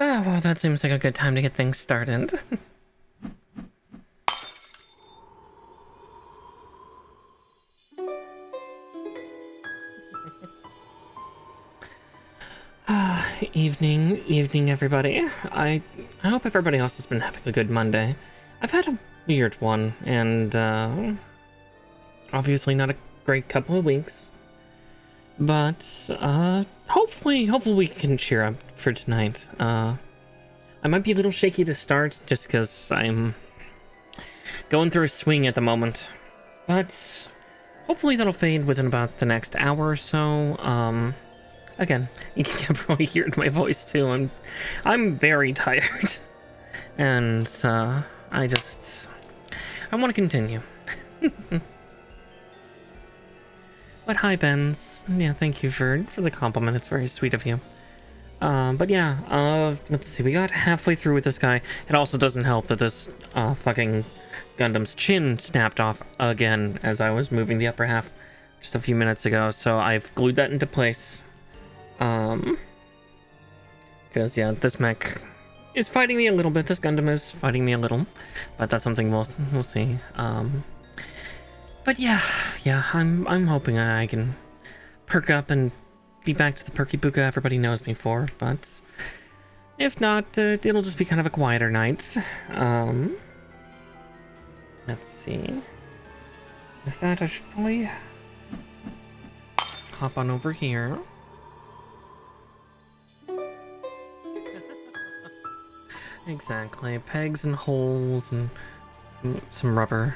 Ah, well, that seems like a good time to get things started. Evening, everybody. I hope everybody else has been having a good Monday. I've had a weird one, and obviously not a great couple of weeks. But hopefully we can cheer up for tonight. I might be a little shaky to start, just because I'm going through a swing at the moment. But hopefully that'll fade within about the next hour or so. Again, you can probably hear it in my voice too. I'm very tired, and I want to continue. But hi, Benz. Yeah, thank you for the compliment. It's very sweet of you. But yeah, let's see. We got halfway through with this guy. It also doesn't help that this fucking Gundam's chin snapped off again as I was moving the upper half just a few minutes ago. So I've glued that into place. Because yeah, this mech is fighting me a little bit. This Gundam is fighting me a little, but that's something we'll see. But yeah, I'm hoping I can perk up and be back to the perky puka everybody knows me for. But if not, it'll just be kind of a quieter night. Let's see. With that, I should probably hop on over here. Exactly, pegs and holes and some rubber.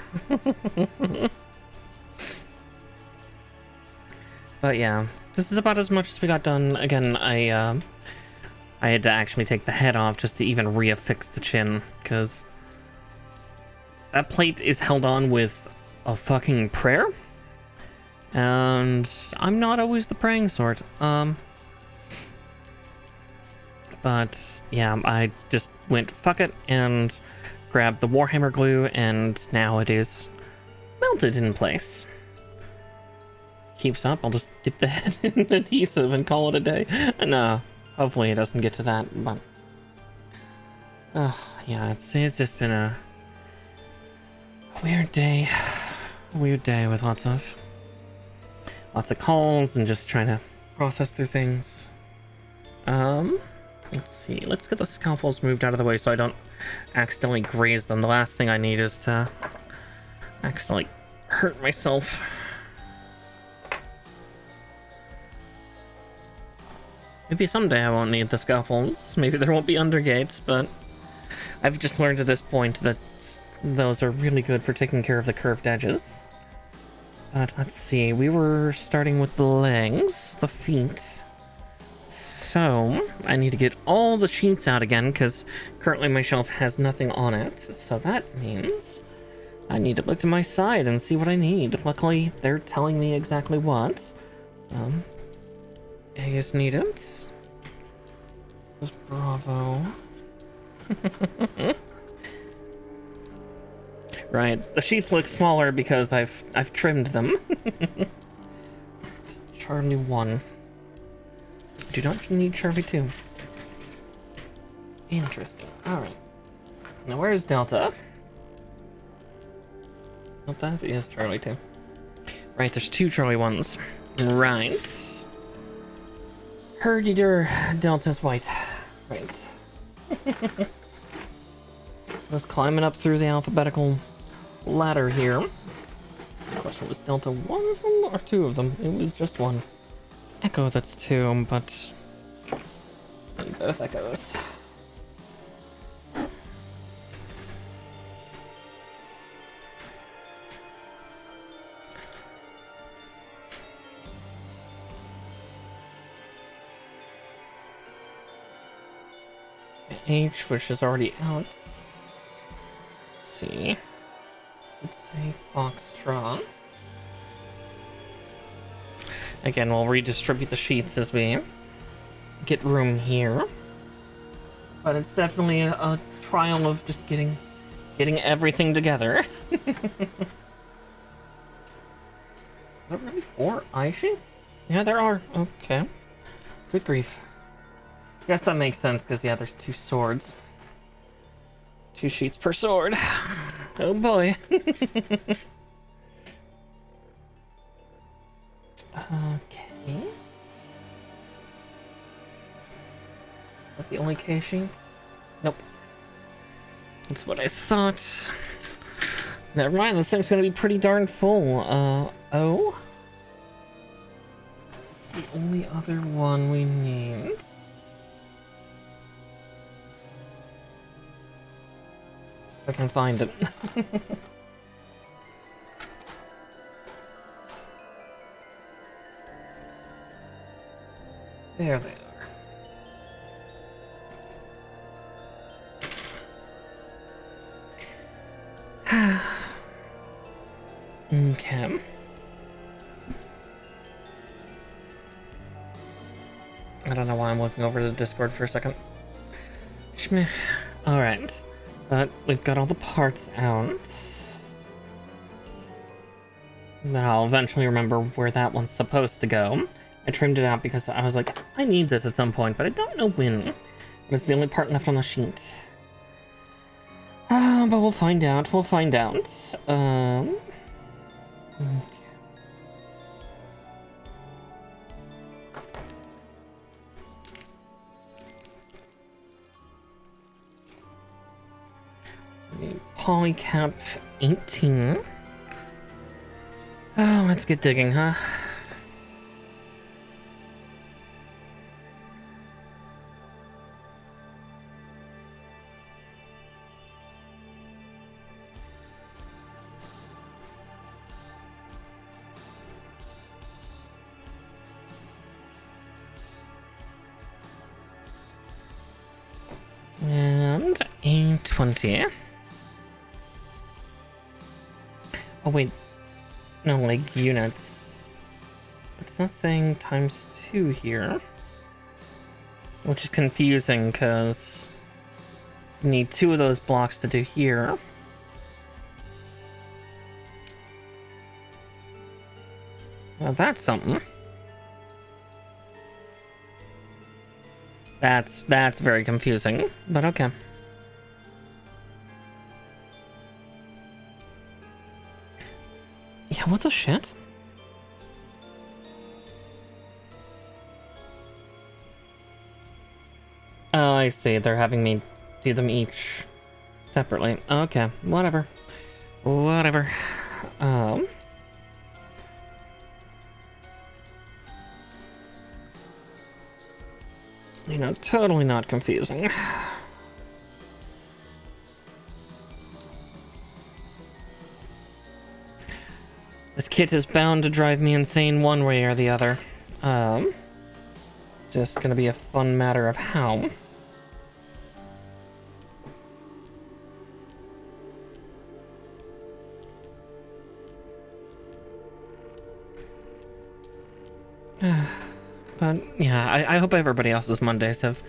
But yeah, this is about as much as we got done. Again, I had to actually take the head off just to even reaffix the chin, because that plate is held on with a fucking prayer, and I'm not always the praying sort. But yeah, I just went fuck it and grabbed the Warhammer glue, and now it is melted in place. Keeps up, I'll just dip the head in adhesive and call it a day. No, hopefully it doesn't get to that, but yeah, it's just been a weird day. Weird day with lots of calls and just trying to process through things. Let's see, let's get the scalpels moved out of the way so I don't accidentally graze them. The last thing I need is to accidentally hurt myself. Maybe someday I won't need the scalpels. Maybe there won't be undergates, but I've just learned at this point that those are really good for taking care of the curved edges. But let's see, we were starting with the legs, the feet. So I need to get all the sheets out again, because currently my shelf has nothing on it. So that means I need to look to my side and see what I need. Luckily, they're telling me exactly what. So, egg is needed. This is Bravo. Right, the sheets look smaller because I've trimmed them. Charlie 1. Do not need Charlie 2. Interesting. Alright. Now where's Delta? Oh, that is Charlie 2. Right, there's 2 Charlie 1s. Right. Herdier Delta's white. Right. Just climbing up through the alphabetical ladder here. The question was Delta 1 of them or 2 of them? It was just 1. Echo, that's 2, but both echoes. H, which is already out. Let's see. Let's say Foxtrot. Again, we'll redistribute the sheets as we get room here. But it's definitely a trial of just getting everything together. Are there really 4 eye sheaths? Yeah, there are. Okay. Good grief. Guess that makes sense, because, yeah, there's 2 swords. 2 sheets per sword. Oh boy. Okay. Is that the only K sheet? Nope. That's what I thought. Never mind, this thing's gonna be pretty darn full. Oh? It's the only other one we need. If I can find it. There they are. Okay. I don't know why I'm looking over the Discord for a second. Alright. But we've got all the parts out. I'll eventually remember where that one's supposed to go. I trimmed it out because I was like, I need this at some point, but I don't know when. But it's the only part left on the sheet. But we'll find out. We'll find out. Okay. Polycap 18. Oh, let's get digging, huh? And a 20. Oh wait, no, like units. It's not saying ×2 here, which is confusing because you need 2 of those blocks to do here. Well, that's something. That's very confusing, but okay. Yeah, what the shit? Oh, I see. They're having me do them each separately. Okay, whatever. Whatever. You know, totally not confusing. This kit is bound to drive me insane one way or the other. Just gonna be a fun matter of how. But yeah, I hope everybody else's Mondays have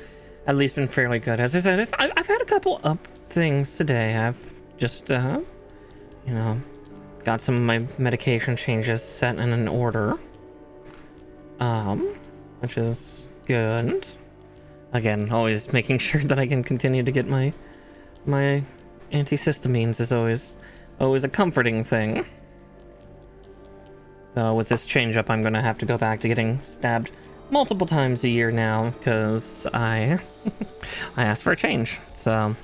at least been fairly good. As I said, I've had a couple up things today. I've just, you know, got some of my medication changes set in an order. Which is good. Again, always making sure that I can continue to get my antihistamines is always a comforting thing. Though with this change up, I'm gonna have to go back to getting stabbed multiple times a year now because I asked for a change. So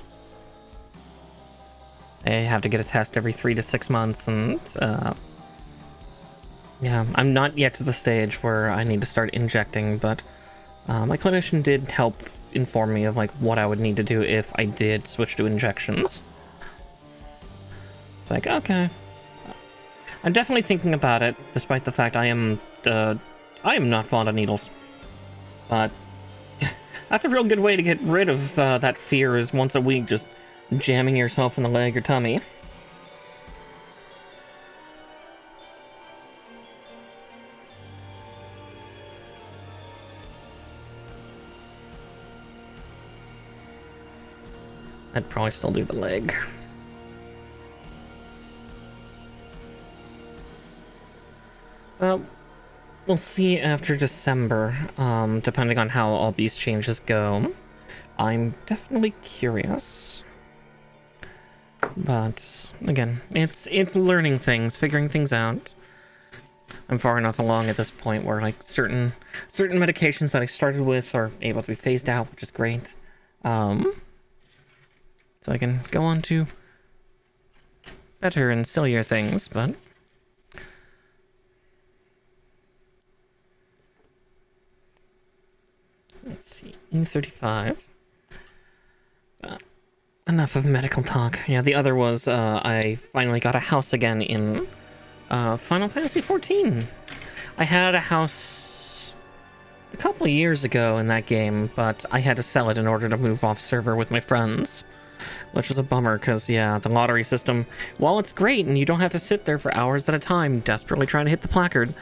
I have to get a test every 3 to 6 months, and yeah, I'm not yet to the stage where I need to start injecting, but my clinician did help inform me of like what I would need to do if I did switch to injections. It's like, okay. I'm definitely thinking about it, despite the fact I am not fond of needles. But that's a real good way to get rid of that fear, is once a week just jamming yourself in the leg or tummy. I'd probably still do the leg. we'll see after December, depending on how all these changes go. I'm definitely curious. But again, it's learning things, figuring things out. I'm far enough along at this point where like certain medications that I started with are able to be phased out, which is great. So I can go on to better and sillier things, but let's see, E35. Enough of medical talk. Yeah, the other was I finally got a house again in Final Fantasy XIV. I had a house a couple of years ago in that game, but I had to sell it in order to move off server with my friends, which was a bummer because, yeah, the lottery system, while it's great and you don't have to sit there for hours at a time desperately trying to hit the placard,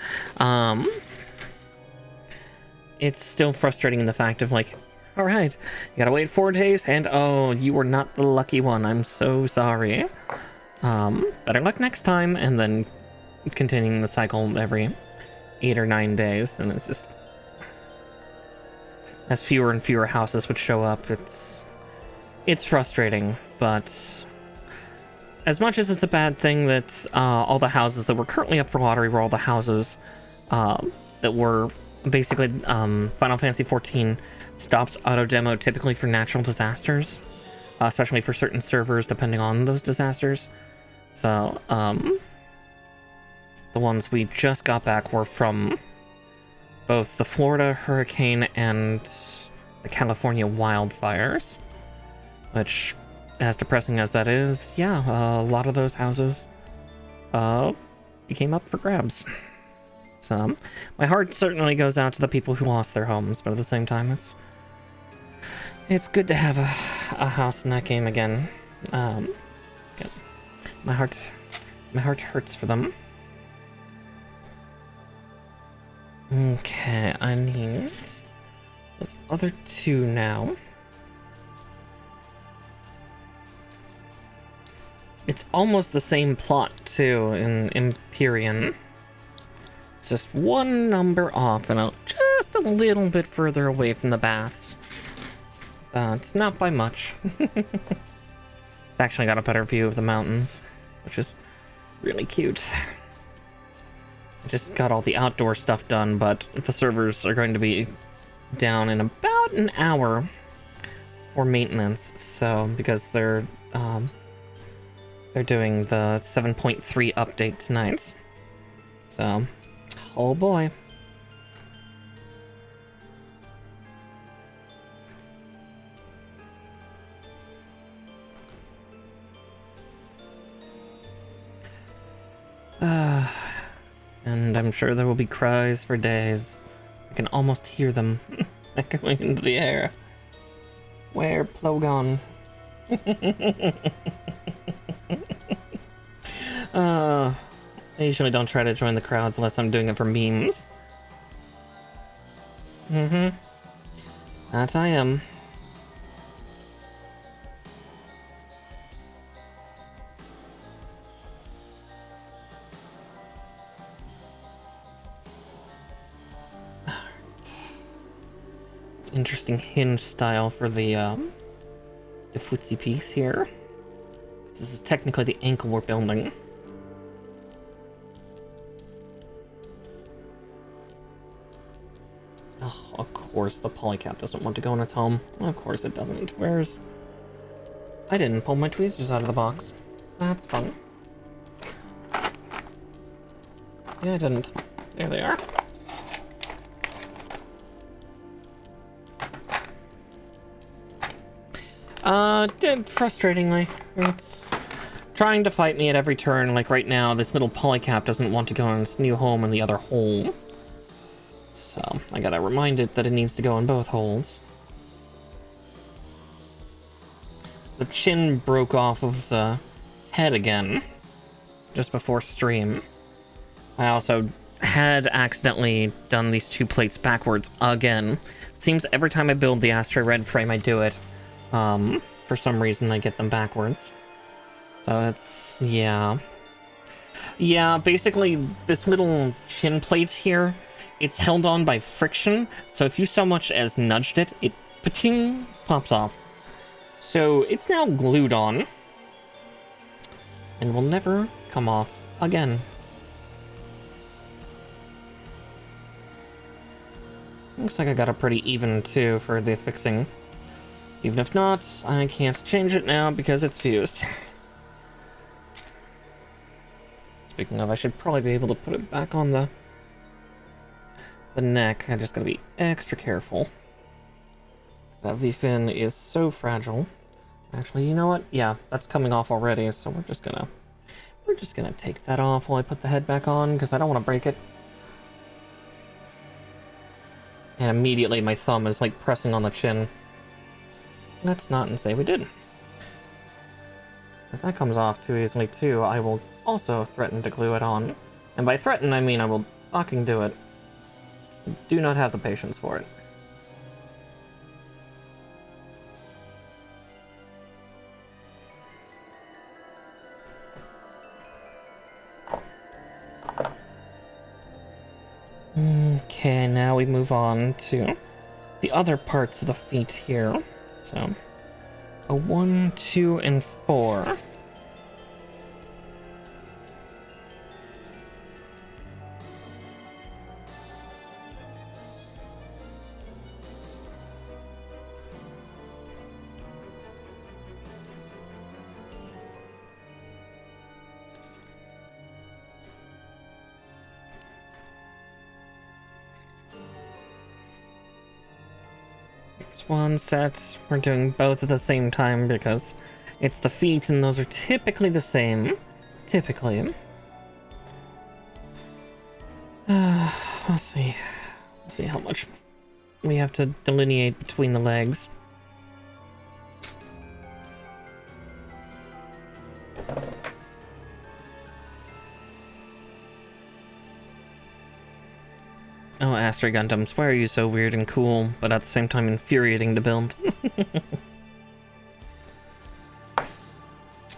it's still frustrating in the fact of like, all right, you gotta wait 4 days, and oh, you were not the lucky one. I'm so sorry. Better luck next time, and then continuing the cycle every 8 or 9 days, and it's just as fewer and fewer houses would show up. It's frustrating, but as much as it's a bad thing that all the houses that were currently up for lottery were all the houses that were basically Final Fantasy XIV stops auto demo typically for natural disasters, especially for certain servers depending on those disasters. So the ones we just got back were from both the Florida hurricane and the California wildfires, which, as depressing as that is, yeah, a lot of those houses became up for grabs. So my heart certainly goes out to the people who lost their homes, but at the same time, it's good to have a house in that game again. Yeah. My heart hurts for them. Okay, I need those other two now. It's almost the same plot too in Empyrean. It's just one number off and just a little bit further away from the baths. It's not by much. It's actually got a better view of the mountains, which is really cute. I just got all the outdoor stuff done, but the servers are going to be down in about an hour for maintenance. So because they're doing the 7.3 update tonight. So, oh boy. And I'm sure there will be cries for days. I can almost hear them echoing into the air. Where Plogon? I usually don't try to join the crowds unless I'm doing it for memes. That I am. Interesting hinge style for the footsie piece here. This is technically the ankle we're building. Oh, of course the polycap doesn't want to go in its home. Of course it doesn't. Where's... I didn't pull my tweezers out of the box. That's fun. Yeah, I didn't. There they are. Frustratingly, it's trying to fight me at every turn. Like right now, this little polycap doesn't want to go in its new home in the other hole. So, I gotta remind it that it needs to go in both holes. The chin broke off of the head again, just before stream. I also had accidentally done these two plates backwards again. Seems every time I build the Astray red frame, I do it. For some reason, I get them backwards. So it's, yeah. Yeah, basically, this little chin plate here it's held on by friction, so if you so much as nudged it, it pating pops off. So it's now glued on and will never come off again. Looks like I got a pretty even too for the fixing. Even if not, I can't change it now because it's fused. Speaking of, I should probably be able to put it back on the neck. I just gotta be extra careful. That V-fin is so fragile. Actually, you know what? Yeah, that's coming off already, so we're just gonna take that off while I put the head back on, because I don't want to break it. And immediately my thumb is like pressing on the chin. Let's not and say we did. If that comes off too easily too, I will also threaten to glue it on. And by threaten, I mean I will fucking do it. I do not have the patience for it. Okay, now we move on to the other parts of the feet here. So, a 1, 2, and 4. One set. We're doing both at the same time because it's the feet and those are typically the same. Typically. Let's see. Let's see how much we have to delineate between the legs. Oh, Astray Gundams, why are you so weird and cool, but at the same time infuriating to build?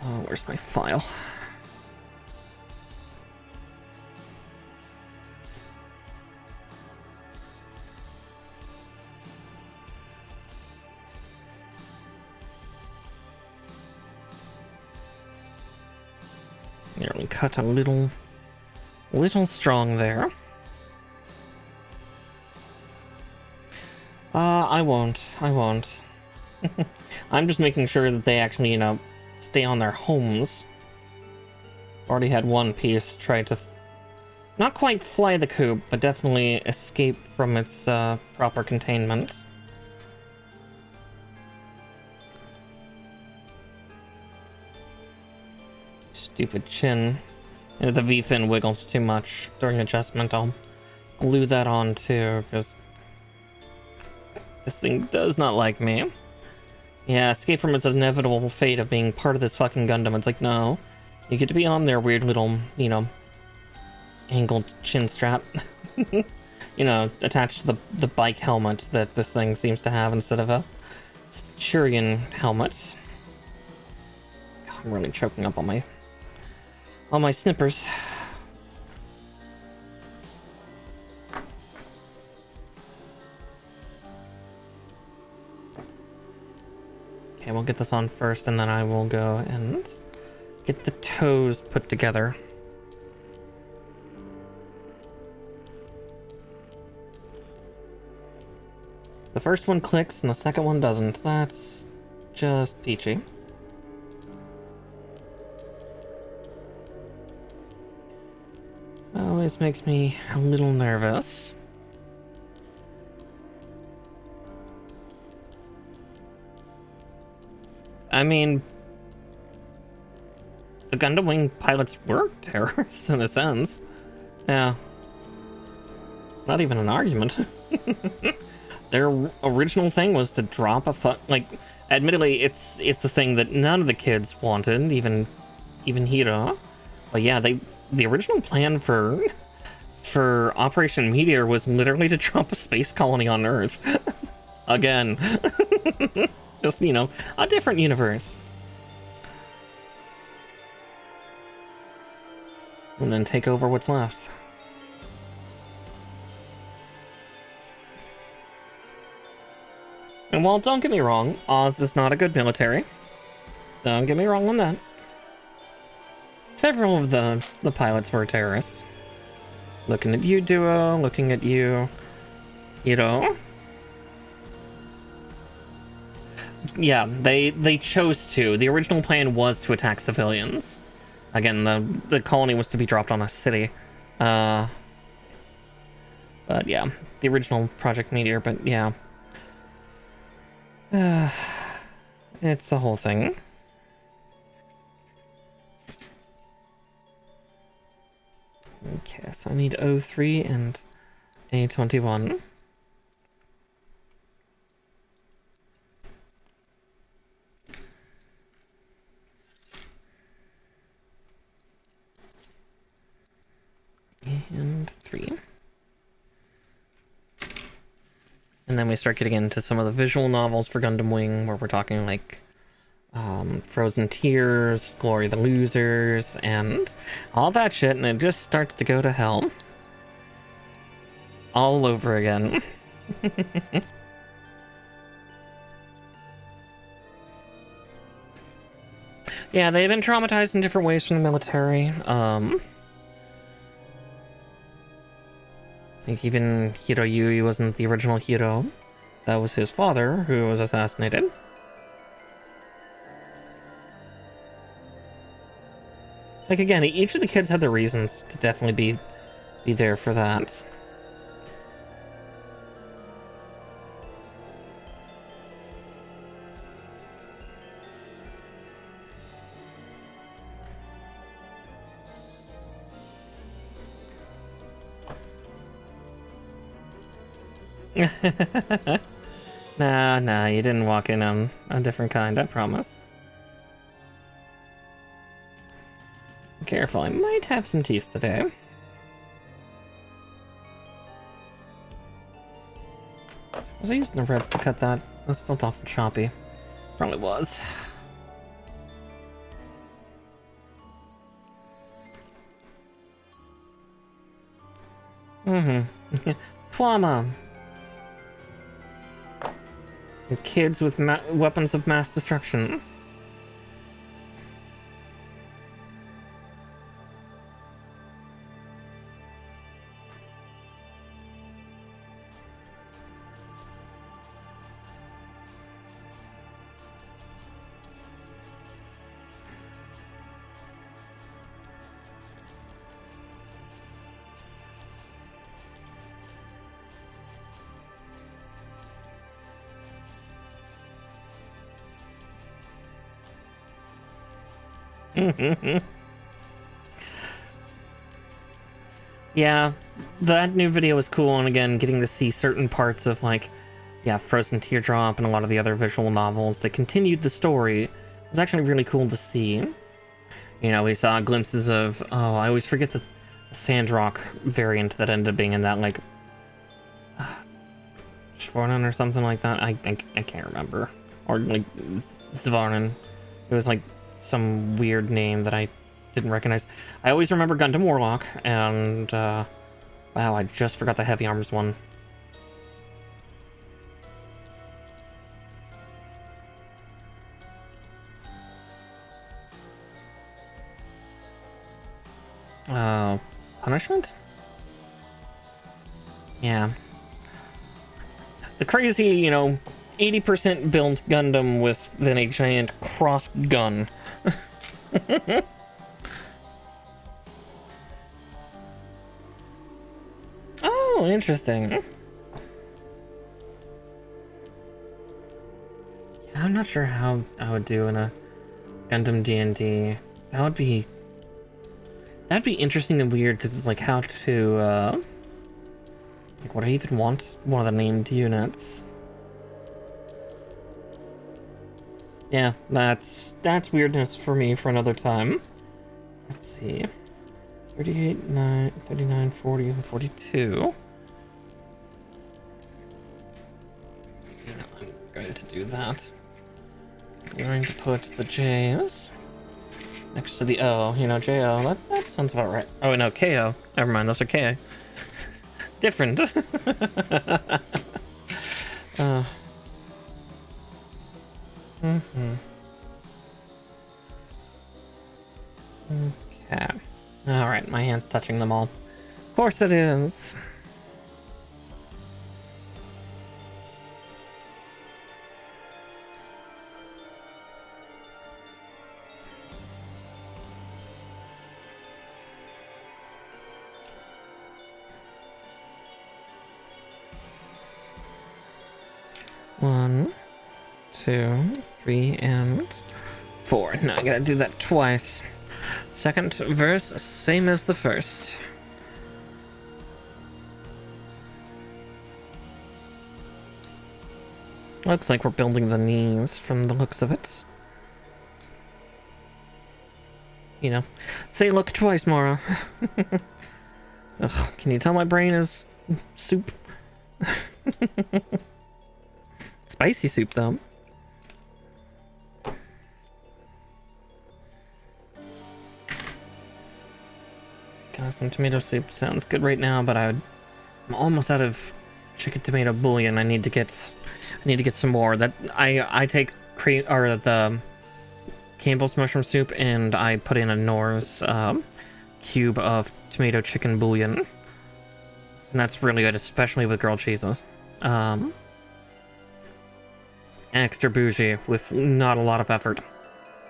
Oh, where's my file? Nearly cut a little strong there. I won't. I'm just making sure that they actually, you know, stay on their homes. Already had one piece try to not quite fly the coop, but definitely escape from its proper containment. Stupid chin. And if the V-fin wiggles too much during adjustment, I'll glue that on too, because this thing does not like me. Yeah, escape from its inevitable fate of being part of this fucking Gundam. It's like, no. You get to be on their weird little, you know, angled chin strap. You know, attached to the bike helmet that this thing seems to have instead of a Centurion helmet. God, I'm really choking up on my snippers. Okay, we'll get this on first, and then I will go and get the toes put together. The first one clicks, and the second one doesn't. That's just peachy. Always makes me a little nervous. I mean, the Gundam Wing pilots were terrorists in a sense. Yeah. It's not even an argument. Their original thing was to drop like, admittedly, it's the thing that none of the kids wanted, even Hira. But yeah, the original plan for Operation Meteor was literally to drop a space colony on Earth. Again. Just, you know, a different universe. And then take over what's left. And while don't get me wrong, Oz is not a good military. Don't get me wrong on that. Several of the pilots were terrorists. Looking at you, Duo. Looking at you. You know? Yeah, they chose to. The original plan was to attack civilians. Again, the colony was to be dropped on a city. But yeah, the original Project Meteor, but yeah. It's the whole thing. Okay, so I need O3 and A21. And 3. And then we start getting into some of the visual novels for Gundam Wing, where we're talking like Frozen Tears, Glory of the Losers, and all that shit, and it just starts to go to hell. All over again. Yeah, they've been traumatized in different ways from the military. I think even Hiro Yui wasn't the original hero. That was his father, who was assassinated. Like, again, each of the kids had their reasons to definitely be there for that. Nah, you didn't walk in on a different kind, I promise. Careful, I might have some teeth today. Was I using the reds to cut that? This felt awful choppy. Probably was. Twama! And kids with weapons of mass destruction. Yeah, that new video was cool, and again, getting to see certain parts of, like, yeah, Frozen Teardrop and a lot of the other visual novels that continued the story was actually really cool to see. You know, we saw glimpses of, oh, I always forget the Sandrock variant that ended up being in that, like, Schwarnen or something like that. I can't remember. Or, like, Zvarnen. It was, like, some weird name that I didn't recognize. I always remember Gundam Warlock, and, wow, I just forgot the Heavy Arms one. Punishment? Yeah. The crazy, you know, 80% built Gundam with then a giant cross gun. Oh, interesting. Yeah, I'm not sure how I would do in a Gundam D&D. That'd be interesting and weird, because it's like how to, like, would I even want one of the named units? Yeah, that's weirdness for me for another time. Let's see. 38, 9, 39, 40, and 42. I'm going to do that. I'm going to put the J's next to the O. You know, J-O. That sounds about right. Oh, no, K-O. Never mind, those are K-O. Different. Okay. Alright, my hand's touching them all. Of course it is. One, 2, 3, and 4. Now I gotta do that twice. Second verse, same as the first. Looks like we're building the knees from the looks of it. You know, say look twice, Mara. Ugh, can you tell my brain is soup? Spicy soup, though. God, some tomato soup sounds good right now, but I'm almost out of chicken tomato bouillon. I need to get some more. That I take the Campbell's mushroom soup and I put in a Knorr's cube of tomato chicken bouillon, and that's really good, especially with grilled cheeses. Extra bougie with not a lot of effort.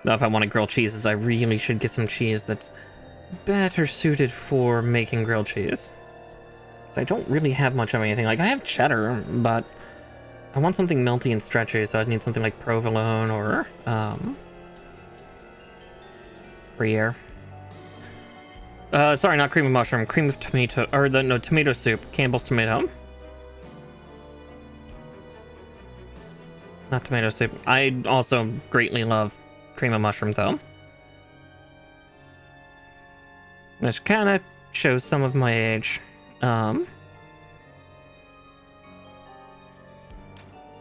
Though if I want to grill cheeses, I really should get some cheese that's better suited for making grilled cheese. So I don't really have much of anything. Like, I have cheddar, but I want something melty and stretchy, so I'd need something like provolone or Gruyere. Sorry, not cream of mushroom, cream of tomato, or tomato soup, Campbell's tomato. Not tomato soup. I also greatly love cream of mushroom, though. Which kind of shows some of my age. But,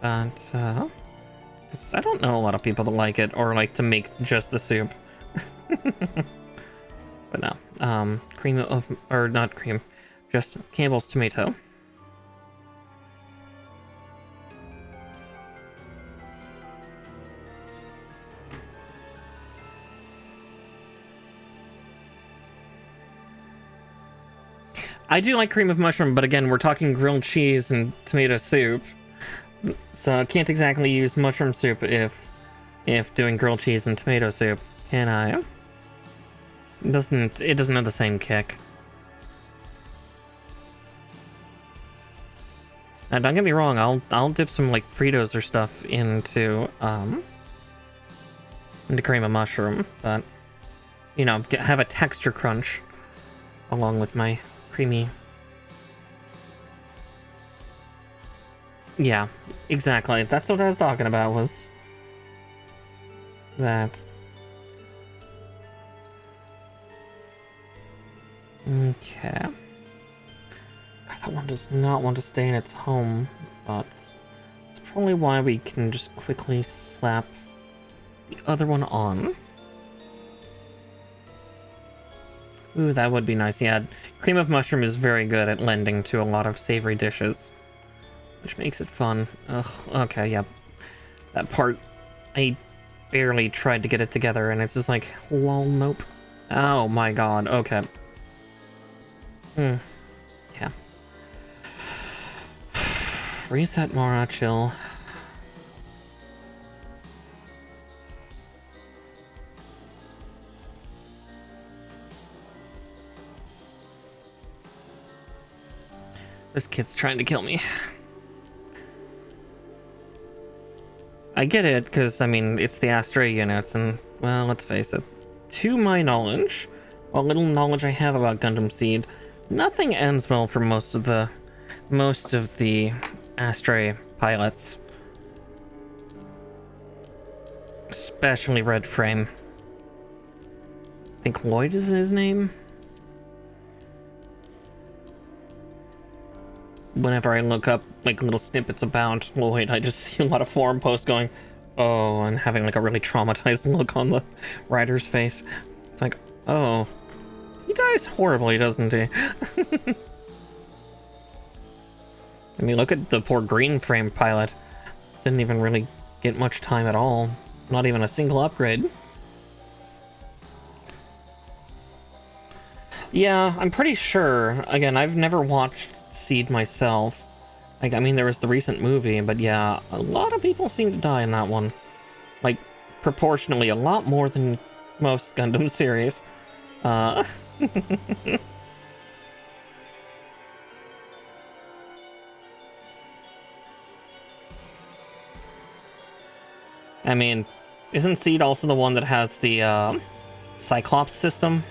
'cause I don't know a lot of people that like it, or like to make just the soup. But no, cream of, or not cream, just Campbell's tomato. I do like cream of mushroom, but again, we're talking grilled cheese and tomato soup. So I can't exactly use mushroom soup if doing grilled cheese and tomato soup, can I? It doesn't have the same kick. Now, don't get me wrong, I'll dip some like Fritos or stuff into cream of mushroom, but you know, have a texture crunch along with my creamy. Yeah, exactly. That's what I was talking about, was that. Okay. That one does not want to stay in its home, but it's probably why we can just quickly slap the other one on. Ooh, that would be nice. Yeah, cream of mushroom is very good at lending to a lot of savory dishes, which makes it fun. Ugh, okay, yeah. That part, I barely tried to get it together, and it's just like, lol, nope. Oh my god, okay. Yeah. Reset, Mara, chill. This kid's trying to kill me. I get it, because, I mean, it's the Astray units, and, well, let's face it. To my knowledge, what little knowledge I have about Gundam Seed, nothing ends well for most of the Astray pilots. Especially Red Frame. I think Lloyd is his name? Whenever I look up like little snippets about Lloyd, I just see a lot of forum posts going, oh, and having like a really traumatized look on the writer's face. It's like, oh, he dies horribly, doesn't he? I mean, look at the poor Green Frame pilot. Didn't even really get much time at all. Not even a single upgrade. Yeah, I'm pretty sure. Again, I've never watched Seed myself. Like, I mean, there was the recent movie, but yeah, a lot of people seem to die in that one. Like, proportionally, a lot more than most Gundam series. I mean, isn't Seed also the one that has the Cyclops system?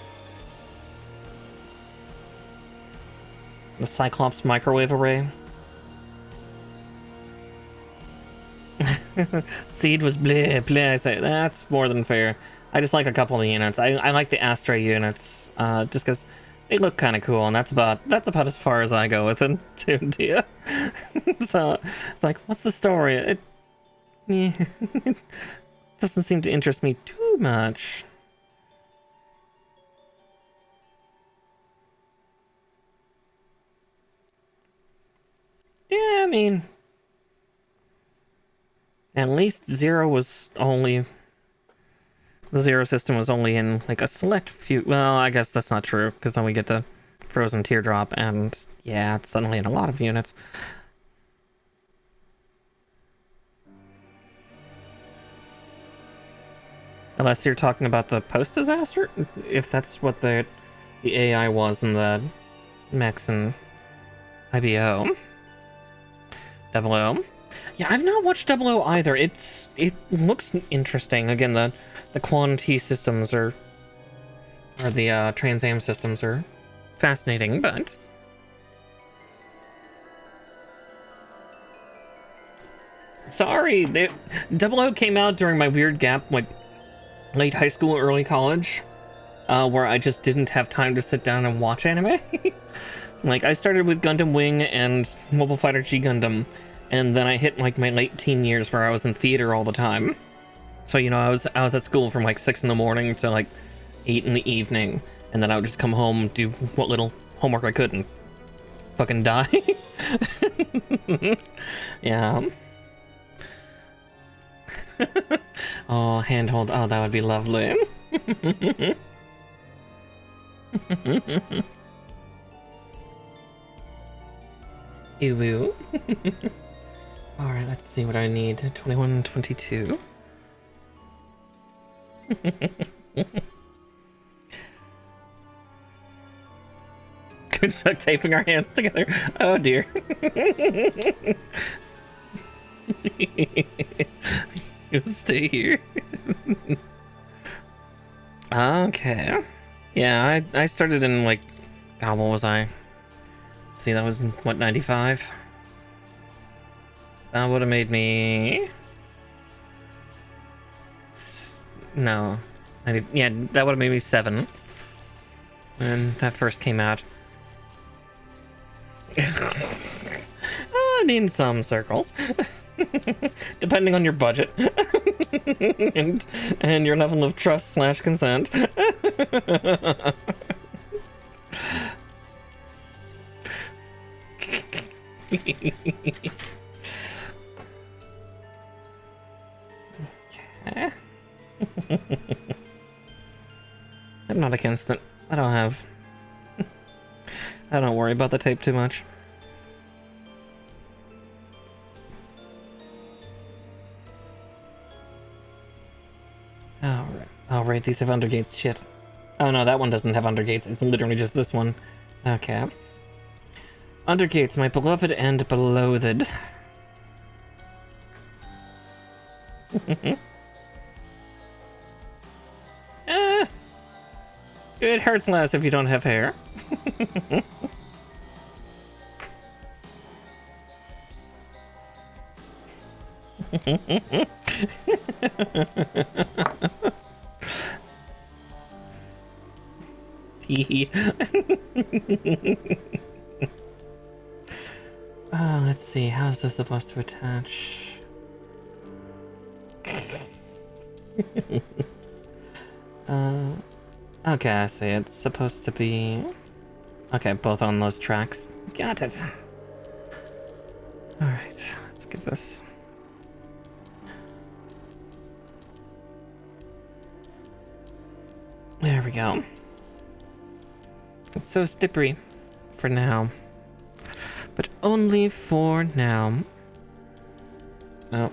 The Cyclops microwave array? Seed was bleh, bleh. I say, that's more than fair. I just like a couple of the units. I like the Astray units, just because they look kind of cool, and that's about as far as I go with it, too, dear. So, it's like, what's the story? It doesn't seem to interest me too much. Yeah, I mean, at least Zero was only... The Zero system was only in, like, a select few... Well, I guess that's not true, because then we get to Frozen Teardrop, and yeah, it's suddenly in a lot of units. Unless you're talking about the post-disaster? If that's what the AI was in the mechs and IBO. Double O. Yeah, I've not watched Double O either. It looks interesting. Again, the Quan T systems or the Trans Am systems are fascinating, but sorry, Double O came out during my weird gap, like late high school, early college, where I just didn't have time to sit down and watch anime. Like, I started with Gundam Wing and Mobile Fighter G Gundam, and then I hit, like, my late teen years where I was in theater all the time. So, you know, I was at school from, like, 6 in the morning to, like, 8 in the evening, and then I would just come home, do what little homework I could, and fucking die. Yeah. Oh, handhold. Oh, that would be lovely. Ew, ew. Alright, let's see what I need. 21, 22. Duct taping our hands together. Oh dear. You stay here. Okay. Yeah, I started in, like, God, what was I? Let's see, that was, what, 95? That would have made me... No. 90... Yeah, that would have made me 7. When that first came out. In some circles. Depending on your budget. and your level of trust / consent. Okay. I'm not against it. I don't worry about the tape too much. Alright, these have undergates. Shit. Oh no, that one doesn't have undergates. It's literally just this one. Okay. Undergates, my beloved and beloathed. It hurts less if you don't have hair. Let's see, how is this supposed to attach? Okay, I see. It's supposed to be... Okay, both on those tracks. Got it. Alright, let's get this. we go. It's so slippery for now. But only for now. Oh.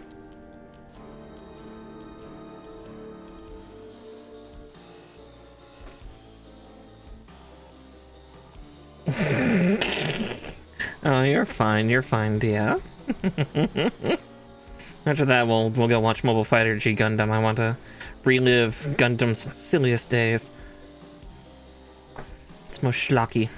Oh, you're fine, dear. After that, we'll go watch Mobile Fighter G Gundam. I want to relive Gundam's silliest days. It's most schlocky.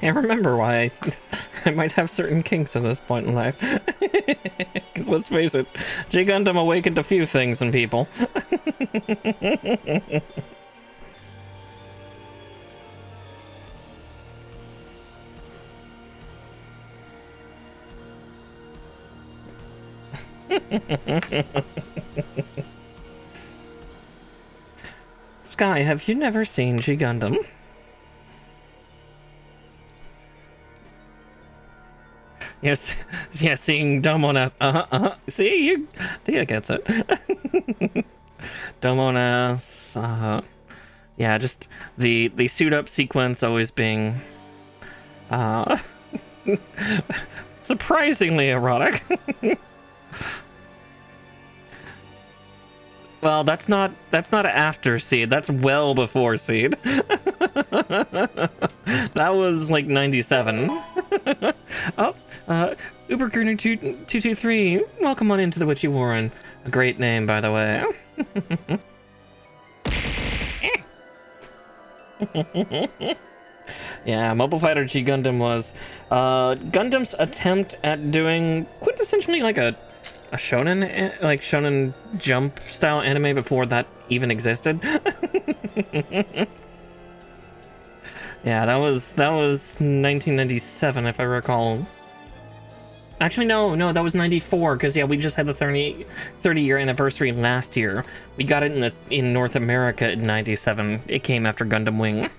And remember why I might have certain kinks at this point in life. Because let's face it, G Gundam awakened a few things in people. Sky, have you never seen G Gundam? Yes, yeah, seeing Domonas. See, Dia gets it. Domonas. Yeah, just the suit up sequence always being surprisingly erotic. Well, that's not after Seed. That's well before Seed. That was like 97. Oh, Ubergurner 223. Welcome on into the Witchy Warren. A great name, by the way. Yeah, Mobile Fighter G Gundam was Gundam's attempt at doing quintessentially like a shonen jump style anime before that even existed. Yeah, that was 1997 if I recall. Actually, no, that was 94 because yeah, we just had the 30 year anniversary last year. We got it in North America in 97. It came after Gundam Wing.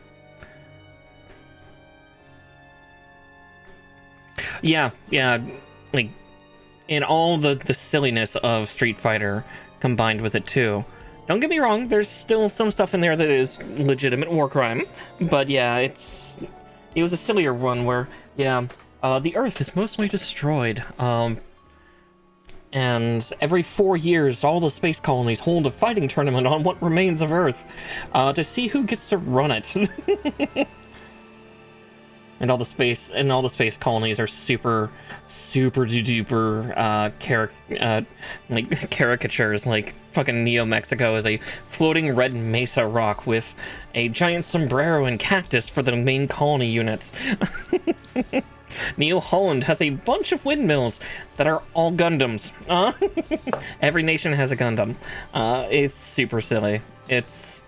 Yeah, like in all the silliness of Street Fighter combined with it too. Don't get me wrong, there's still some stuff in there that is legitimate war crime, but yeah, it was a sillier one where, yeah, the Earth is mostly destroyed, and every 4 years, all the space colonies hold a fighting tournament on what remains of Earth, to see who gets to run it. And all the space colonies are super duper like caricatures. Like fucking Neo Mexico is a floating red mesa rock with a giant sombrero and cactus for the main colony units. New Holland has a bunch of windmills that are all Gundams. Every nation has a Gundam. It's super silly. It's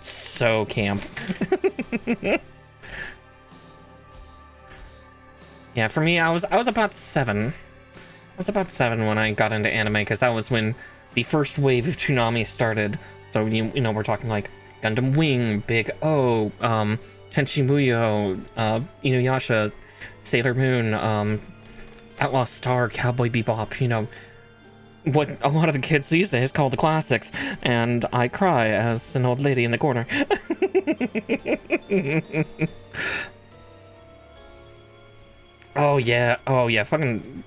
so camp. Yeah, for me, I was about 7. I was about 7 when I got into anime, because that was when the first wave of Toonami started. So, you know, we're talking like Gundam Wing, Big O, Tenchi Muyo, Inuyasha, Sailor Moon, Outlaw Star, Cowboy Bebop, you know, what a lot of the kids these days call the classics. And I cry as an old lady in the corner. Oh yeah, fucking...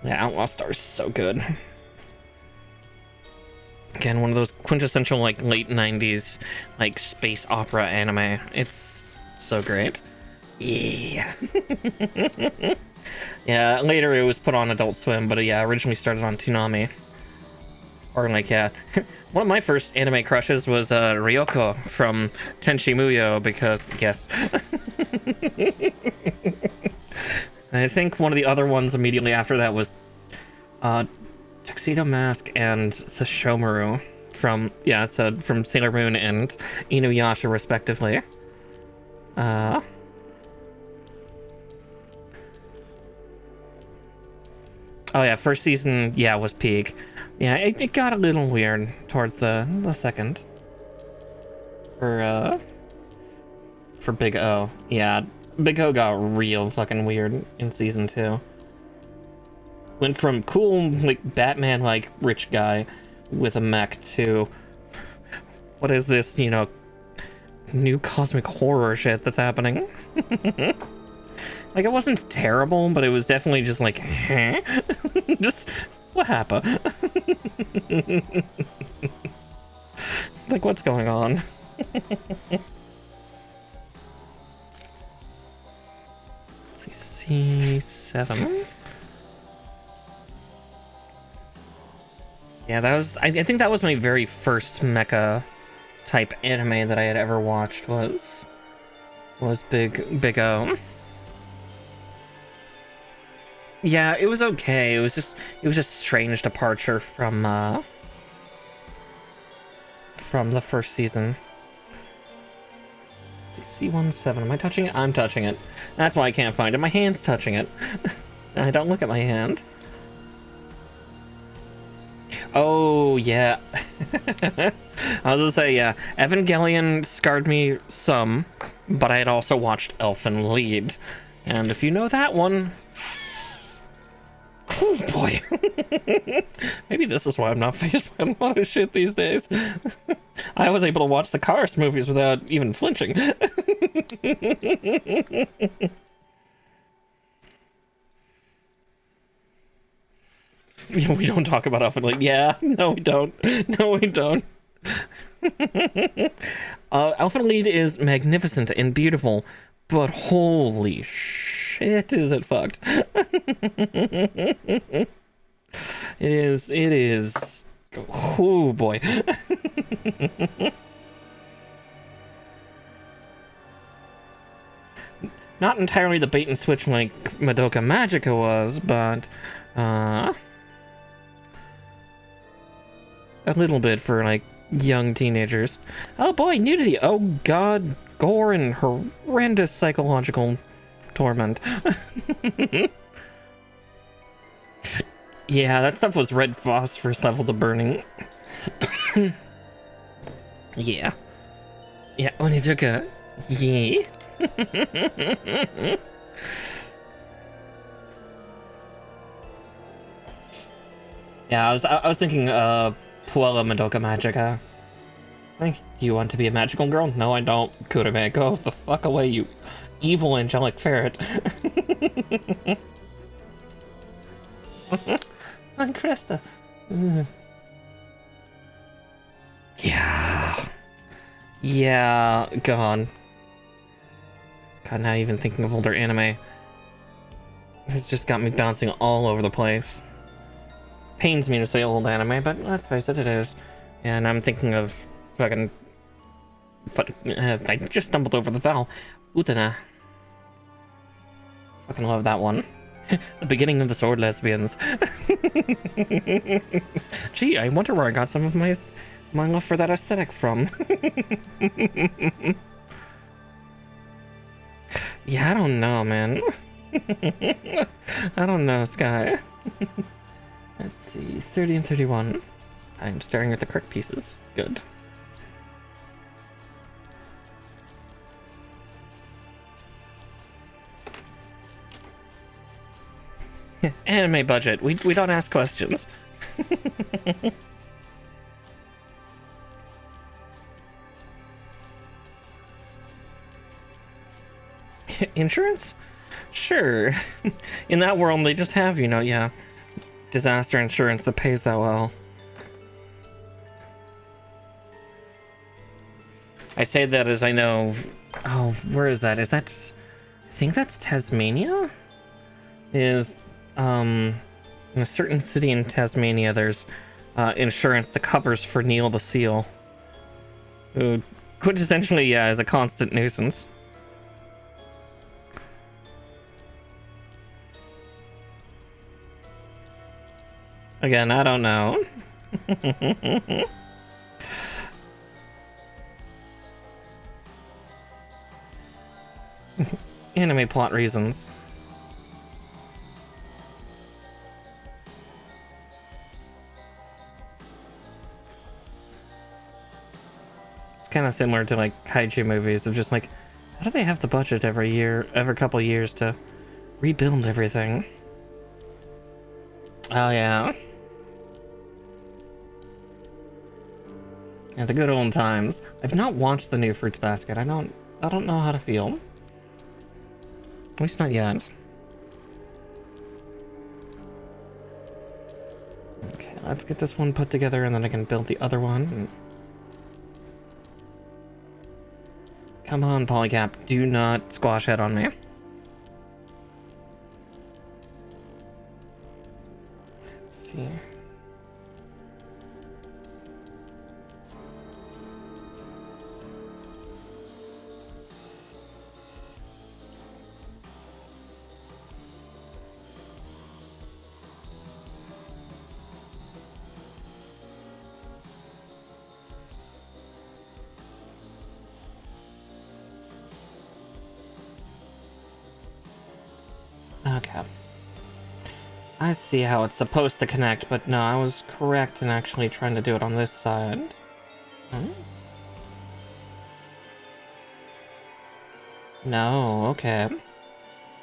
Yeah, Outlaw Star is so good. Again, one of those quintessential, like, late 90s, like, space opera anime. It's so great. Yeah. Yeah, later it was put on Adult Swim, but yeah, originally started on Toonami. Or, like, yeah. One of my first anime crushes was Ryoko from Tenchi Muyo, because, yes. I think one of the other ones immediately after that was Tuxedo Mask and Sashomaru from Sailor Moon and Inuyasha respectively. Oh yeah, first season, yeah, was peak. Yeah, it got a little weird towards the second. For Big O. Yeah. Big O got real fucking weird in season 2. Went from cool, like, Batman, like, rich guy with a mech to what is this, you know, new cosmic horror shit that's happening? Like, it wasn't terrible, but it was definitely just like, huh? Just, what happened? Like, what's going on? Let's see, C7. Yeah, that was, I think that was my very first mecha type anime that I had ever watched was Big O. Yeah, it was okay. It was just strange departure from the first season. Let's see, C17. Am I touching it? I'm touching it. That's why I can't find it. My hand's touching it. I don't look at my hand. Oh, yeah. I was gonna say, yeah. Evangelion scarred me some, but I had also watched Elfen Lied. And if you know that one... Oh, boy. Maybe this is why I'm not faced by a lot of shit these days. I was able to watch the Cars movies without even flinching. We don't talk about Elfen Lied. Yeah, no we don't. No we don't. Elfen Lied is magnificent and beautiful, but holy shit is it fucked. It is. Oh boy. Not entirely the bait and switch like Madoka Magica was, but a little bit for like young teenagers. Oh boy, nudity. Oh god, gore and horrendous psychological torment. Yeah, that stuff was red phosphorus levels of burning. Yeah. Yeah, Onizuka. Yeah. Yeah, I was thinking Puella Madoka Magica. Like, do you want to be a magical girl? No, I don't. Kurame, go the fuck away, you evil angelic ferret. On Cresta. Yeah. Yeah, gone. God, not even thinking of older anime. This just got me bouncing all over the place. Pains me to say old anime, but let's face it, it is. And I'm thinking of fucking... I just stumbled over the vowel. Utena. Fucking love that one. The beginning of the sword lesbians. Gee, I wonder where I got some of my love for that aesthetic from. Yeah, I don't know, man. I don't know, Sky. Let's see, 30 and 31. I'm staring at the correct pieces. Good. Anime budget. We don't ask questions. Insurance? Sure. In that world, they just have, you know, yeah, disaster insurance that pays that well. I say that as I know... Oh, where is that? Is that... I think that's Tasmania? Is... in a certain city in Tasmania, there's insurance that covers for Neil the Seal, who quintessentially, yeah, is a constant nuisance. Again, I don't know. Anime plot reasons. It's kind of similar to like kaiju movies of just like How do they have the budget every couple years to rebuild everything? Oh yeah. Yeah, the good old times. I've not watched the new Fruits Basket. I don't know how to feel. At least not yet. Okay, let's get this one put together and then I can build the other one. Come on, Polycap, do not squash head on me. Let's see. Okay. I see how it's supposed to connect, but no, I was correct in actually trying to do it on this side. Hmm? No, okay.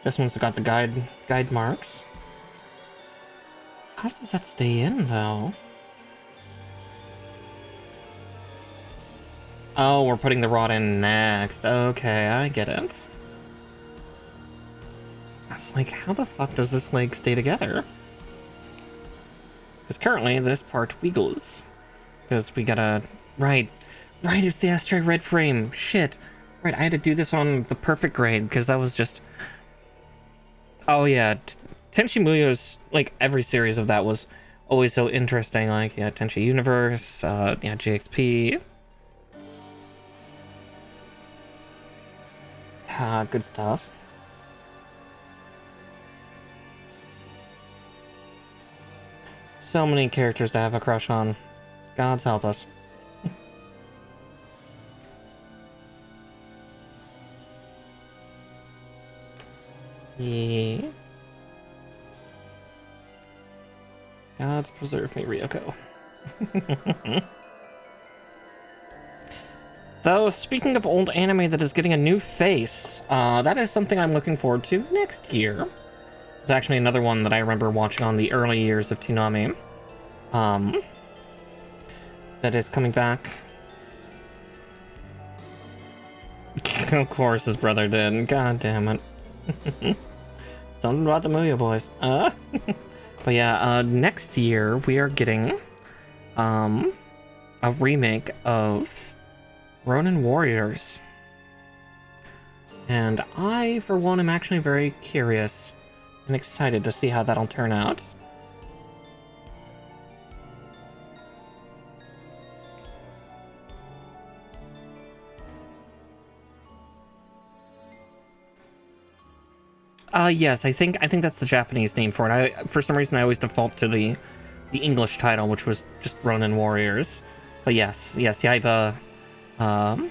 This one's got the guide marks. How does that stay in, though? Oh, we're putting the rod in next. Okay, I get it. I was like, how the fuck does this leg stay together? Because currently, this part wiggles. Because we gotta... Right, it's the Astray red frame. Shit. Right, I had to do this on the perfect grade, because that was just... Oh yeah, Tenchi Muyo's, like, every series of that was always so interesting. Like, yeah, Tenchi Universe, yeah, JXP. Ah, good stuff. So many characters to have a crush on. God's help us. Yeah. God's preserve me, Ryoko. Though, speaking of old anime that is getting a new face, that is something I'm looking forward to next year. It's actually another one that I remember watching on the early years of Toonami. That is coming back. Of course his brother did. God damn it. Something about the Muyo boys. But yeah, next year we are getting a remake of Ronin Warriors. And I, for one, am actually very curious and excited to see how that'll turn out. Yes, I think that's the Japanese name for it. For some reason I always default to the English title, which was just Ronin Warriors. But yes, Yaiba, Yaiba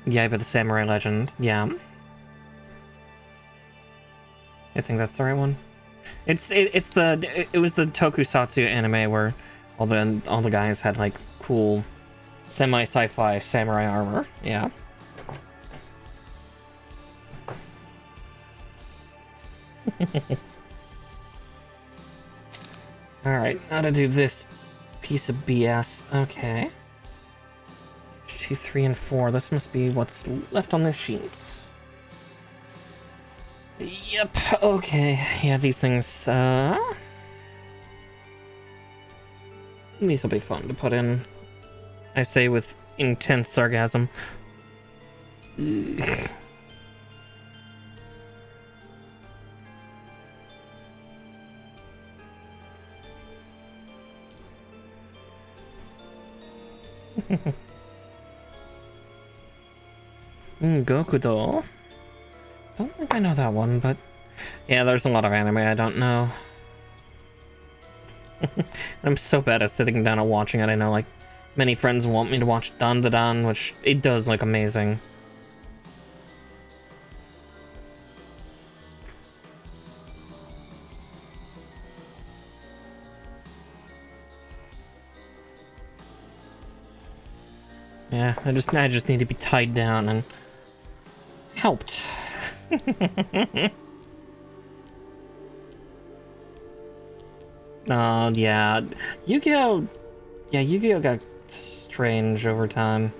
the Samurai Legend. Yeah, I think that's the right one. It was the Tokusatsu anime where all the guys had like cool semi-sci-fi samurai armor. Yeah. Alright, now to do this piece of BS. Okay. 2, 3, and 4. This must be what's left on the sheets. Yep, okay. Yeah, these things, these will be fun to put in. I say with intense sarcasm. Ugh. Gokudo. Don't think I know that one, but yeah, there's a lot of anime I don't know. I'm so bad at sitting down and watching it. I know, like, many friends want me to watch Dan Da Dan, which it does look amazing. Yeah, Yeah, I just need to be tied down and helped. Oh, yeah. Yu-Gi-Oh! Yeah, Yu-Gi-Oh! Got strange over time.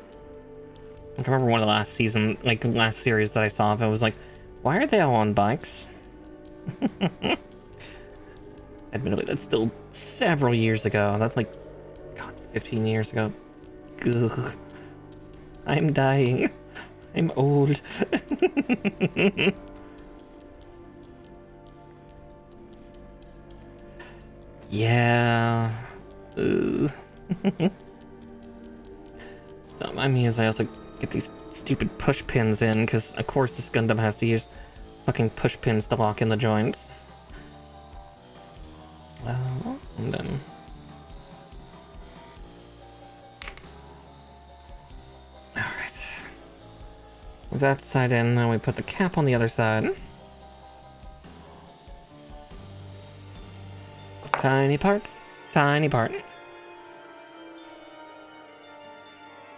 I remember one of the last season, like, last series that I saw of it was like, why are they all on bikes? Admittedly, that's still several years ago. That's like, God, 15 years ago. Ugh. I'm dying. I'm old. Yeah. Ooh. Don't mind me as I also get these stupid push pins in, because of course this Gundam has to use fucking push pins to lock in the joints. Well, and then... Alright. With that side in, then we put the cap on the other side. Tiny part. Tiny part.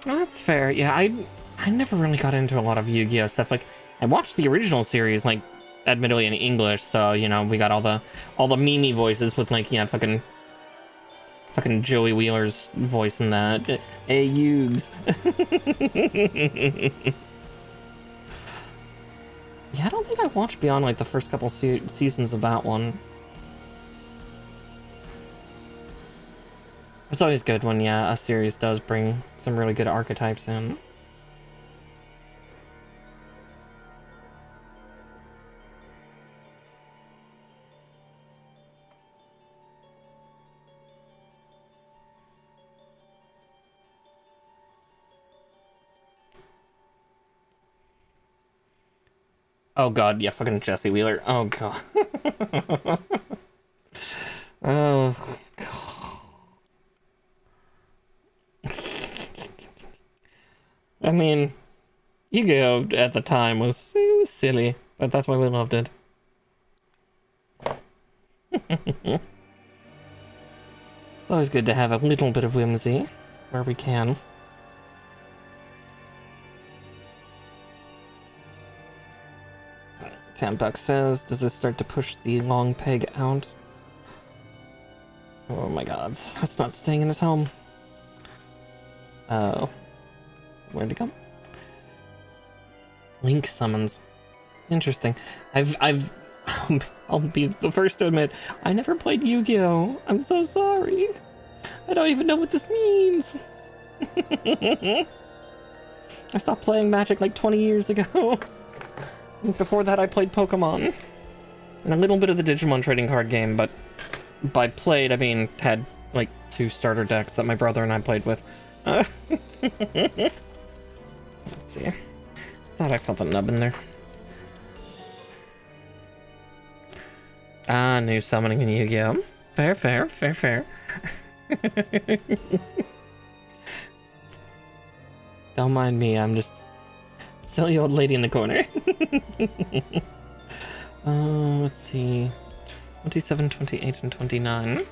Well, that's fair. Yeah, I never really got into a lot of Yu-Gi-Oh stuff. Like, I watched the original series, like, admittedly in English, so, you know, we got all the Mimi voices with, like, yeah, fucking Joey Wheeler's voice in that. Hey, Yugs. Yeah, I don't think I watched beyond, like, the first couple seasons of that one. It's always good when, yeah, a series does bring some really good archetypes in. Oh god, yeah, fucking Jesse Wheeler. Oh god. Oh god. I mean, Yu-Gi-Oh! At the time was silly, but that's why we loved it. It's always good to have a little bit of whimsy where we can. $10 says, does this start to push the long peg out? Oh my god, that's not staying in his home. Oh. Where'd it go? Link summons. Interesting. I'll be the first to admit, I never played Yu-Gi-Oh! I'm so sorry. I don't even know what this means. I stopped playing Magic like 20 years ago. Before that, I played Pokemon. And a little bit of the Digimon trading card game, but by played, I mean had like 2 starter decks that my brother and I played with. Let's see. Thought I felt a nub in there. Ah, new summoning in Yu-Gi-Oh! Fair, fair, fair, fair. Don't mind me, I'm just silly old lady in the corner. Let's see. 27, 28, and 29.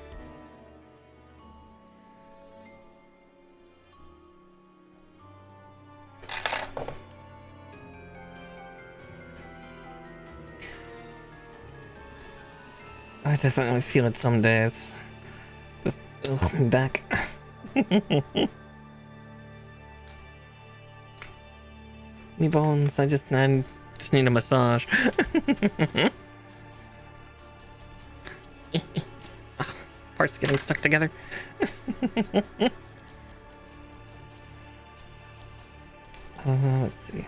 I definitely feel it some days. Just, ugh, my back. Me bones, I just need a massage. Parts getting stuck together. Let's see.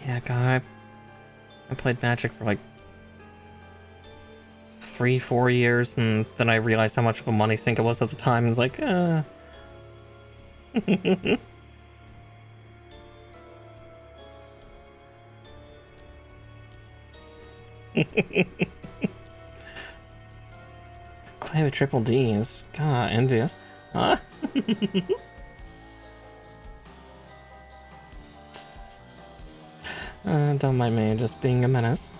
Yeah, God, I played Magic for like 3-4 years, and then I realized how much of a money sink it was at the time, and it's like, . Play with triple D's. God, envious. Huh? Don't mind me, just being a menace.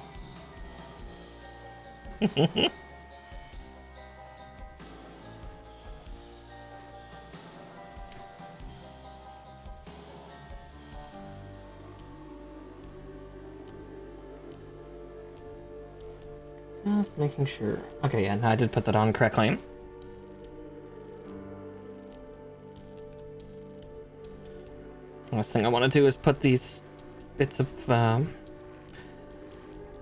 Just making sure. Okay, yeah, no, I did put that on correctly. Last thing I want to do is put these bits of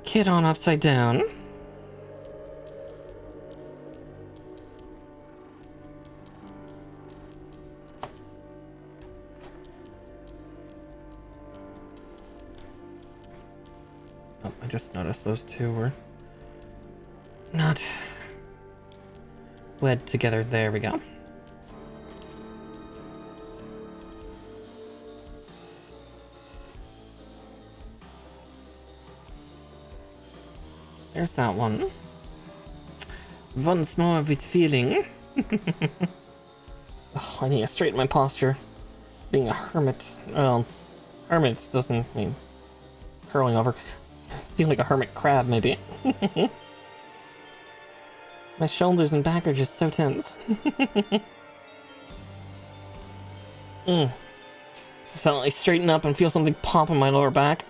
kit on upside down. Oh, I just noticed those two were not wed together. There we go. There's that one. Once more with feeling. Oh, I need to straighten my posture. Being a hermit. Well, hermit doesn't mean curling over. I feel like a hermit crab, maybe. My shoulders and back are just so tense. So suddenly straighten up and feel something pop in my lower back.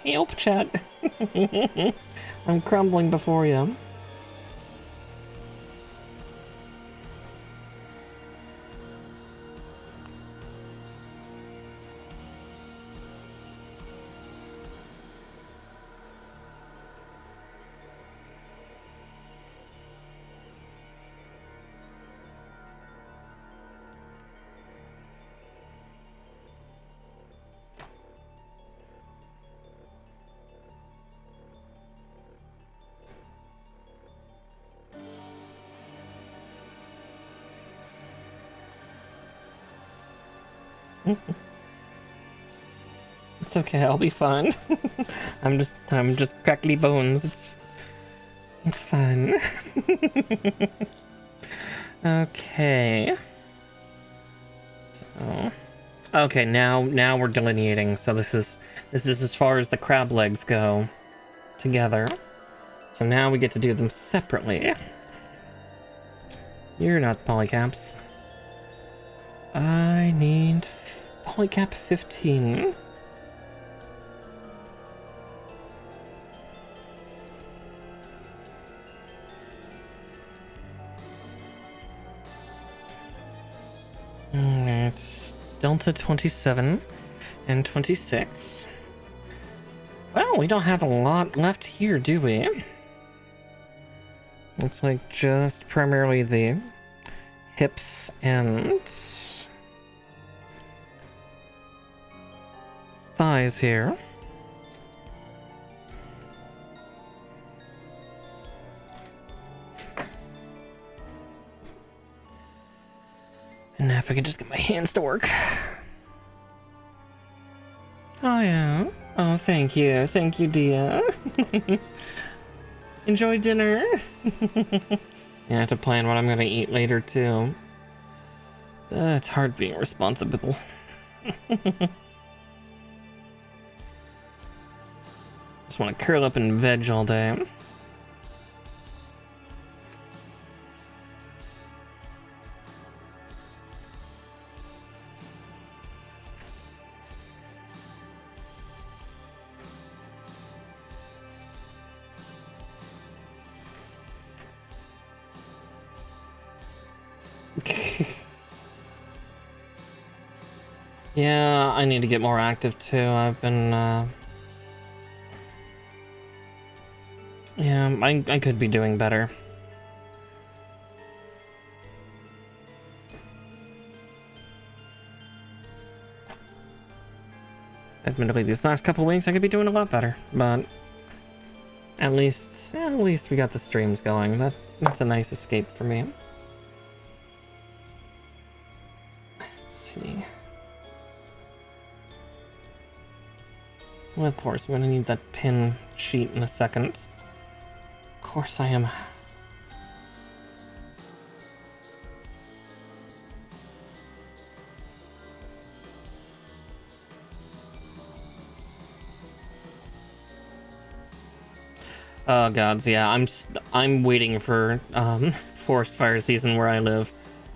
Help, chat. I'm crumbling before you. It's okay, I'll be fine. I'm just crackly bones. It's fine. Okay. So, okay, now we're delineating. So this is as far as the crab legs go together. So now we get to do them separately. You're not polycaps. I need polycap 15. It's Delta 27 and 26. Well, we don't have a lot left here, do we? Looks like just primarily the hips and thighs here. And now if I could just get my hands to work. Oh yeah. Oh, thank you. Thank you, Dia. Enjoy dinner. I have to plan what I'm gonna eat later too. It's hard being responsible. Just want to curl up and veg all day. Yeah, I need to get more active too. I've been, yeah, I could be doing better. Admittedly, these last couple weeks I could be doing a lot better, but at least we got the streams going. That's a nice escape for me. Let's see. Well, of course, I'm gonna need that pin sheet in a second. Of course I am. Oh gods, yeah, I'm waiting for forest fire season where I live,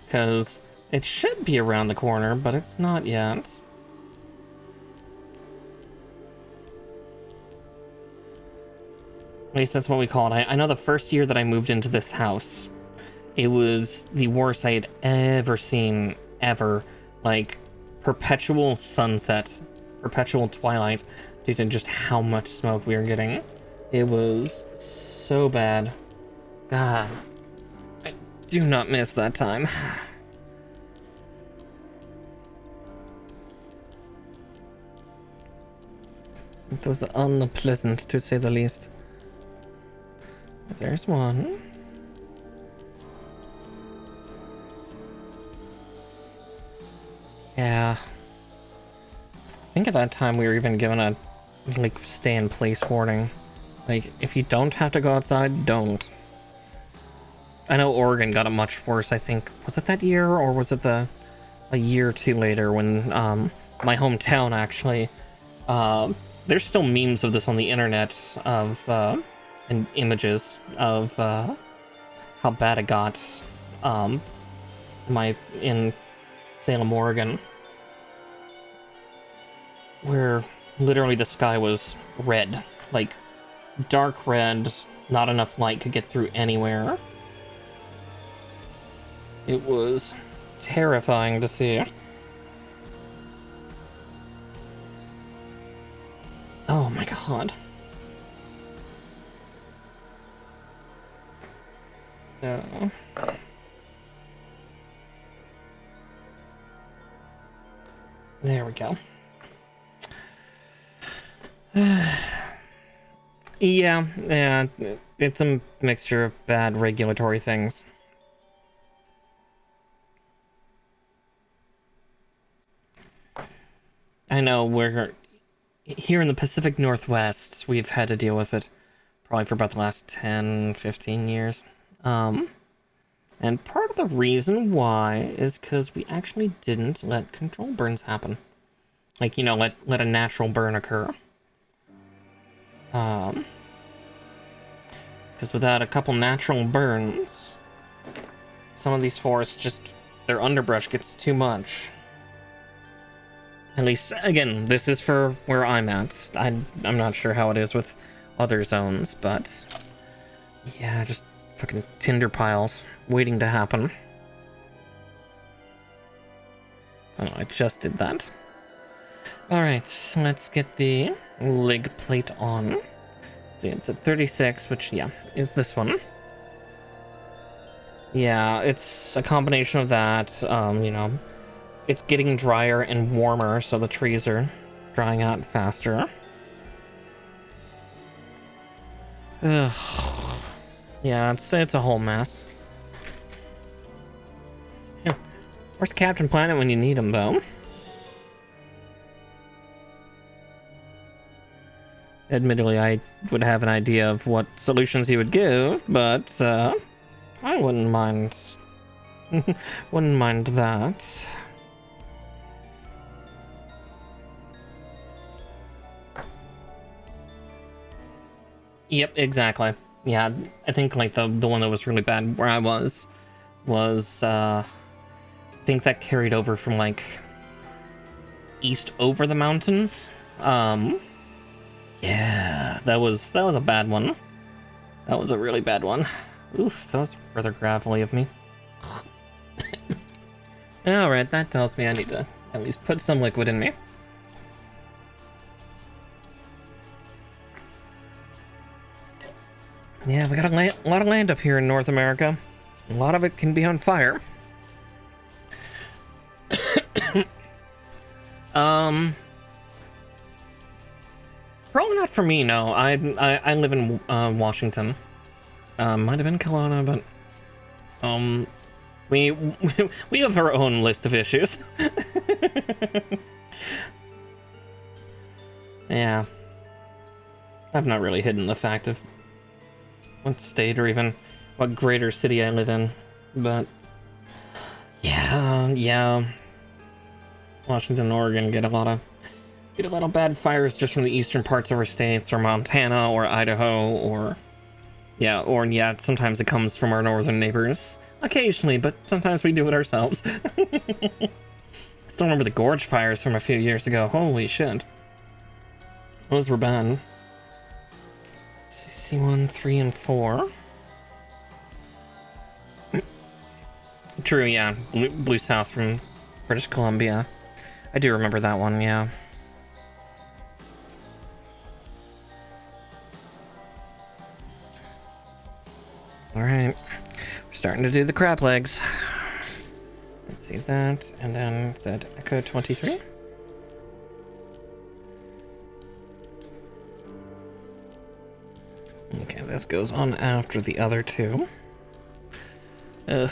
because it should be around the corner, but it's not yet. At least that's what we call it. I know the first year that I moved into this house, it was the worst I had ever seen, ever. Like, perpetual sunset, perpetual twilight, due to just how much smoke we were getting. It was so bad. God, I do not miss that time. It was unpleasant, to say the least. There's one. Yeah. I think at that time we were even given a, like, stay in place warning. Like, if you don't have to go outside, don't. I know Oregon got it much worse, I think. Was it that year, or was it a year or two later when, my hometown actually, there's still memes of this on the internet of, and images of, how bad it got, in Salem, Oregon, where literally the sky was red, like, dark red, not enough light could get through anywhere. It was terrifying to see. Oh my god. No. There we go. Yeah, it's a mixture of bad regulatory things. I know we're here in the Pacific Northwest, we've had to deal with it probably for about the last 10, 15 years. And part of the reason why is because we actually didn't let control burns happen. Like, you know, let a natural burn occur. Because without a couple natural burns, some of these forests just, their underbrush gets too much. At least, again, this is for where I'm at. I'm not sure how it is with other zones, but yeah, just fucking tinder piles waiting to happen. Oh, I just did that. Alright, let's get the leg plate on. Let's see, it's at 36, which, yeah, is this one. Yeah, it's a combination of that, you know, it's getting drier and warmer, so the trees are drying out faster. Ugh. Yeah, it's a whole mess. Yeah. Where's Captain Planet when you need him, though? Admittedly, I would have an idea of what solutions he would give, but I wouldn't mind. Wouldn't mind that. Yep, exactly. Yeah, I think like the one that was really bad where I was I think that carried over from like east over the mountains. Yeah, that was a bad one. That was a really bad one. Oof, that was rather gravelly of me. Alright, that tells me I need to at least put some liquid in me. Yeah, we got a lot of land up here in North America. A lot of it can be on fire. Probably not for me, no. I live in Washington. Might have been Kelowna, but we we have our own list of issues. Yeah. I've not really hidden the fact of what state or even what greater city I live in, but yeah. Washington and Oregon get a lot of bad fires just from the eastern parts of our states, or Montana, or Idaho, or sometimes it comes from our northern neighbors. Occasionally, but sometimes we do it ourselves. I still remember the gorge fires from a few years ago. Holy shit. Those were bad. C1, 3, and 4. True, yeah. Blue South from British Columbia. I do remember that one, yeah. Alright. We're starting to do the crab legs. Let's see that. And then is that Echo 23? Okay, this goes on after the other two. Ugh.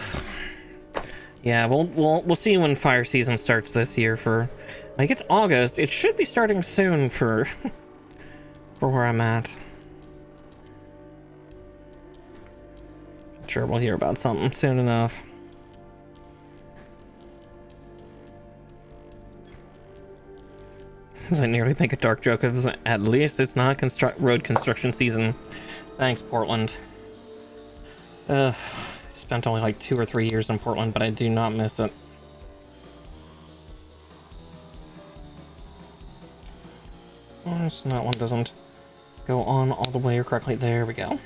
Yeah, we'll see when fire season starts this year for... Like, it's August. It should be starting soon for... for where I'm at. I'm sure we'll hear about something soon enough. I nearly make a dark joke of at least it's not road construction season. Thanks, Portland. Spent only like 2 or 3 years in Portland, but I do not miss it. Oh, so that one doesn't go on all the way correctly. There we go.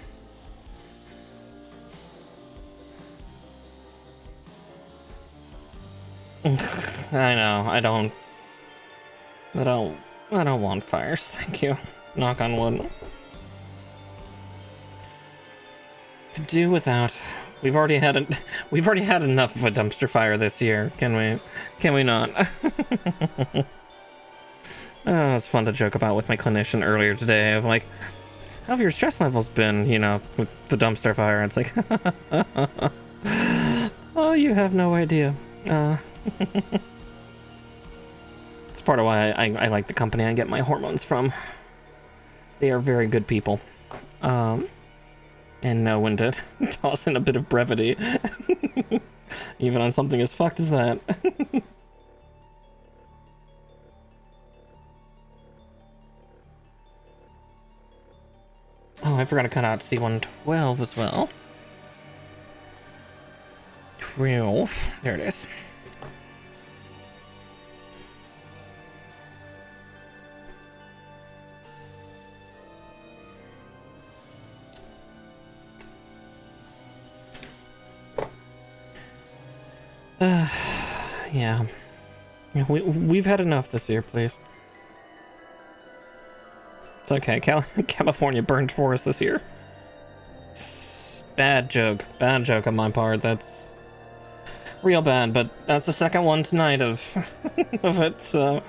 I know, I don't want fires, thank you. Knock on wood. Could do without. We've already had enough of a dumpster fire this year. Can we not? Oh, it's fun to joke about with my clinician earlier today of like, how have your stress levels been, you know, with the dumpster fire? It's like, oh, you have no idea. It's part of why I like the company I get my hormones from. They are very good people. And know when to toss in a bit of brevity. Even on something as fucked as that. Oh, I forgot to cut out C112 as well. 12. There it is. Yeah. We've had enough this year, please. It's okay. California burned forest this year. It's bad joke on my part. That's real bad, but that's the second one tonight of of it, so...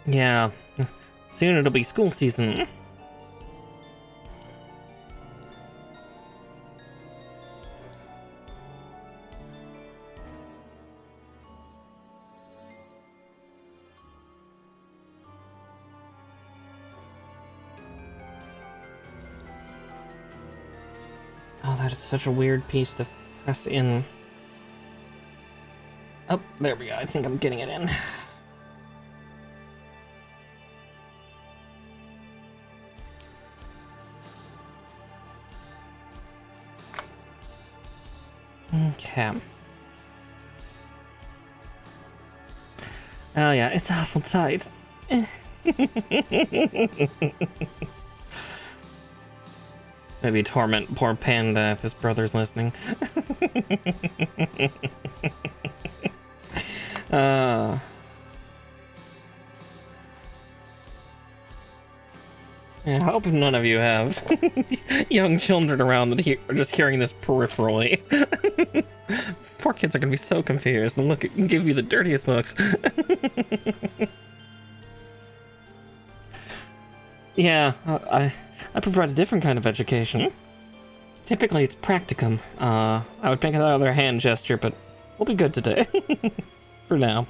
Yeah, soon it'll be school season. Oh, that is such a weird piece to press in. Oh, there we go. I think I'm getting it in. Okay. Oh yeah, it's awful tight. Maybe torment poor Panda if his brother's listening. uh, Yeah, I hope none of you have young children around that are just hearing this peripherally. Poor kids are gonna be so confused and give you the dirtiest looks. Yeah, I provide a different kind of education. Typically, it's practicum. I would make another hand gesture, but we'll be good today. For now.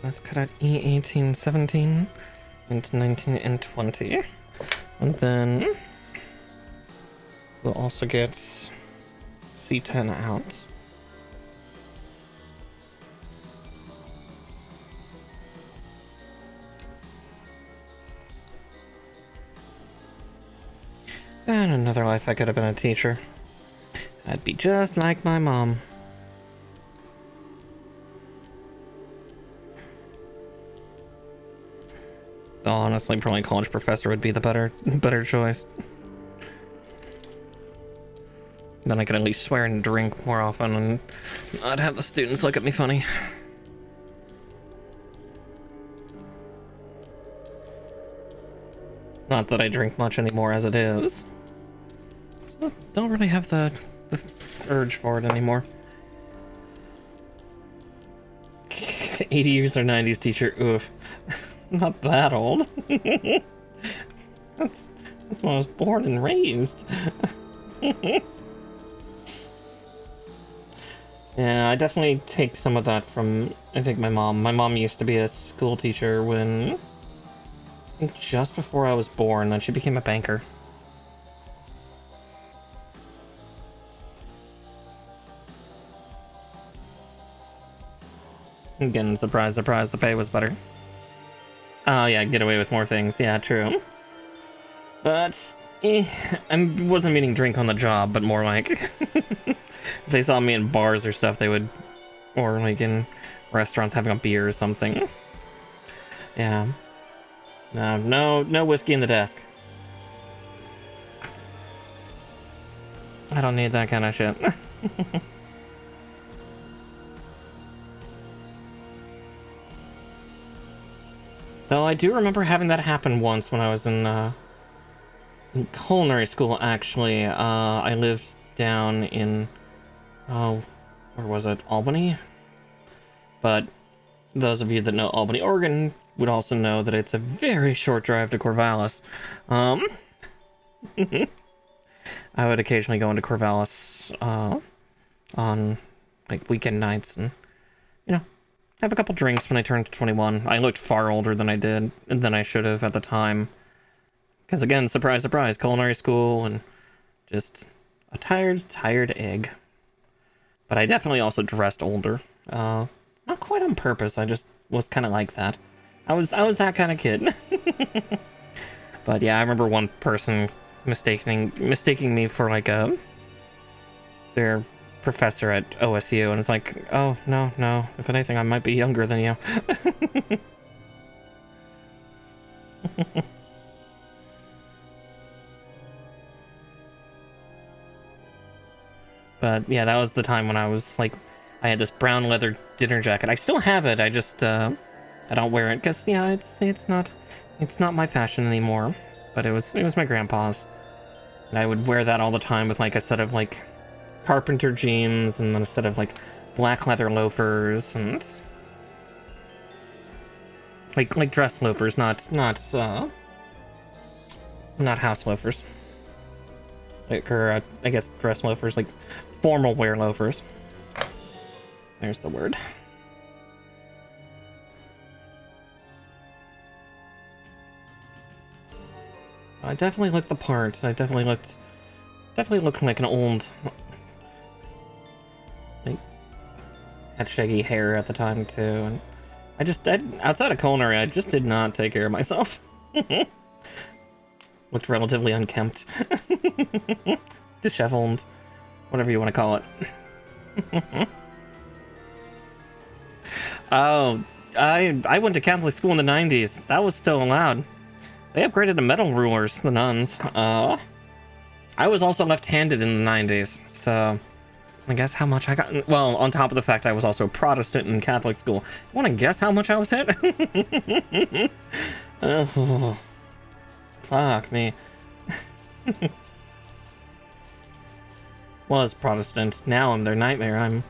Let's cut out E18, 17, into 19 and 20. And then we'll also get C10 out. And another life I could have been a teacher. I'd be just like my mom. Though honestly, probably college professor would be the better choice. Then I could at least swear and drink more often and not have the students look at me funny. Not that I drink much anymore as it is. Don't really have the urge for it anymore. 80s or 90s teacher, oof. Not that old. that's when I was born and raised. Yeah, I definitely take some of that from, I think, my mom. My mom used to be a school teacher when, I think just before I was born, then she became a banker. Again, surprise, surprise, the pay was better. Oh yeah, get away with more things. Yeah, true. But, I wasn't meaning drink on the job, but more like, if they saw me in bars or stuff, they would, or like in restaurants having a beer or something. Yeah. No whiskey in the desk. I don't need that kind of shit. Though I do remember having that happen once when I was in culinary school, actually. I lived down in, oh, where was it? Albany? But those of you that know Albany, Oregon would also know that it's a very short drive to Corvallis. I would occasionally go into Corvallis on like weekend nights and, you know, have a couple drinks when I turned 21. I looked far older than I did, than I should have at the time. Because again, surprise, surprise, culinary school and just a tired egg. But I definitely also dressed older. Not quite on purpose, I just was kind of like that. I was that kind of kid. But yeah, I remember one person mistaking me for like their professor at OSU, and it's like, oh no, if anything I might be younger than you. But yeah, that was the time when I was like, I had this brown leather dinner jacket. I still have it, I just I don't wear it because yeah, it's not my fashion anymore. But it was my grandpa's, and I would wear that all the time with like a set of like carpenter jeans and then a set of like black leather loafers and like dress loafers, not house loafers. Like, or I guess dress loafers, like formal wear loafers. There's the word. So I definitely looked the part. I definitely looked like an old, like, had shaggy hair at the time too, and outside of culinary, I just did not take care of myself. Looked relatively unkempt. Disheveled. Whatever you want to call it. Oh, I went to Catholic school in the 90s. That was still allowed. They upgraded to metal rulers, the nuns. I was also left-handed in the 90s, so I guess how much I got. Well, on top of the fact I was also Protestant in Catholic school. You want to guess how much I was hit? Oh, fuck me. Was Protestant. Now I'm their nightmare. I'm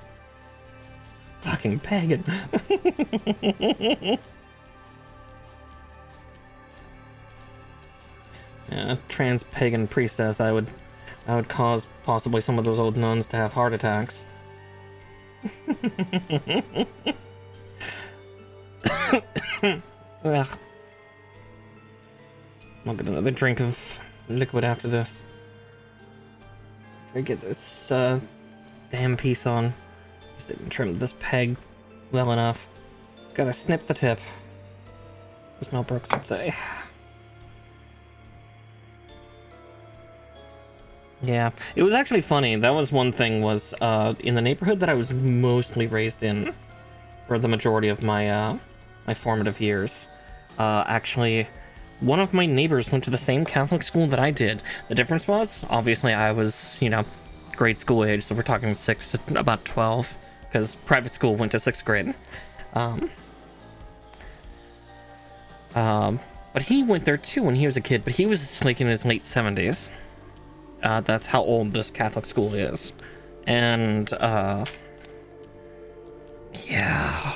fucking pagan. Yeah, trans pagan priestess. I would cause possibly some of those old nuns to have heart attacks. Ugh. I'll get another drink of liquid after this. Try to get this damn piece on. Just didn't trim this peg well enough. Just gotta snip the tip, as Mel Brooks would say. Yeah, it was actually funny. That was one thing, was in the neighborhood that I was mostly raised in for the majority of my my formative years. Actually, one of my neighbors went to the same Catholic school that I did. The difference was, obviously, I was, you know, grade school age, so we're talking 6 to about 12, because private school went to 6th grade. But he went there too when he was a kid, but he was like in his late 70s. That's how old this Catholic school is. And, yeah.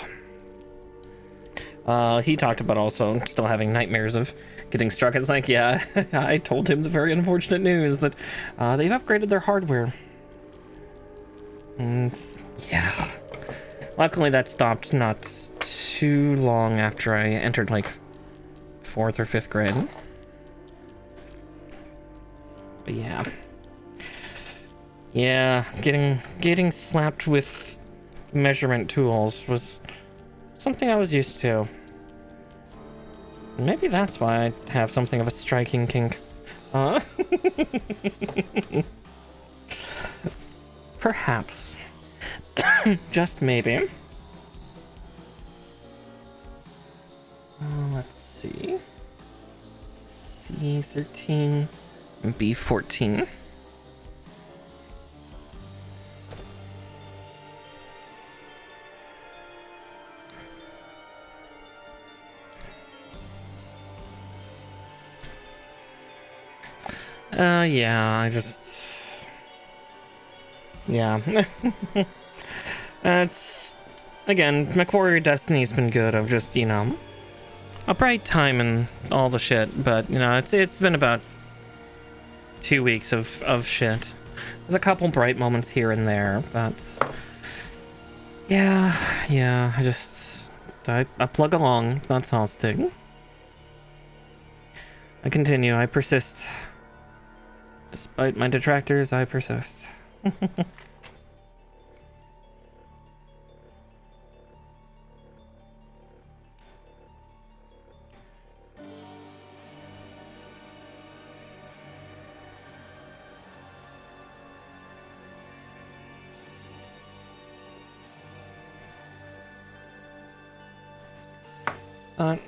He talked about also still having nightmares of getting struck. It's like, yeah, I told him the very unfortunate news that they've upgraded their hardware. And, yeah. Luckily that stopped not too long after I entered, like, 4th or 5th grade. But yeah. Yeah, getting slapped with measurement tools was something I was used to. Maybe that's why I have something of a striking kink. Perhaps. Just maybe. Let's see. C13 and B14. Yeah, yeah. That's, again, MechWarrior Destiny's been good of just, you know, a bright time and all the shit, but, you know, it's been about 2 weeks of shit. There's a couple bright moments here and there, but yeah, I plug along, that's all, Stig. I continue, I persist. Despite my detractors, I persist.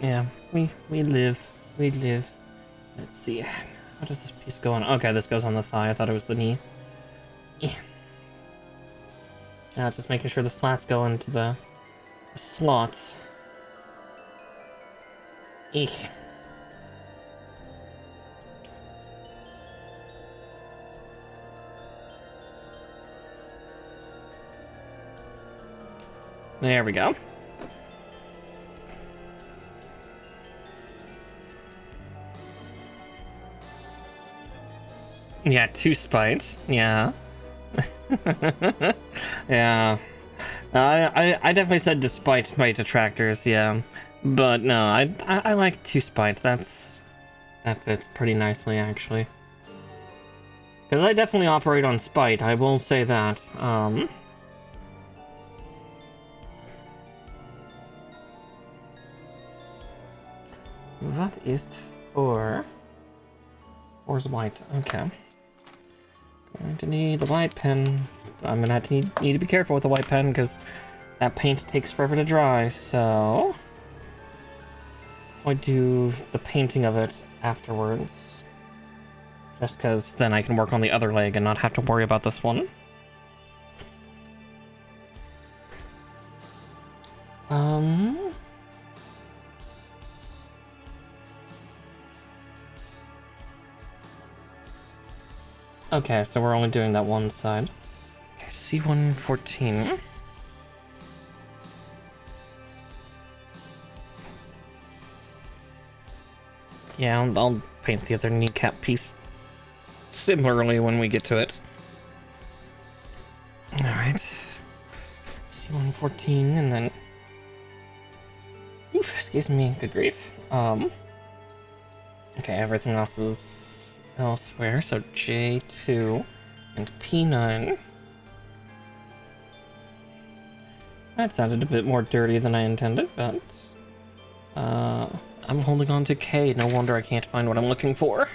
Yeah, we live. Let's see. How does this piece go on? Okay, this goes on the thigh. I thought it was the knee. Yeah. Now just making sure the slats go into the slots. Eek. There we go. Yeah, 2 spikes. Yeah. Yeah. I definitely said despite my detractors, yeah. But no, I like 2 spite. That fits pretty nicely, actually. Because I definitely operate on spite, I will say that. That is for... Where's white? Okay. Going to need the white pen. I'm gonna have to need to be careful with the white pen because that paint takes forever to dry, so I do the painting of it afterwards. Just because then I can work on the other leg and not have to worry about this one. Um... Okay, so we're only doing that one side. Okay, C114. Yeah, I'll paint the other kneecap piece similarly when we get to it. Alright. C114, and then... Oof, excuse me, good grief. Okay, everything else is elsewhere, so J2 and P9. That sounded a bit more dirty than I intended, but... I'm holding on to K, no wonder I can't find what I'm looking for.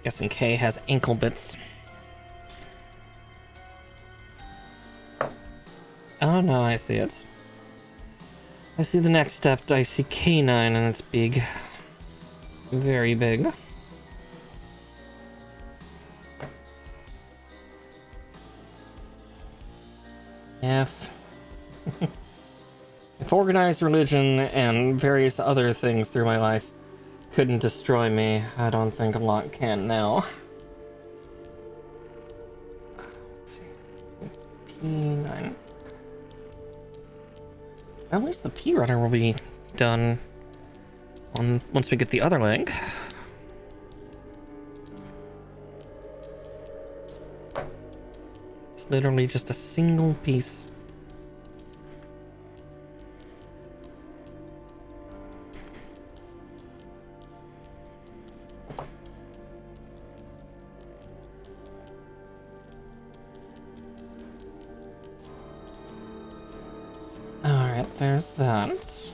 Guessing K has ankle bits. Oh no, I see it. I see the next step. I see K9 and it's big. Very big. If organized religion and various other things through my life couldn't destroy me, I don't think a lot can now. Let's see. P9. At least the P runner will be done once we get the other leg. It's literally just a single piece. Alright, there's that.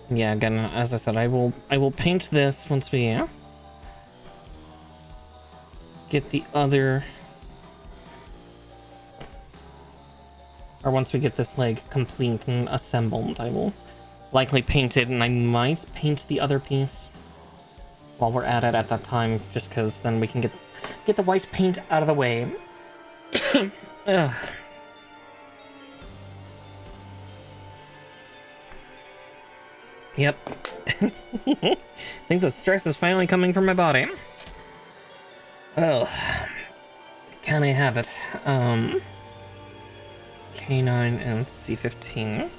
Yeah, again, as I said, I will paint this once we get the other, or once we get this leg complete and assembled. I will likely paint it, and I might paint the other piece while we're at it at that time, just because then we can get the white paint out of the way. Ugh. Yep. I think the stress is finally coming from my body. Oh, can I have it? K9 and C15.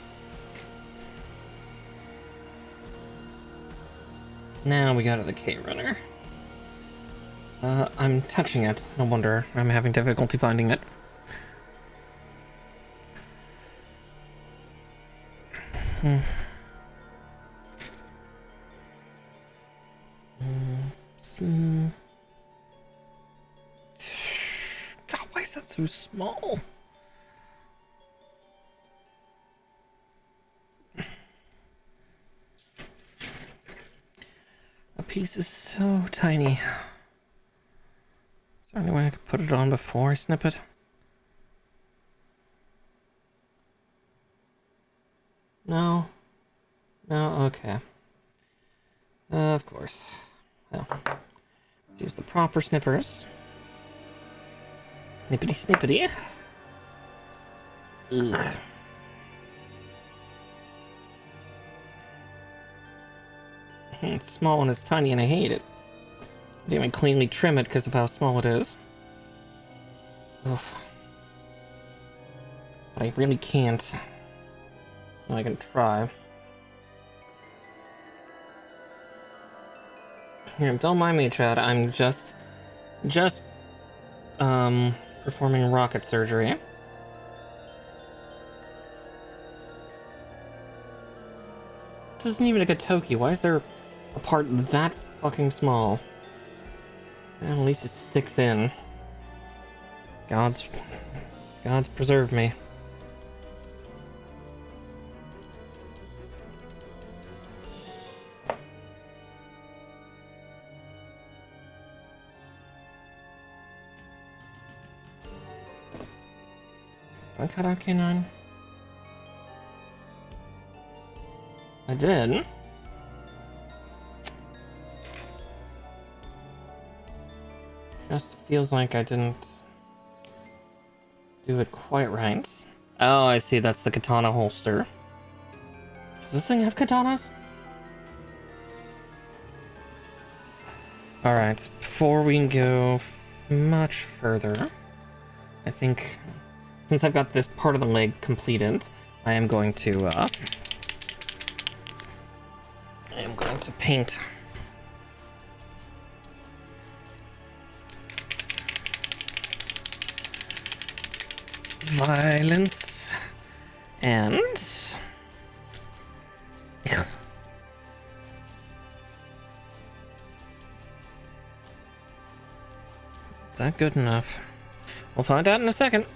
Now we go to the K runner. I'm touching it. No wonder I'm having difficulty finding it. God, why is that so small? A piece is so tiny. Is there any way I could put it on before I snip it? No. No, okay. Of course. Well, let's use the proper snippers. Snippety snippety. Ugh. It's small and it's tiny and I hate it. I didn't even cleanly trim it because of how small it is. Oof. But I really can't. Well, I can try. Here, don't mind me, Chad. I'm just performing rocket surgery. This isn't even a Gatoki. Why is there a part that fucking small? Well, at least it sticks in. God's preserve me. I cut out K9? I did. Just feels like I didn't do it quite right. Oh, I see, that's the katana holster. Does this thing have katanas? Alright, before we go much further, I think, since I've got this part of the leg completed, I am going to paint. Violence and is that good enough? We'll find out in a second.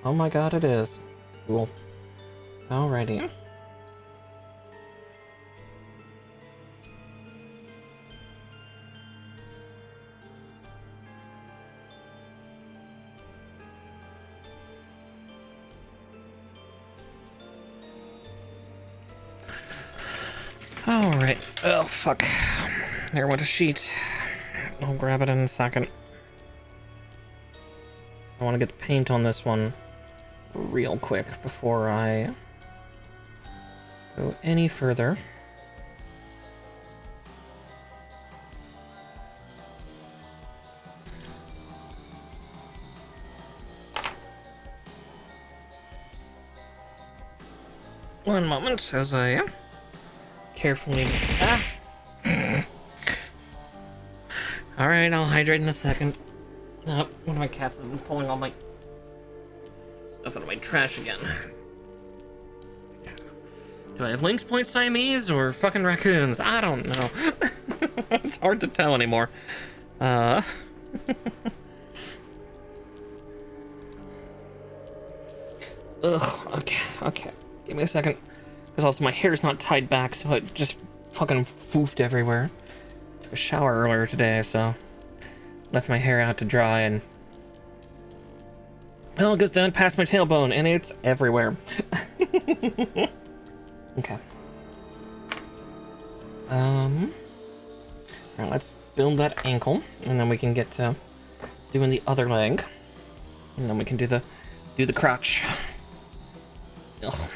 Oh my god, it is. Cool. Alrighty. Alright. Oh, fuck. There went a sheet. I'll grab it in a second. I want to get the paint on this one real quick before I go any further. One moment as I carefully... Ah! Alright, I'll hydrate in a second. Oh, one of my cats has been pulling all my stuff out of my trash again. Do I have Lynx Point Siamese or fucking raccoons? I don't know. It's hard to tell anymore. Ugh, okay. Give me a second. Because also my hair's not tied back, so it just fucking foofed everywhere. Took a shower earlier today, so left my hair out to dry, and well, it goes down past my tailbone, and it's everywhere. Okay. Alright, let's build that ankle, and then we can get to doing the other leg, and then we can do the crotch. Ugh.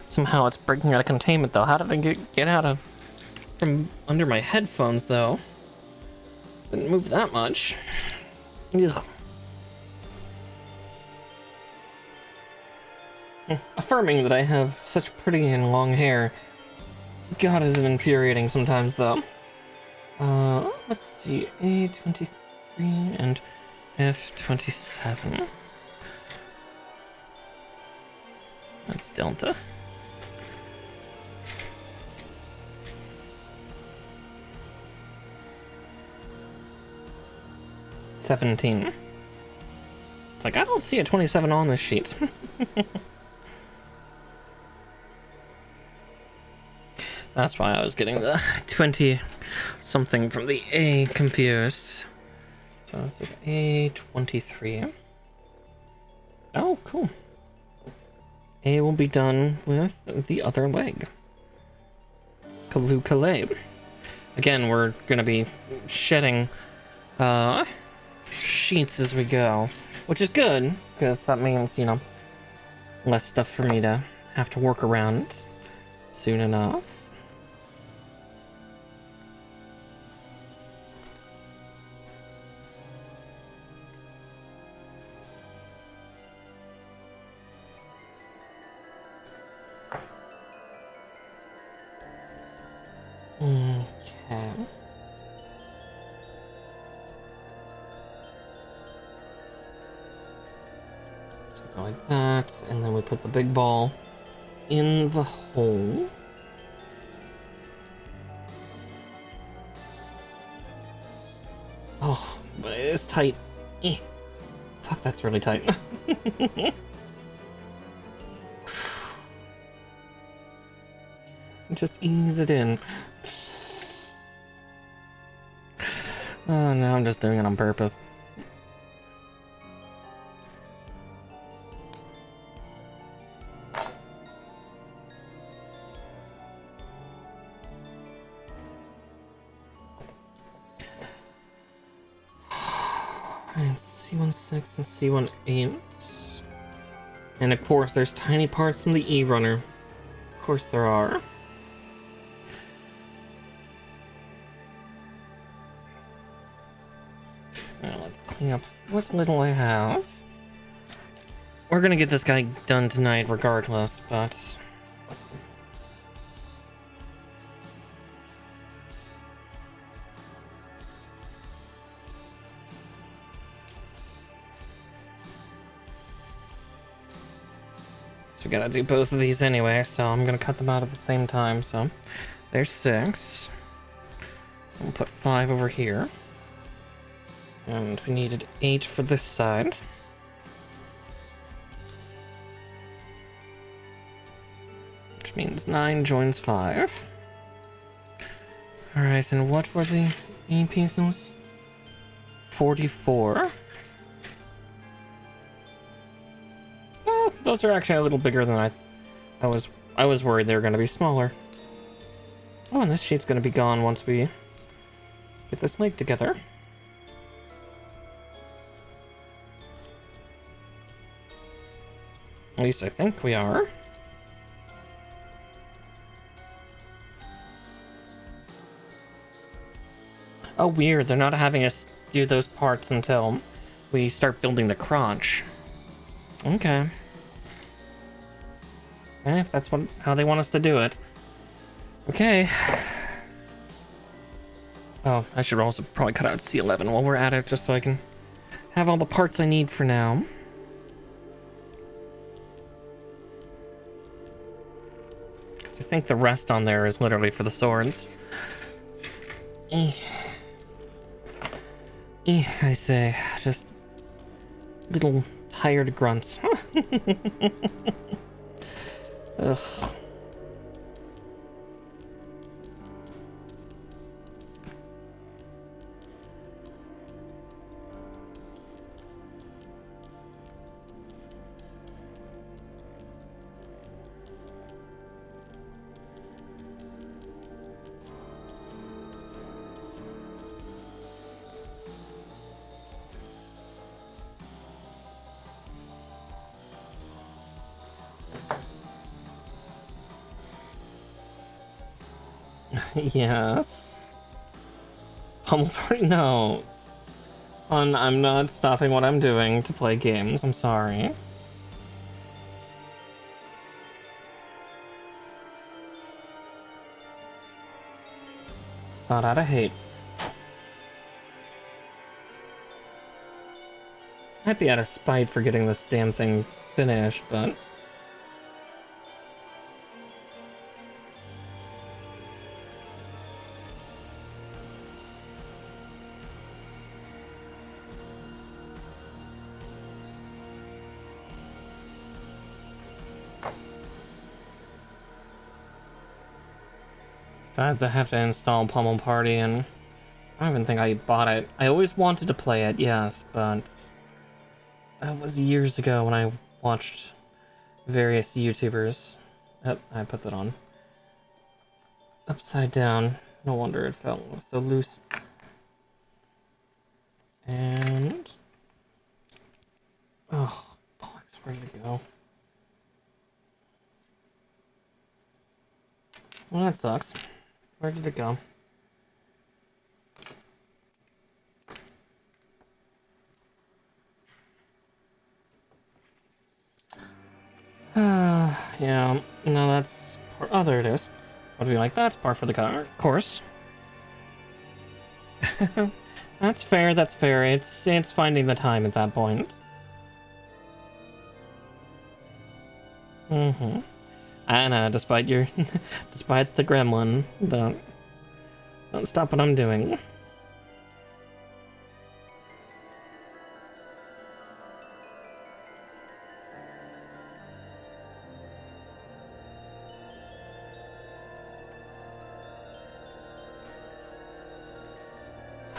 Somehow it's breaking out of containment, though. How did I get out of from under my headphones, though? Didn't move that much. Ugh. Affirming that I have such pretty and long hair. God, is it infuriating sometimes, though. Let's see. A23 and F27. That's Delta. $17. It's like, I don't see a 27 on this sheet. That's why I was getting the 20 something from the A confused. So it's like A23. Oh, cool. A will be done with the other leg. Kaloo. Again, we're gonna be shedding sheets as we go, which is good, because that means, you know, less stuff for me to have to work around soon enough. Okay. So go like that, and then we put the big ball in the hole. Oh, but it is tight. Fuck, that's really tight. Just ease it in. Oh, no, I'm just doing it on purpose. And C16 and C18. And of course, there's tiny parts from the E-runner. Of course there are. Now let's clean up what little I have. We're gonna get this guy done tonight regardless, but... So we gotta do both of these anyway, so I'm gonna cut them out at the same time, so... There's 6. We'll put 5 over here. And we needed 8 for this side. Which means 9 joins 5. Alright, and what were the E pieces? 44. Oh, those are actually a little bigger than I was worried they were going to be smaller. Oh, and this sheet's going to be gone once we get this leg together. At least I think we are. Oh, weird. They're not having us do those parts until we start building the crotch. Okay. If that's how they want us to do it. Okay. Oh, I should also probably cut out C11 while we're at it, just so I can have all the parts I need for now. Because I think the rest on there is literally for the swords. I say, just little tired grunts. Ugh. Yes. Pummel party? No. I'm not stopping what I'm doing to play games. I'm sorry. Not out of hate. Might be out of spite for getting this damn thing finished, but... Besides, I have to install Pummel Party, and I don't even think I bought it. I always wanted to play it, yes, but that was years ago when I watched various YouTubers. Oh, I put that on. Upside down. No wonder it felt so loose. And... oh, bollocks, where did it go? Well, that sucks. Where did it go? Yeah, no, that's part. Oh, there it is. What do we like? That's par for the course. That's fair, that's fair. It's finding the time at that point. Mm-hmm. And despite your despite the gremlin, don't stop what I'm doing.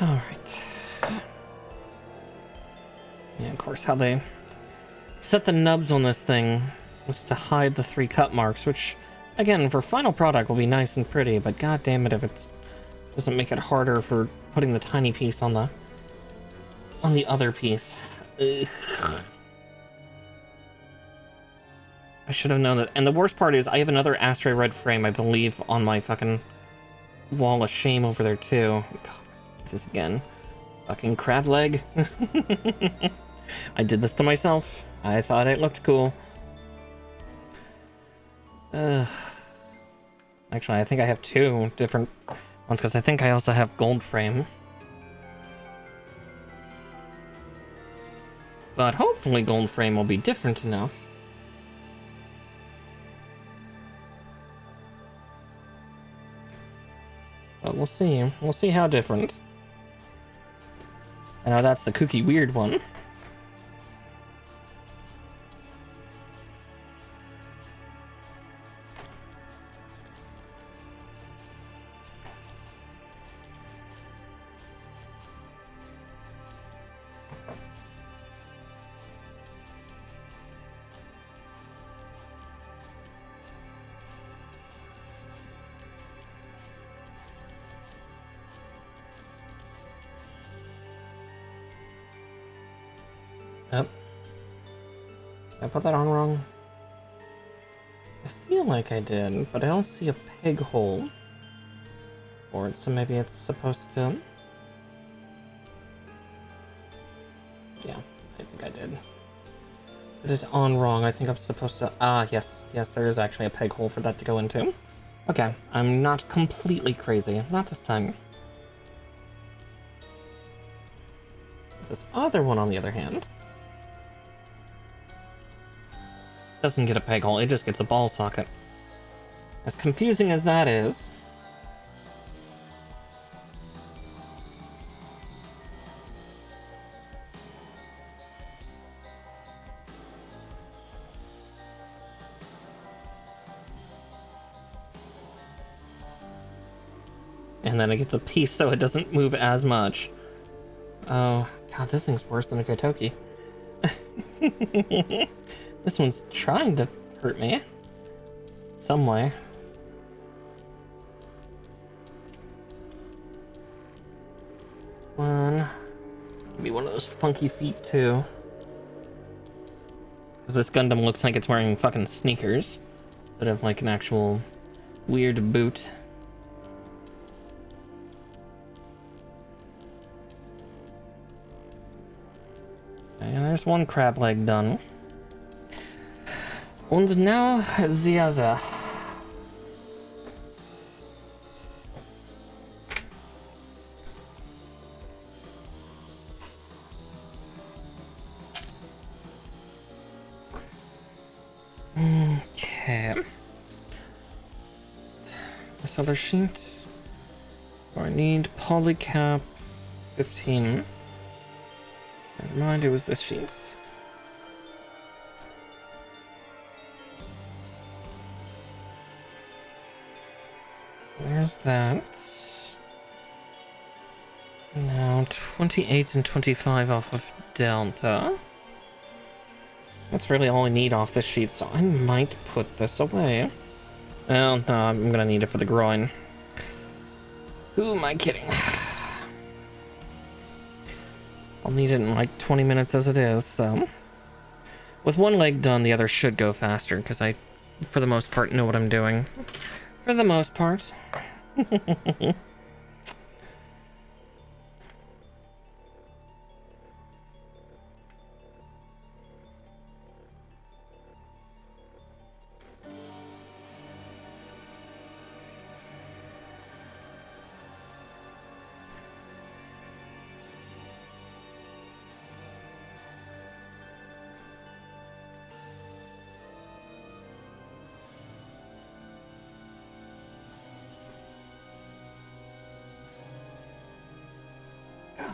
All right. Yeah, of course, how they set the nubs on this thing was to hide the 3 cut marks, which, again, for final product will be nice and pretty, but god damn it if it doesn't make it harder for putting the tiny piece on the on the other piece. Ugh. I should have known that. And the worst part is I have another Astray red frame, I believe, on my fucking wall of shame over there too. God, this again. Fucking crab leg. I did this to myself. I thought it looked cool. Actually, I think I have two different ones because I think I also have gold frame. But hopefully gold frame will be different enough. But we'll see. We'll see how different. I know that's the kooky weird one. Yep. Did I put that on wrong? I feel like I did, but I don't see a peg hole for it, so maybe it's supposed to... Yeah, I think I did. Put it on wrong. I think I'm supposed to... Ah, yes. Yes, there is actually a peg hole for that to go into. Okay, I'm not completely crazy. Not this time. This other one, on the other hand... doesn't get a peg hole, it just gets a ball socket. As confusing as that is... and then it gets a piece so it doesn't move as much. Oh, god, this thing's worse than a Kotoki. This one's trying to hurt me. Some way. One. Maybe one of those funky feet, too. Because this Gundam looks like it's wearing fucking sneakers. Instead of like an actual weird boot. And there's one crab leg done. Und now the other. Okay. This other sheet. I need polycap 15. Never mind, it was this sheet. There's that. Now 28 and 25 off of Delta. That's really all I need off this sheet, so I might put this away. Well, no, I'm gonna need it for the groin. Who am I kidding? I'll need it in like 20 minutes as it is, so... with one leg done, the other should go faster, because I, for the most part, know what I'm doing. For the most part.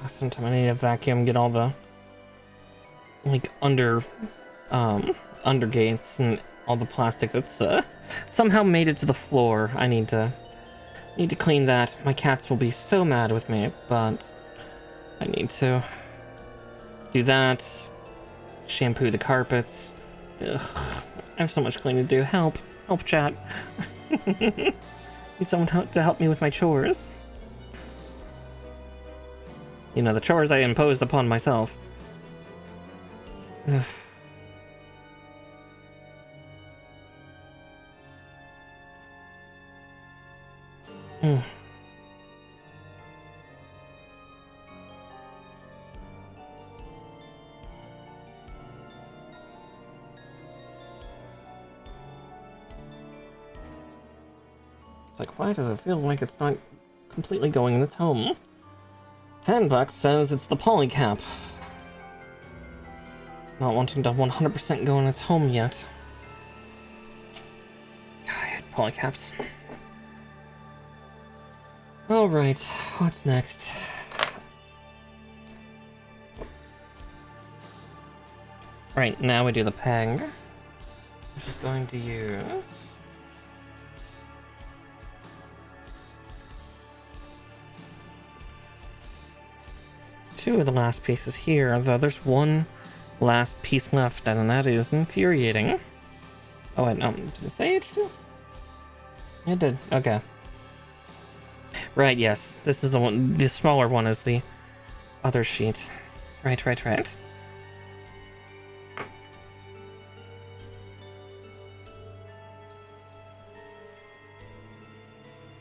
Sometime I need to vacuum, get all the like under gates and all the plastic that's somehow made it to the floor. I need to clean that. My cats will be so mad with me, but I need to do that. Shampoo the carpets. Ugh, I have so much cleaning to do. Help, chat. Need someone to help me with my chores. You know, the chores I imposed upon myself. Like, why does it feel like it's not completely going in its home? $10 says it's the polycap. Not wanting to 100% go in its home yet. God, polycaps. Alright, what's next? Right, now we do the peg. Which is going to use... two of the last pieces here, though there's one last piece left, and that is infuriating. Oh wait, no, did it say H2? It did, okay. Right, yes, this is the one, the smaller one is the other sheet. Right.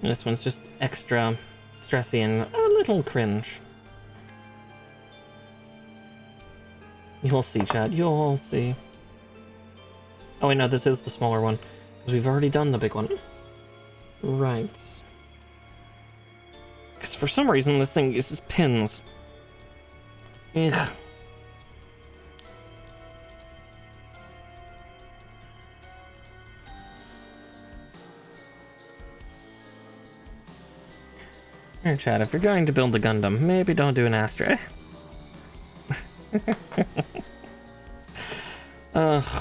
This one's just extra stressy and a little cringe. You'll see, Chad. You'll see. Oh wait, no, this is the smaller one. Because we've already done the big one. Right. Because for some reason this thing uses pins. Ugh. Here, Chad, if you're going to build the Gundam, maybe don't do an Astray.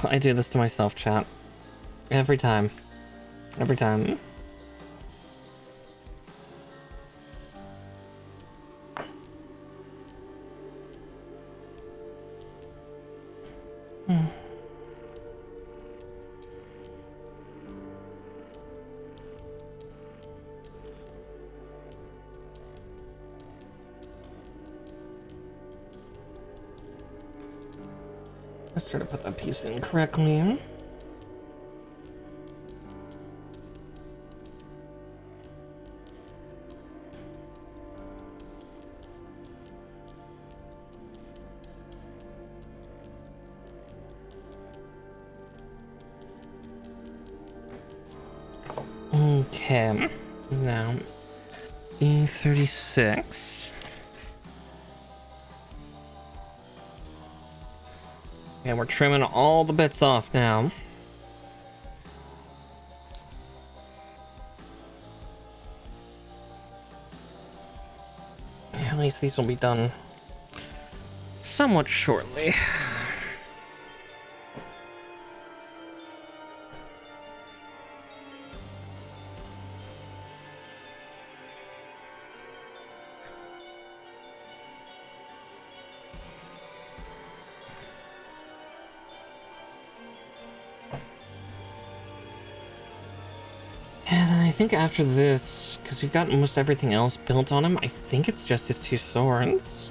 I do this to myself, chat. Every time. Every time. Let's try to put that piece in correctly. Okay, now E36. And we're trimming all the bits off now. At least these will be done somewhat shortly. I think after this, because we've got almost everything else built on him, I think it's just his two swords.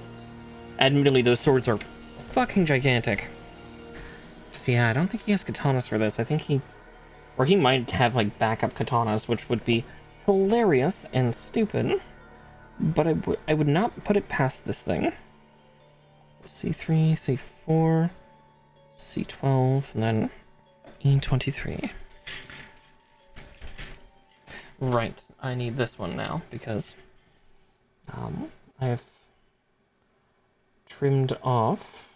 Admittedly, those swords are fucking gigantic. So yeah, I don't think he has katanas for this. I think he... or he might have, like, backup katanas, which would be hilarious and stupid. But I would not put it past this thing. C3, C4, C12, and then E23. Right, I need this one now because I have trimmed off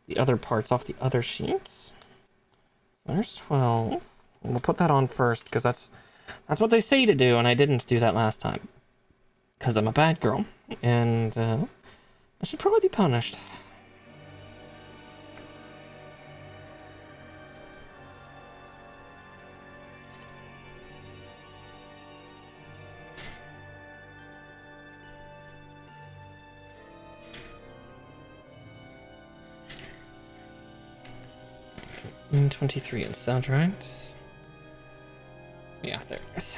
the other parts off the other sheets. There's 12. We'll put that on first because that's what they say to do, and I didn't do that last time because I'm a bad girl, and I should probably be punished. E23, it sounds right. Yeah, there it is.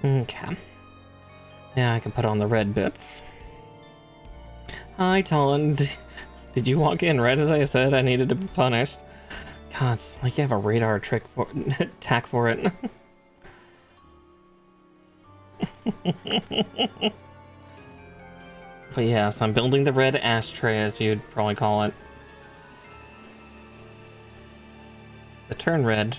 Okay. Now I can put on the red bits. Hi, Talon. Did you walk in right as I said I needed to be punished? God, it's like you have a radar trick for attack for it. But yes, I'm building the red ashtray, as you'd probably call it. The turn red.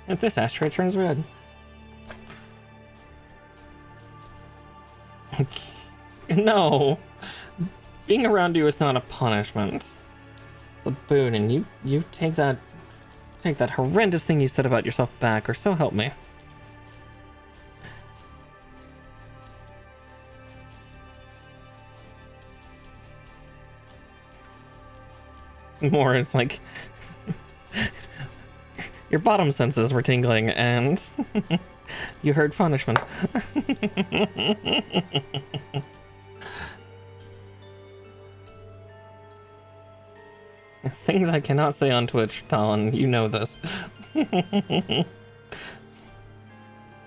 If this ashtray turns red. No! Being around you is not a punishment. It's a boon, and you take that horrendous thing you said about yourself back, or so help me. More, it's like your bottom senses were tingling, and you heard punishment. Things I cannot say on Twitch, Talon, you know this.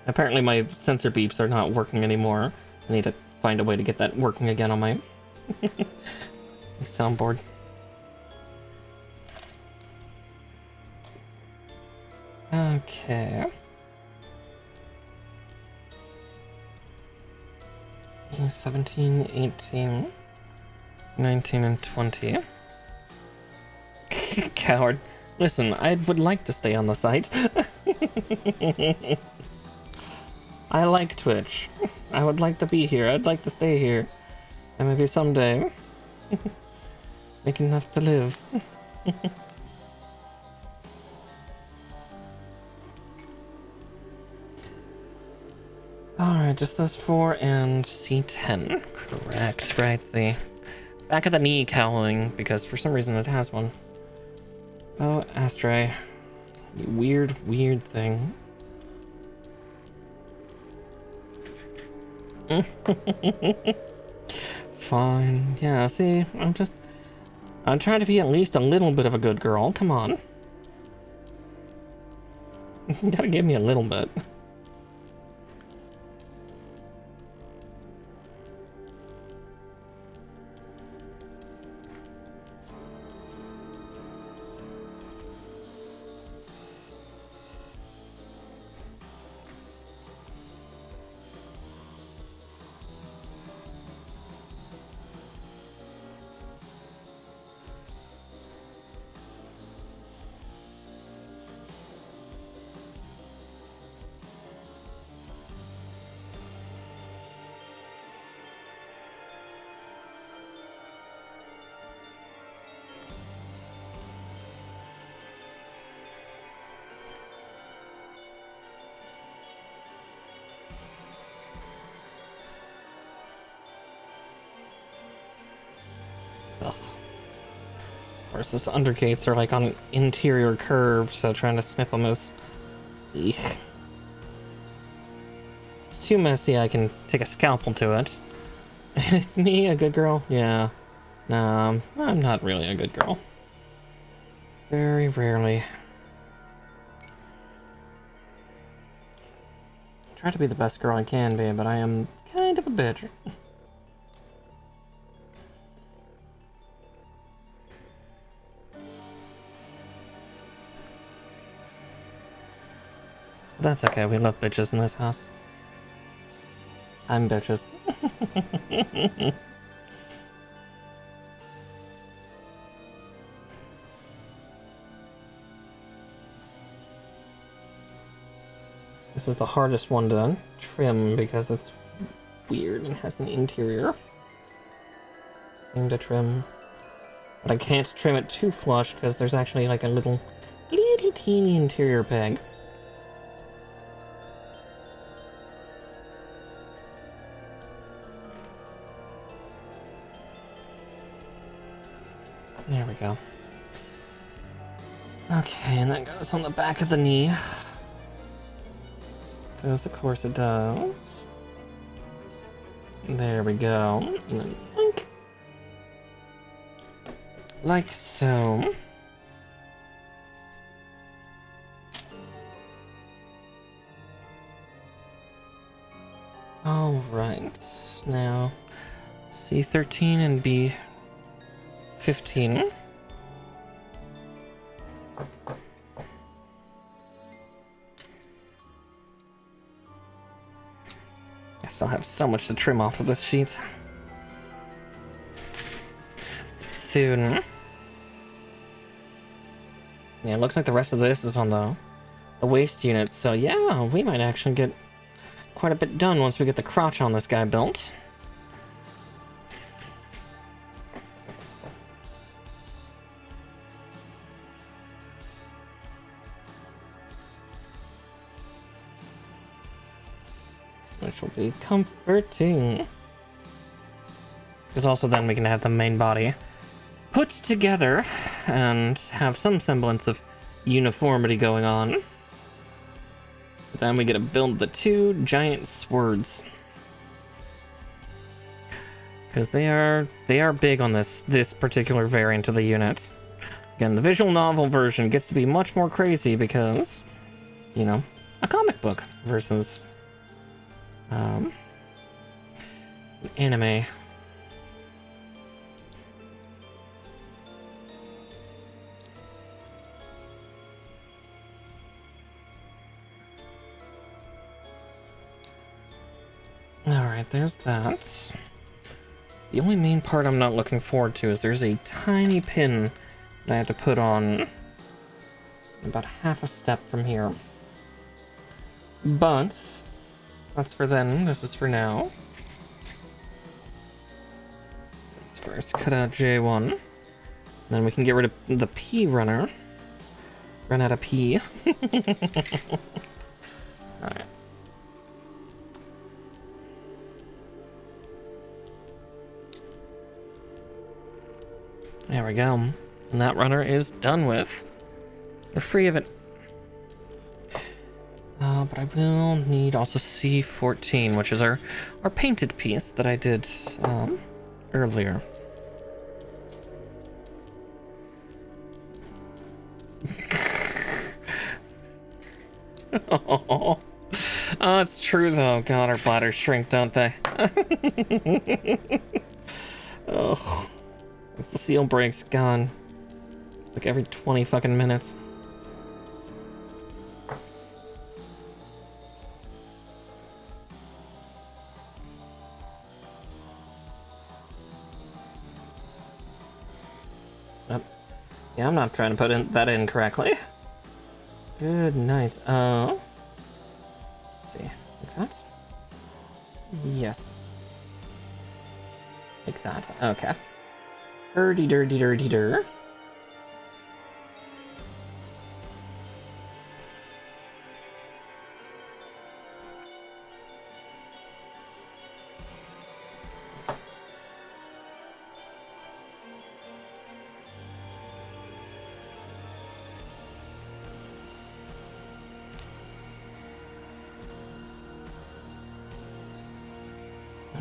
Apparently my sensor beeps are not working anymore. I need to find a way to get that working again on my soundboard. Okay. 17, 18, 19, and 20. Coward. Listen, I would like to stay on the site. I like Twitch. I would like to be here. I'd like to stay here. And maybe someday make enough to live. Alright, just those 4 and C10. Correct, right? The back of the knee cowling, because for some reason it has one. Oh, Astray. You weird, weird thing. Fine. Yeah, see, I'm trying to be at least a little bit of a good girl. Come on. You gotta give me a little bit. Of course, this undergates are like on an interior curve, so trying to snip them is... Eek. It's too messy, I can take a scalpel to it. Me, a good girl? Yeah. No, I'm not really a good girl. Very rarely. I try to be the best girl I can be, but I am kind of a bitch. That's okay, we love bitches in this house. I'm bitches. This is the hardest one to trim because it's weird and has an interior thing to trim. But I can't trim it too flush because there's actually like a little teeny interior peg. There we go. Okay, and that goes on the back of the knee. Because of course it does. There we go. And then boink. Like so. Alright, now C13 and B15. I still have so much to trim off of this sheet. Soon. Yeah, it looks like the rest of this is on the waste unit, so yeah, we might actually get quite a bit done once we get the crotch on this guy built. Which will be comforting. Because also then we can have the main body put together and have some semblance of uniformity going on. Then we get to build the two giant swords. Because they are big on this particular variant of the unit. Again, the visual novel version gets to be much more crazy because, you know, a comic book versus an anime. Alright, there's that. The only main part I'm not looking forward to is there's a tiny pin that I have to put on about half a step from here. But that's for then, this is for now. Let's first cut out J1. Then we can get rid of the P runner. Run out of P. Alright. There we go. And that runner is done with. We're free of it. But I will need also C14, which is our painted piece that I did earlier. Oh, it's true though. God, our bladders shrink, don't they? Oh. Once the seal breaks, gone. Like every 20 fucking minutes. Yeah, I'm not trying to put that in correctly. Good night. Let's see. Like that? Yes. Like that. Okay. Herdy-dirty-dirty-dir.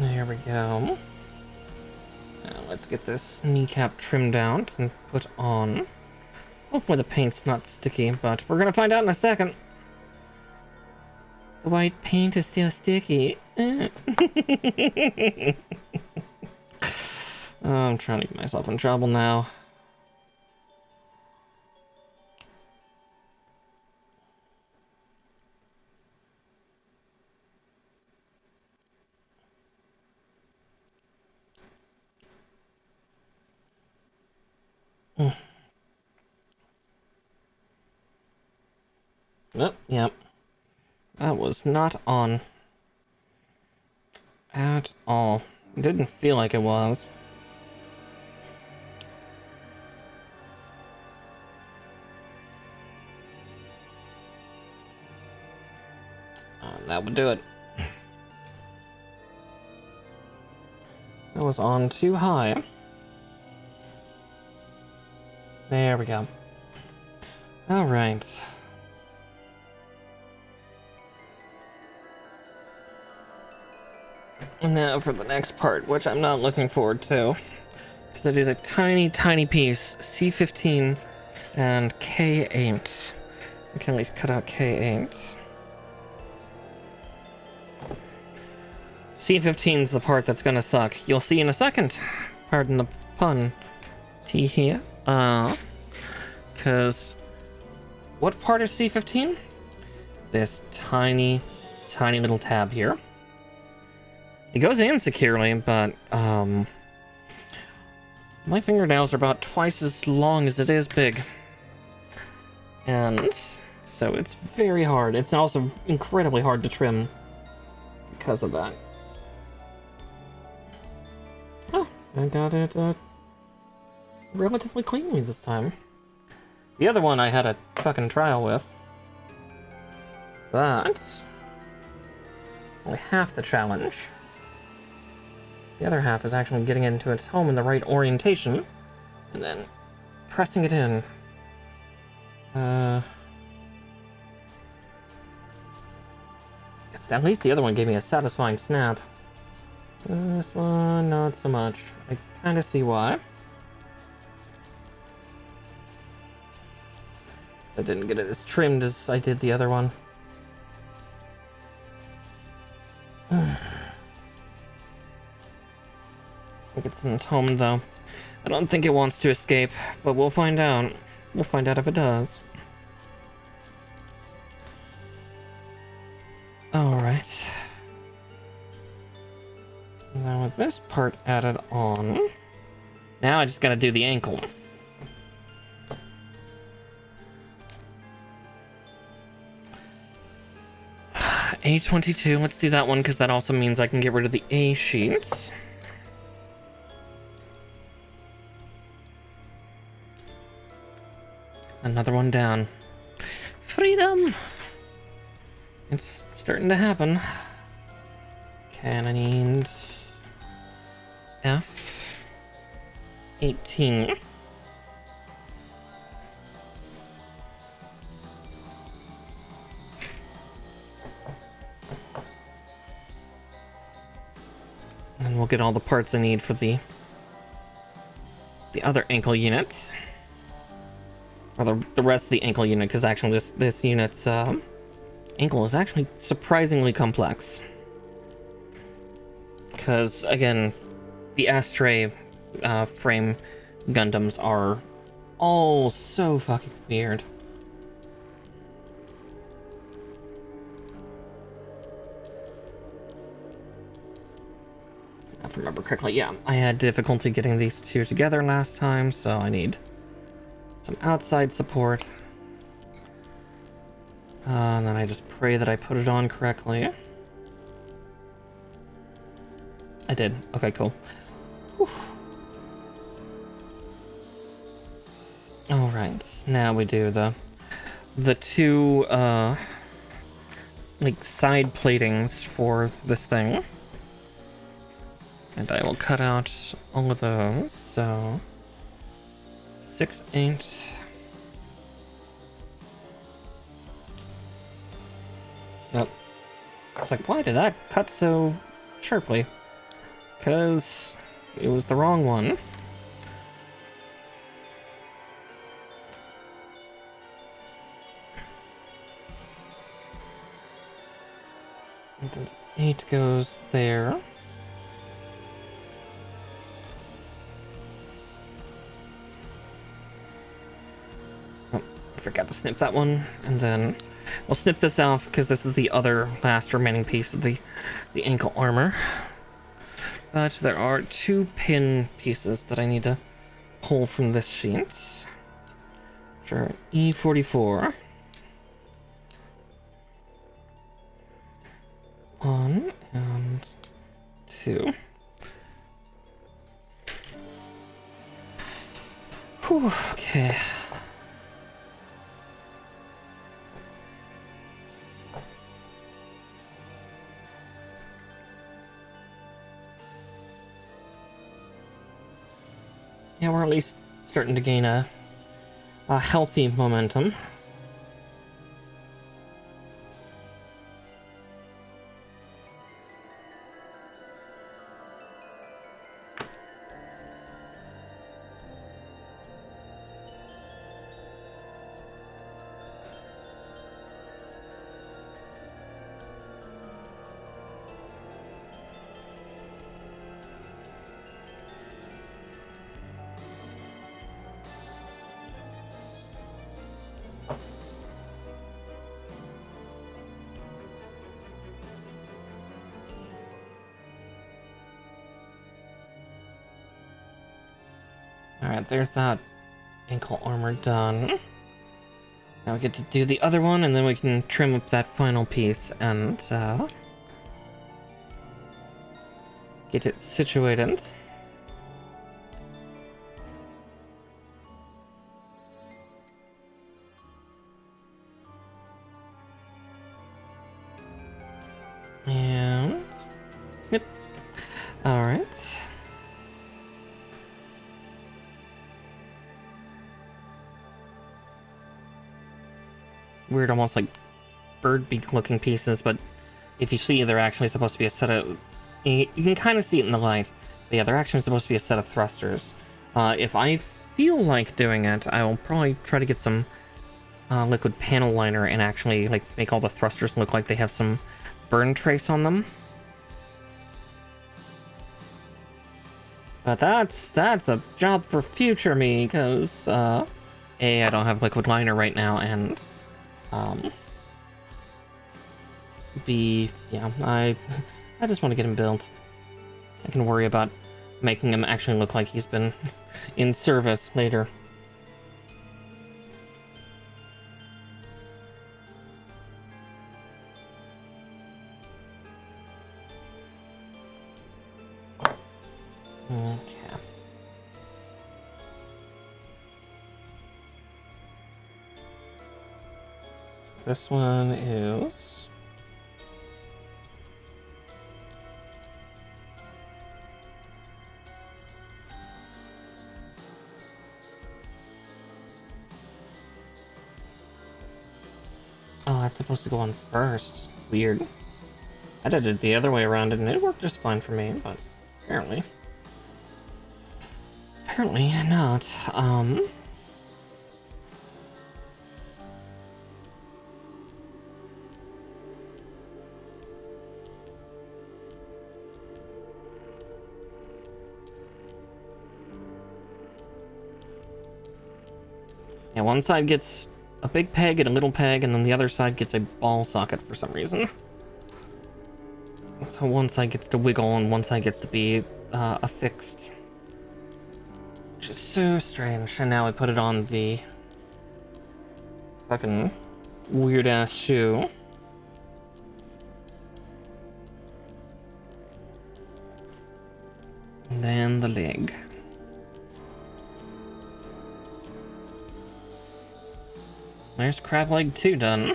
There we go. Now let's get this kneecap trimmed out and put on. Hopefully the paint's not sticky, but we're gonna find out in a second. The white paint is still sticky. Oh, I'm trying to get myself in trouble now. Oh, yep. That was not on at all. It didn't feel like it was. That would do it. That was on too high. There we go. All right. And now for the next part, which I'm not looking forward to, because it is a tiny, tiny piece, C15 and K8. I can at least cut out K8. C15 is the part that's gonna suck. You'll see in a second. Pardon the pun. T here. Because what part is C15? This tiny, tiny little tab here. It goes in securely, but my fingernails are about twice as long as it is big. And so it's very hard. It's also incredibly hard to trim because of that. Oh, I got it relatively cleanly this time. The other one I had a fucking trial with. But only half the challenge. The other half is actually getting it into its home in the right orientation and then pressing it in. At least the other one gave me a satisfying snap. This one, not so much. I kind of see why. I didn't get it as trimmed as I did the other one. I think it's in its home, though. I don't think it wants to escape, but we'll find out. We'll find out if it does. Alright. Now with this part added on, now I just gotta do the ankle. A22, let's do that one because that also means I can get rid of the A sheets. Another one down. Freedom! It's starting to happen. Okay, and I need F18. And we'll get all the parts I need for the other ankle units. Or the rest of the ankle unit, because actually this unit's ankle is actually surprisingly complex. Because, again, the Astray frame Gundams are all so fucking weird. If I remember correctly, yeah, I had difficulty getting these two together last time, so I need some outside support. And then I just pray that I put it on correctly. I did. Okay, cool. Whew. All right, now we do the two like side platings for this thing, and I will cut out all of those. So 6, 8. Yep. It's like, why did that cut so sharply? Because it was the wrong one. And then 8 goes there. Oh, I forgot to snip that one, and then we'll snip this off because this is the other last remaining piece of the ankle armor. But there are 2 pin pieces that I need to pull from this sheet. Sure, E44. 1 and 2. Whew, okay. Yeah, we're at least starting to gain a healthy momentum. Alright, there's that ankle armor done. Now we get to do the other one, and then we can trim up that final piece and get it situated. And snip. Alright. Weird, almost like bird beak looking pieces, but if you see, they're actually supposed to be a set of... You can kind of see it in the light, but yeah, they're actually supposed to be a set of thrusters. If I feel like doing it, I will probably try to get some liquid panel liner and actually like make all the thrusters look like they have some burn trace on them. But that's a job for future me, because A, I don't have liquid liner right now, and B, yeah, I just want to get him built. I can worry about making him actually look like he's been in service later. Okay. This one is... Oh, that's supposed to go on first. Weird. I did it the other way around and it worked just fine for me, but apparently not. Yeah, one side gets a big peg and a little peg, and then the other side gets a ball socket for some reason. So one side gets to wiggle and one side gets to be affixed. Which is so strange. And now we put it on the fucking weird ass shoe. And then the leg. There's crab leg 2 done.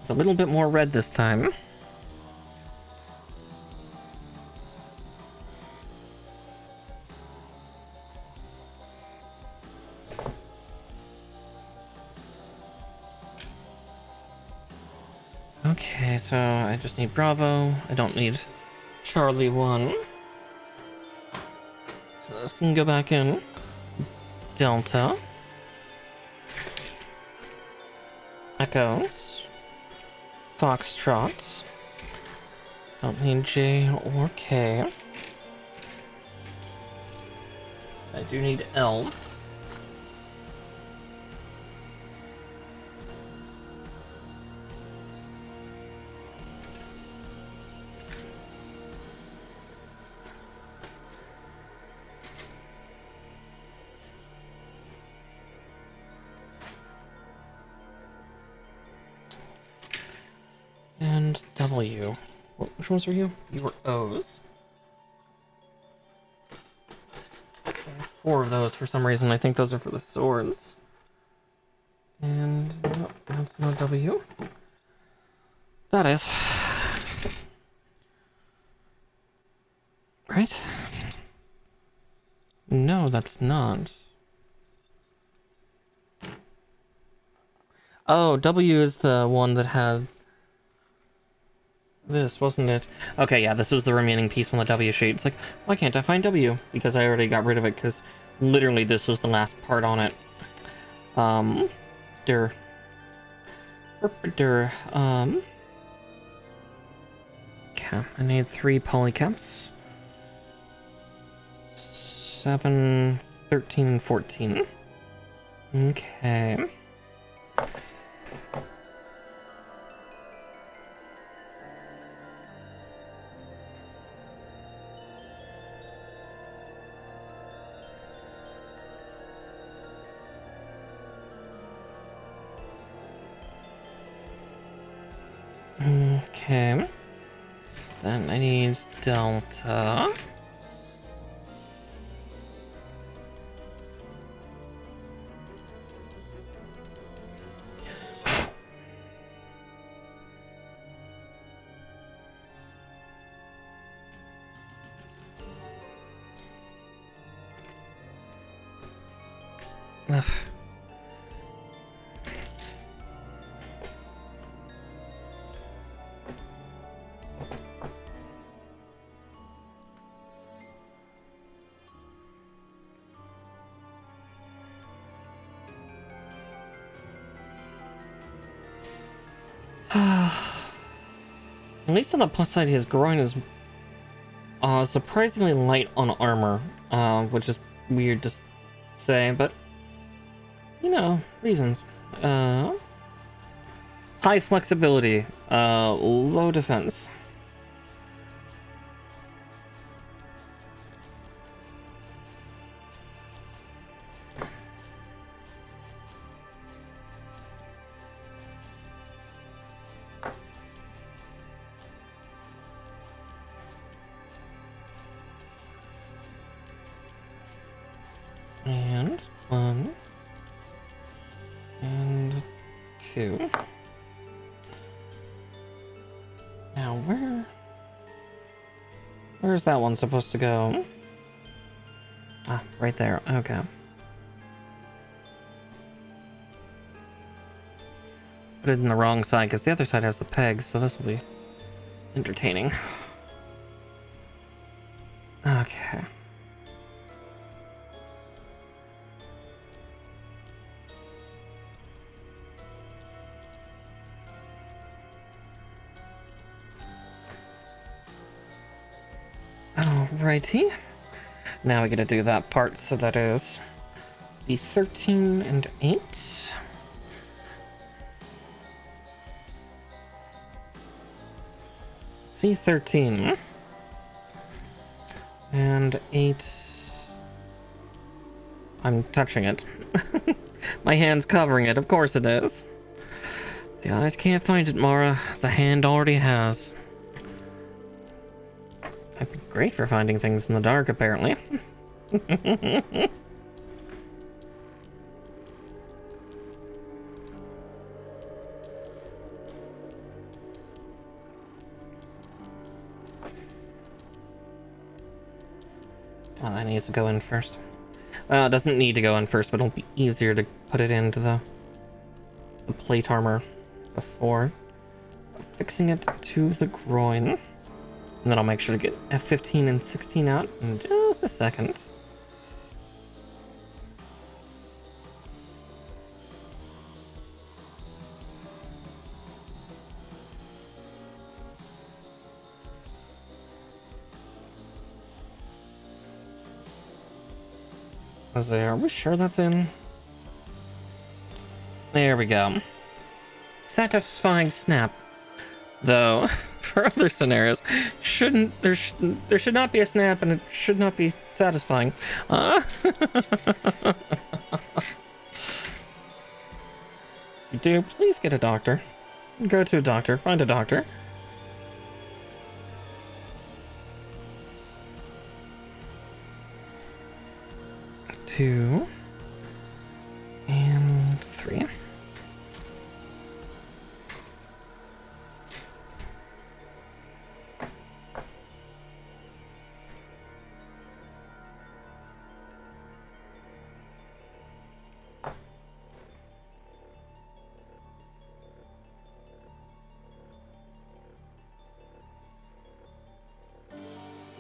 It's a little bit more red this time. Okay, so I just need Bravo. I don't need Charlie 1. So this can go back in. Delta. Echoes. Foxtrots. Don't need J or K. I do need L. And W. Which ones were you? You were O's. 4 of those for some reason. I think those are for the swords. And no, that's no W. That is. Right? No, that's not. Oh, W is the one that had this, wasn't it? Okay, yeah, this was the remaining piece on the W sheet. It's like, why can't I find W? Because I already got rid of it, because literally this was the last part on it. Okay, I need 3 polycaps. 7, 13, 14. Okay. Okay. Then I need Delta. Ugh. At least on the plus side, his groin is surprisingly light on armor, which is weird to say, but you know, reasons. High flexibility, low defense. And 1 and 2. Now where's that one supposed to go? Ah, right there. Okay. Put it in the wrong side because the other side has the pegs, so this will be entertaining. Okay. Alrighty. Now we gotta do that part, so that is the 13 and 8. C13 and 8. I'm touching it. My hand's covering it, of course it is. The eyes can't find it, Mara. The hand already has. I'd be great for finding things in the dark, apparently. Well, that needs to go in first. Well, it doesn't need to go in first, but it'll be easier to put it into the plate armor before fixing it to the groin. And then I'll make sure to get F15 and 16 out in just a second. Are we sure that's in? There we go. Satisfying snap. Though, for other scenarios, there should not be a snap, and it should not be satisfying. Do please get a doctor. Go to a doctor. Find a doctor. Two and 3.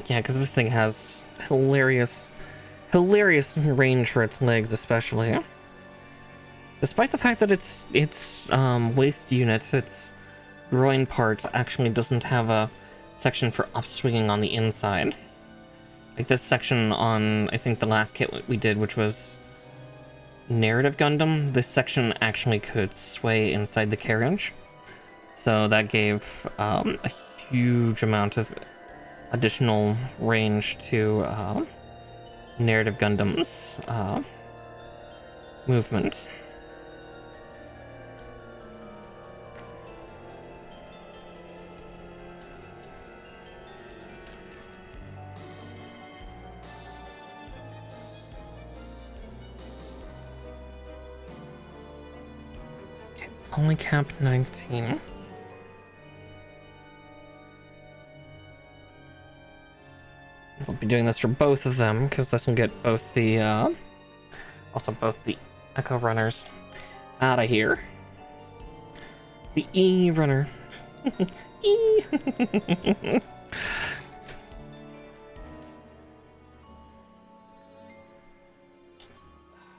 Yeah, because this thing has hilarious range for its legs, especially. Despite the fact that its waist unit, its groin part, actually doesn't have a section for upswinging on the inside. Like this section on, I think, the last kit we did, which was Narrative Gundam, this section actually could sway inside the carriage. So that gave a huge amount of additional range to Narrative Gundam's movement. only cap 19. We'll be doing this for both of them, because this will get both the, also both the Echo Runners out of here. The E Runner. E! Of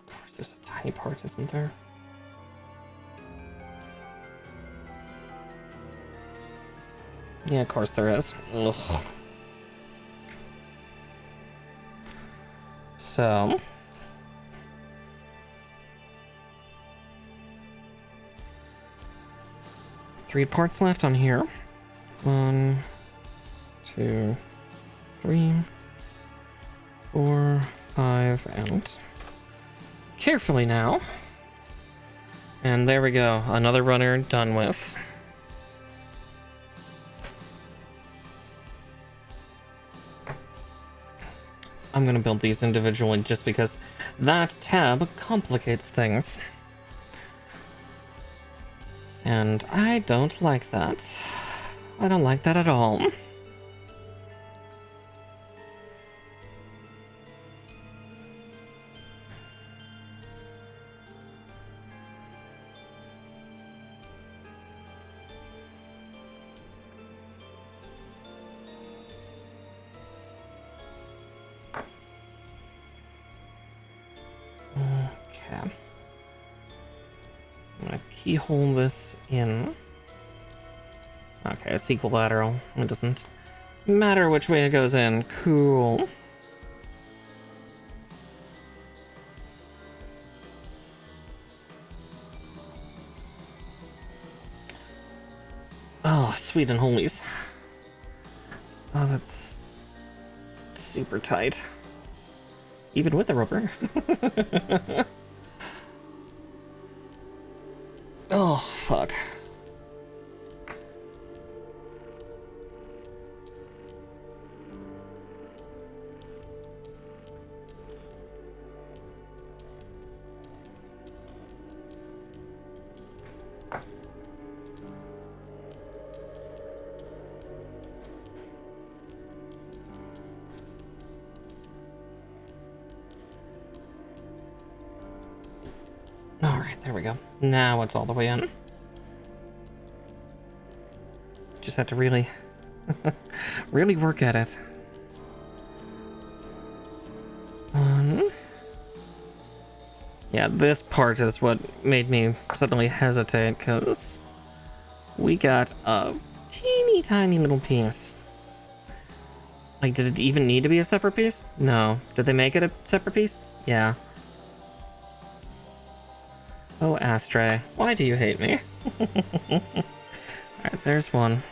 course, there's a tiny part, isn't there? Yeah, of course there is. Ugh. So... 3 parts left on here. 1, 2, 3, 4, 5, and... Carefully now. And there we go. Another runner done with. I'm gonna build these individually just because that tab complicates things. And I don't like that. I don't like that at all. Keyhole this in. Okay, it's equilateral. It doesn't matter which way it goes in. Cool. Oh, sweet and holies. Oh, that's super tight. Even with the rubber. Oh, fuck. Alright, there we go. Now it's all the way in. Just have to really, really work at it. Yeah, this part is what made me suddenly hesitate, because we got a teeny tiny little piece. Like, did it even need to be a separate piece? No. Did they make it a separate piece? Yeah. Oh, Astray, why do you hate me? Alright, there's one.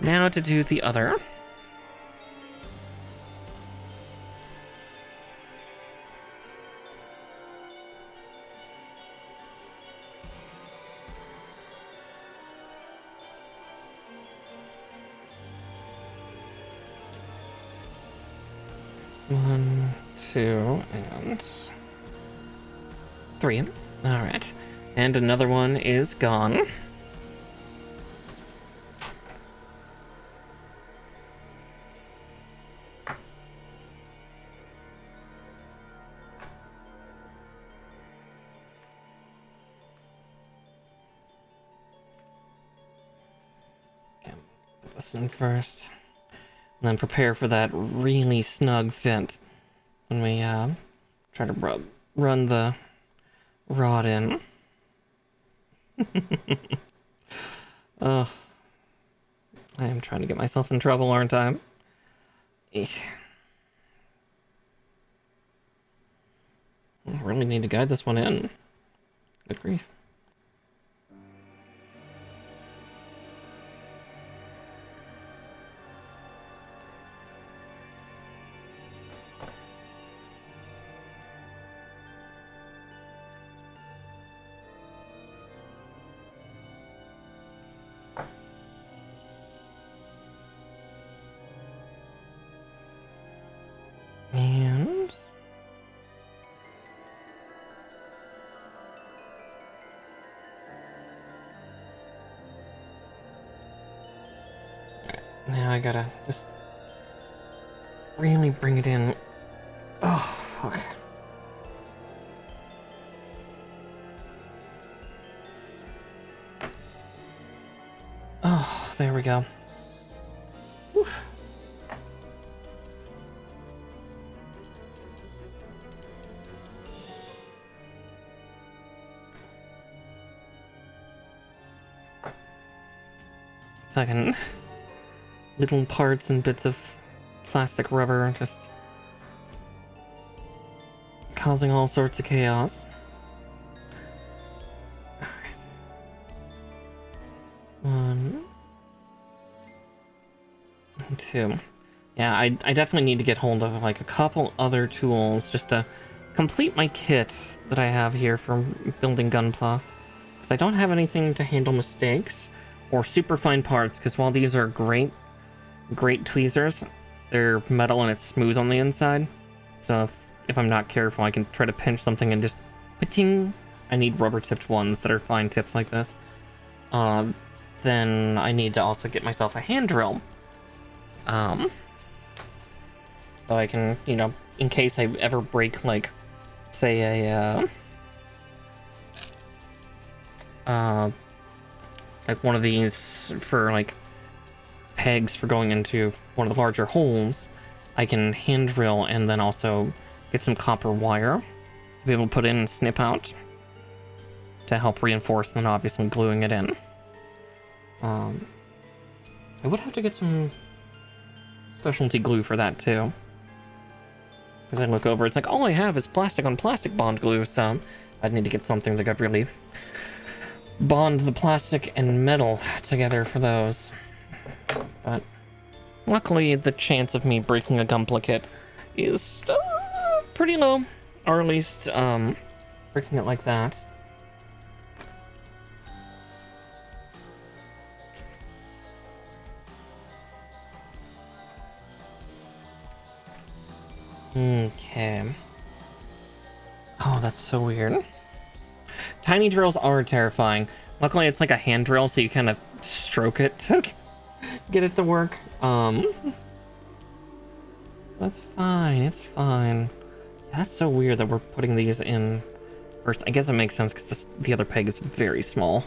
Now to do the other. One, 2, and 3. Alright. And another one is gone. Put this in first. And then prepare for that really snug fit when we try to run the rod in. Oh, I am trying to get myself in trouble, aren't I? I really need to guide this one in. Good grief. And I gotta just really bring it in. Oh, fuck. Oh, there we go. Whew. Fucking little parts and bits of plastic rubber just causing all sorts of chaos. One, two. Yeah, I definitely need to get hold of like a couple other tools just to complete my kit that I have here for building Gunpla. Because I don't have anything to handle mistakes or super fine parts, because while these are great tweezers, they're metal and it's smooth on the inside. So if I'm not careful, I can try to pinch something and just pa-ting. I need rubber tipped ones that are fine tips like this. Then I need to also get myself a hand drill. So I can, you know, in case I ever break, like, say like one of these for, like, pegs for going into one of the larger holes, I can hand drill and then also get some copper wire to be able to put in and snip out to help reinforce, and then obviously gluing it in. I would have to get some specialty glue for that too. As I look over, it's like, all I have is plastic on plastic bond glue, so I'd need to get something that could really bond the plastic and metal together for those. But luckily, the chance of me breaking a Gunpla kit is pretty low, or at least breaking it like that. Okay. Oh, that's so weird. Tiny drills are terrifying. Luckily, it's like a hand drill, so you kind of stroke it to get it to work. That's fine. It's fine. That's so weird that we're putting these in first. I guess it makes sense because the other peg is very small.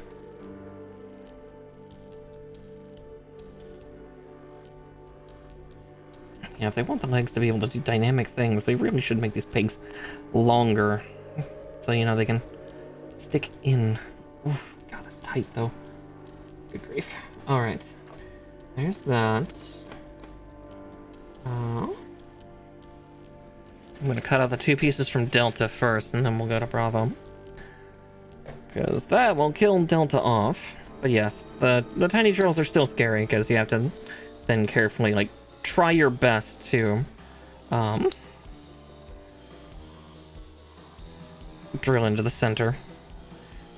Yeah, if they want the legs to be able to do dynamic things, they really should make these pegs longer. So, you know, they can stick in. Oof, God, that's tight, though. Good grief. Alright. There's that. I'm gonna cut out the 2 pieces from Delta first, and then we'll go to Bravo. Because that will kill Delta off. But yes, the tiny drills are still scary, because you have to then carefully, like, try your best to drill into the center.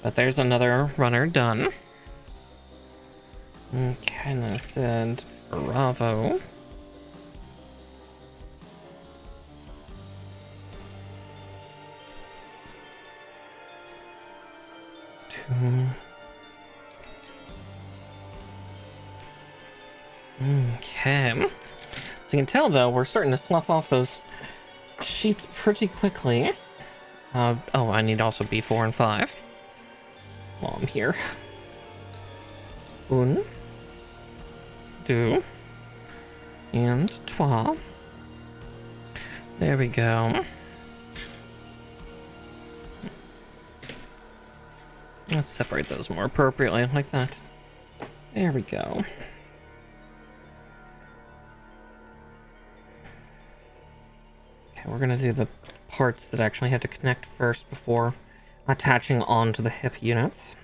But there's another runner done. Okay, and I said Bravo. Okay. So you can tell, though, we're starting to slough off those sheets pretty quickly. Oh, I need also B4 and 5 while I'm here. Un, deux, and trois. There we go. Let's separate those more appropriately, like that. There we go. Okay, we're gonna do the parts that actually have to connect first before attaching onto the hip units.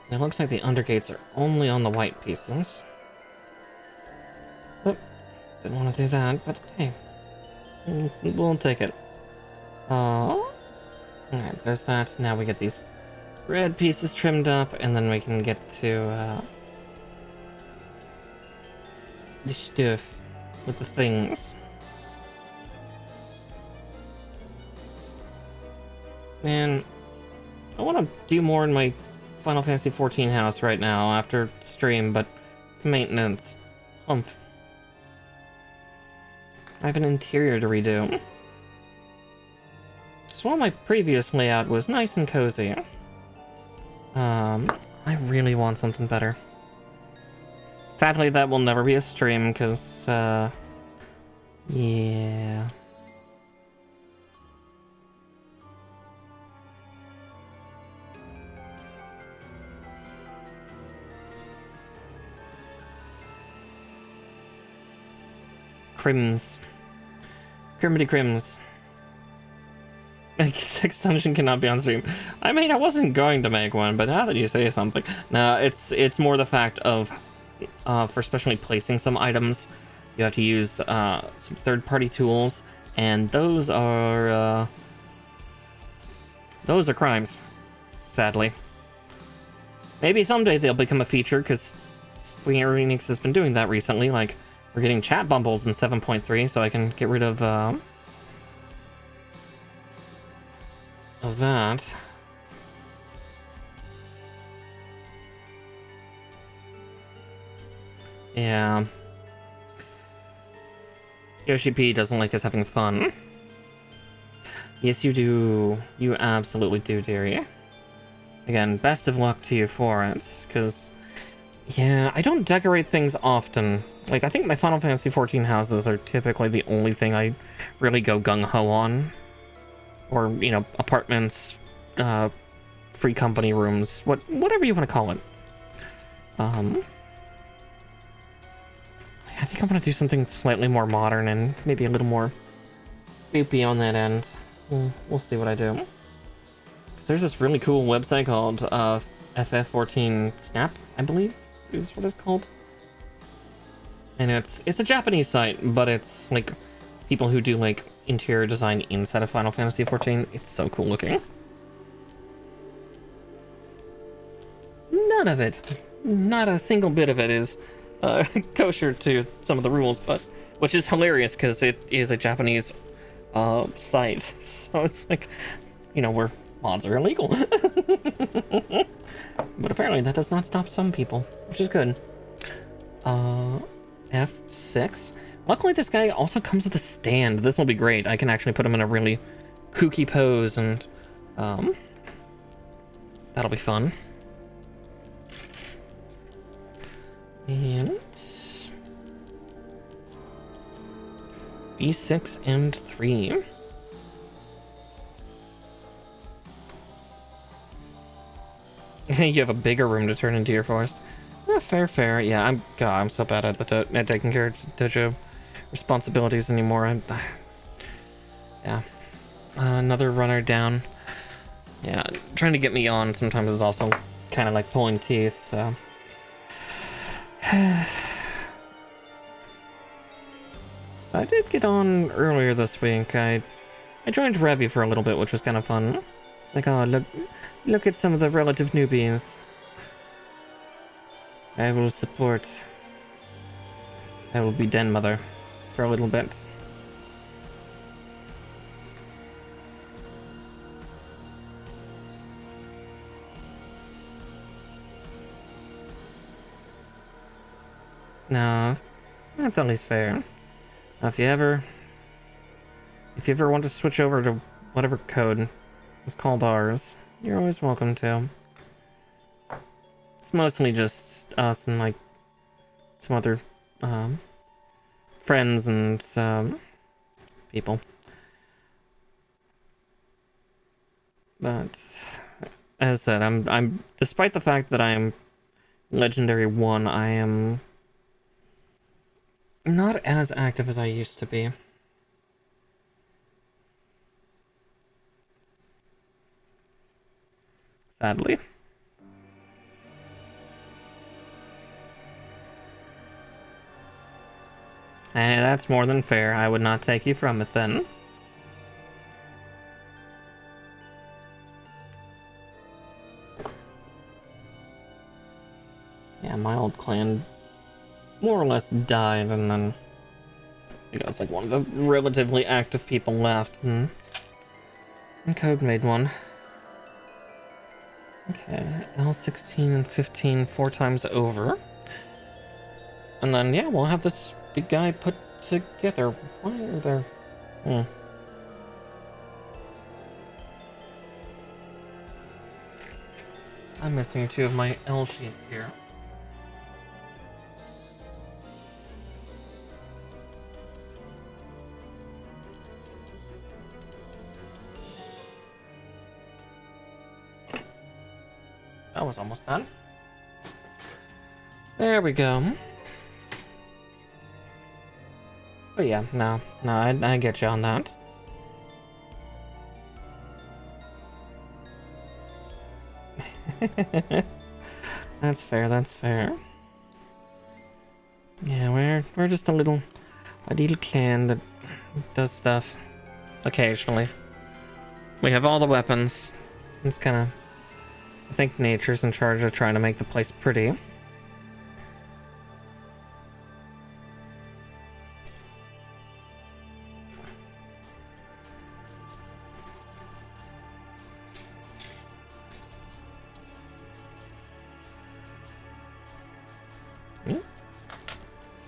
It looks like the undergates are only on the white pieces. Oh, didn't want to do that, but hey, We'll take it. Oh. Alright, there's that. Now we get these red pieces trimmed up, and then we can get to, the stuff with the things. Man, I want to do more in my Final Fantasy XIV house right now after stream, but maintenance. Humph. I have an interior to redo. So while my previous layout was nice and cozy, I really want something better. Sadly, that will never be a stream, because, yeah. Crims. Crimity crims. Six Dungeon cannot be on stream. I mean, I wasn't going to make one, but now that you say something... No, it's more the fact of, for especially placing some items, you have to use, some third-party tools, and those are crimes, sadly. Maybe someday they'll become a feature, because Square Enix has been doing that recently, like, we're getting chat bumbles in 7.3, so I can get rid of that. Yeah. Yoshi P doesn't like us having fun. Yes, you do. You absolutely do, dearie. Again, best of luck to you for it, because... Yeah, I don't decorate things often. Like, I think my Final Fantasy XIV houses are typically the only thing I really go gung-ho on. Or, you know, apartments, free company rooms, whatever you want to call it. I think I'm going to do something slightly more modern and maybe a little more boopy on that end. We'll see what I do. There's this really cool website called FF14 Snap, I believe, is what it's called. And it's a Japanese site, but it's like people who do like interior design inside of Final Fantasy XIV. It's so cool looking. None of it, not a single bit of it is kosher to some of the rules, but which is hilarious because it is a Japanese site, so it's like, you know, where mods are illegal. But apparently that does not stop some people, which is good. F6. Luckily this guy also comes with a stand. This will be great. I can actually put him in a really kooky pose, and that'll be fun. And B6 and 3. You have a bigger room to turn into your forest. Fair. Yeah, I'm so bad at taking care of dojo responsibilities anymore. Yeah. Another runner down. Yeah, trying to get me on sometimes is also kind of like pulling teeth, so... I did get on earlier this week. I joined Revy for a little bit, which was kind of fun. It's like, oh, look at some of the relative newbies. I will support. I will be den mother for a little bit. No, that's at least fair. If you ever want to switch over to whatever code is called ours, you're always welcome to. It's mostly just us and like some other friends and people. But as I said, I'm despite the fact that I am Legendary 1, I am not as active as I used to be. Sadly. Hey, that's more than fair. I would not take you from it then. Yeah, my old clan more or less died, and then I think I was like one of the relatively active people left, and Code made one. Okay, L16 and 15 4 times over. And then, yeah, we'll have this big guy put together. Why are there... I'm missing 2 of my L sheets here. That was almost bad. There we go. But yeah, no, I get you on that. That's fair, that's fair. Yeah, we're just a little clan that does stuff occasionally. We have all the weapons. It's kind of... I think nature's in charge of trying to make the place pretty.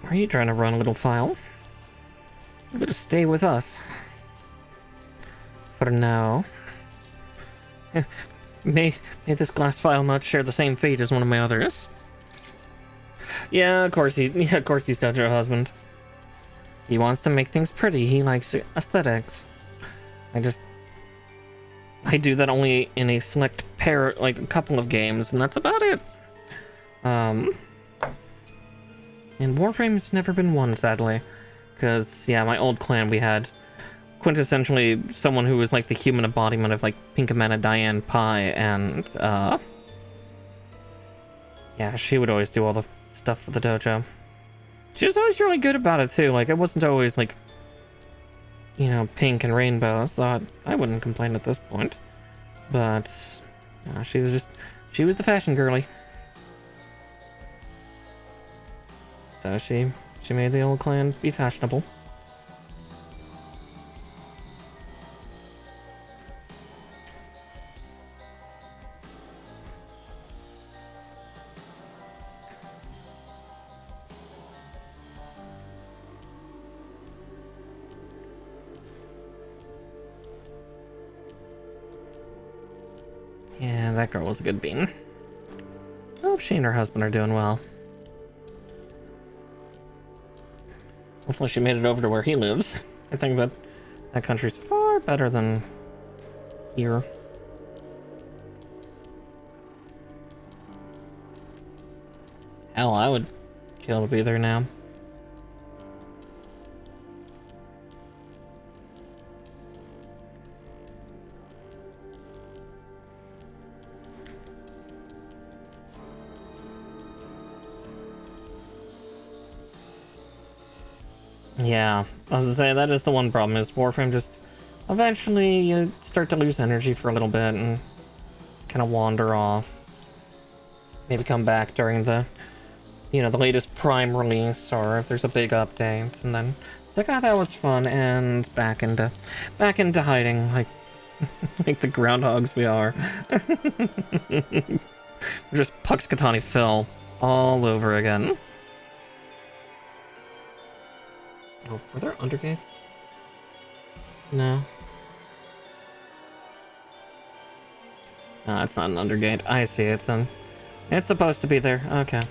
Are you trying to run, little file? You better stay with us. For now. May this glass file not share the same fate as one of my others. Yeah, of course he's Dojo husband. He wants to make things pretty. He likes aesthetics. I do that only in a select pair, like a couple of games, and that's about it. And Warframe's never been one, sadly. Because, yeah, my old clan, we had quintessentially someone who was like the human embodiment of like Pinkamena Diane Pai, and yeah, she would always do all the stuff for the dojo. She was always really good about it too. Like, it wasn't always like, you know, pink and rainbows. Thought I wouldn't complain at this point, but she was the fashion girly. So she made the old clan be fashionable. Yeah, that girl was a good bean. I hope she and her husband are doing well. Hopefully she made it over to where he lives. I think that country's far better than here. Hell, I would kill to be there now. Yeah, I was gonna say, that is the one problem, is Warframe just... Eventually, you start to lose energy for a little bit and kind of wander off. Maybe come back during the, you know, the latest Prime release, or if there's a big update, and then it's like, oh, that was fun, and back into hiding, like like the groundhogs we are. We're just Puxkatani Phil all over again. Oh, were there undergates? No. No, it's not an undergate. I see, it's supposed to be there. Okay.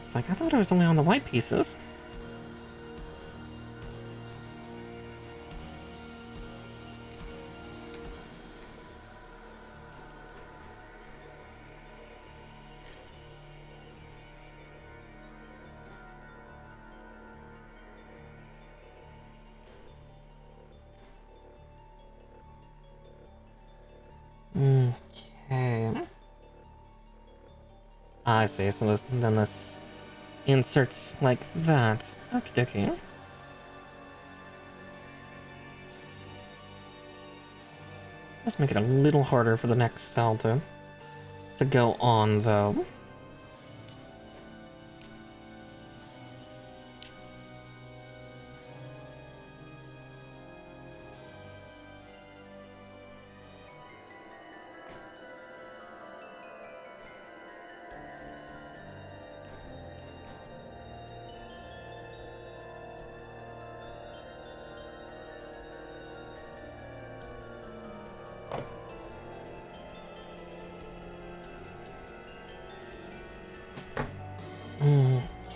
It's like, I thought it was only on the white pieces. Okay. I see, so then this inserts like that. Okie dokie. Let's make it a little harder for the next cell to go on, though.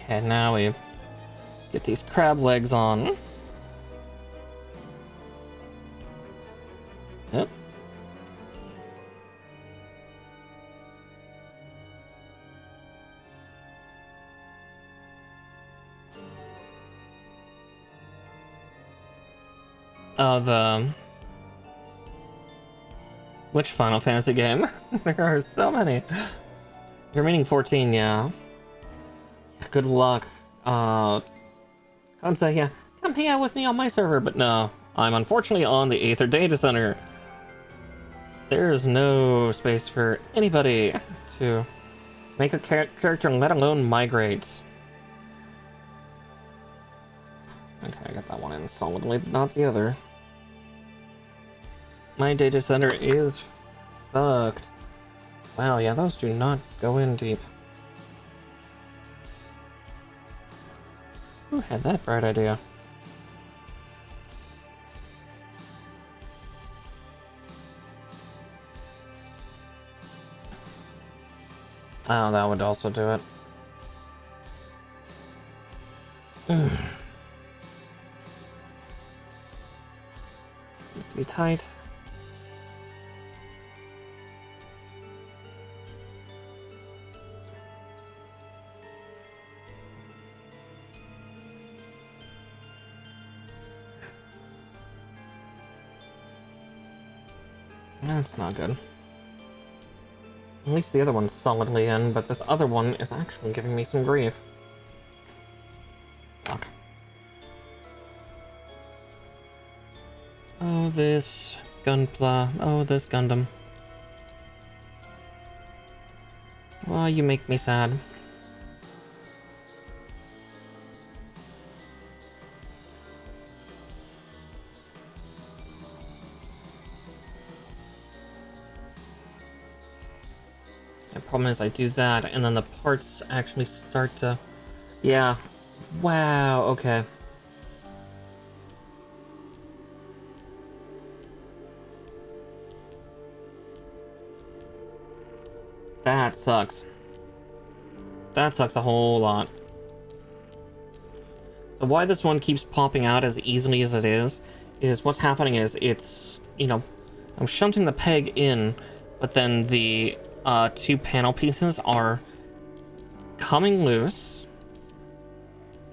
Okay, now we get these crab legs on. Yep. Oh, which Final Fantasy game? There are so many. You're meaning 14, yeah. Good luck. I'd say, yeah, come hang out with me on my server, but no. I'm unfortunately on the Aether Data Center. There's no space for anybody to make a character, let alone migrate. Okay, I got that one in solidly, but not the other. My data center is fucked. Wow, yeah, those do not go in deep. Who had that bright idea? Oh, that would also do it. Needs to be tight. That's not good. At least the other one's solidly in, but this other one is actually giving me some grief. Fuck. Oh, this Gunpla. Oh, this Gundam. Well, you make me sad. The problem is I do that, and then the parts actually start to... Yeah. Wow, okay. That sucks. That sucks a whole lot. So why this one keeps popping out as easily as it is what's happening is it's, you know, I'm shunting the peg in, but then the two panel pieces are coming loose,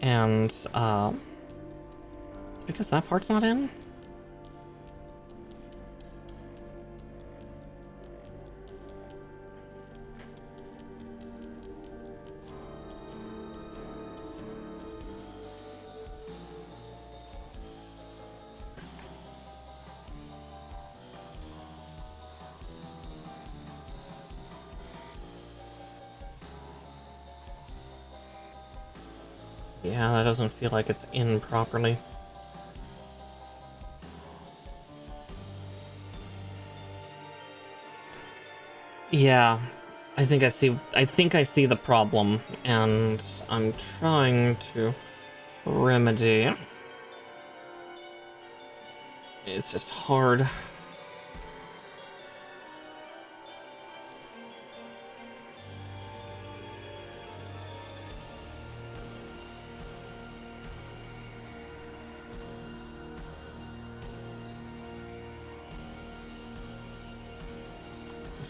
and it's because that part's not in? Yeah, that doesn't feel like it's in properly. Yeah, I think I see the problem, and I'm trying to remedy. It's just hard.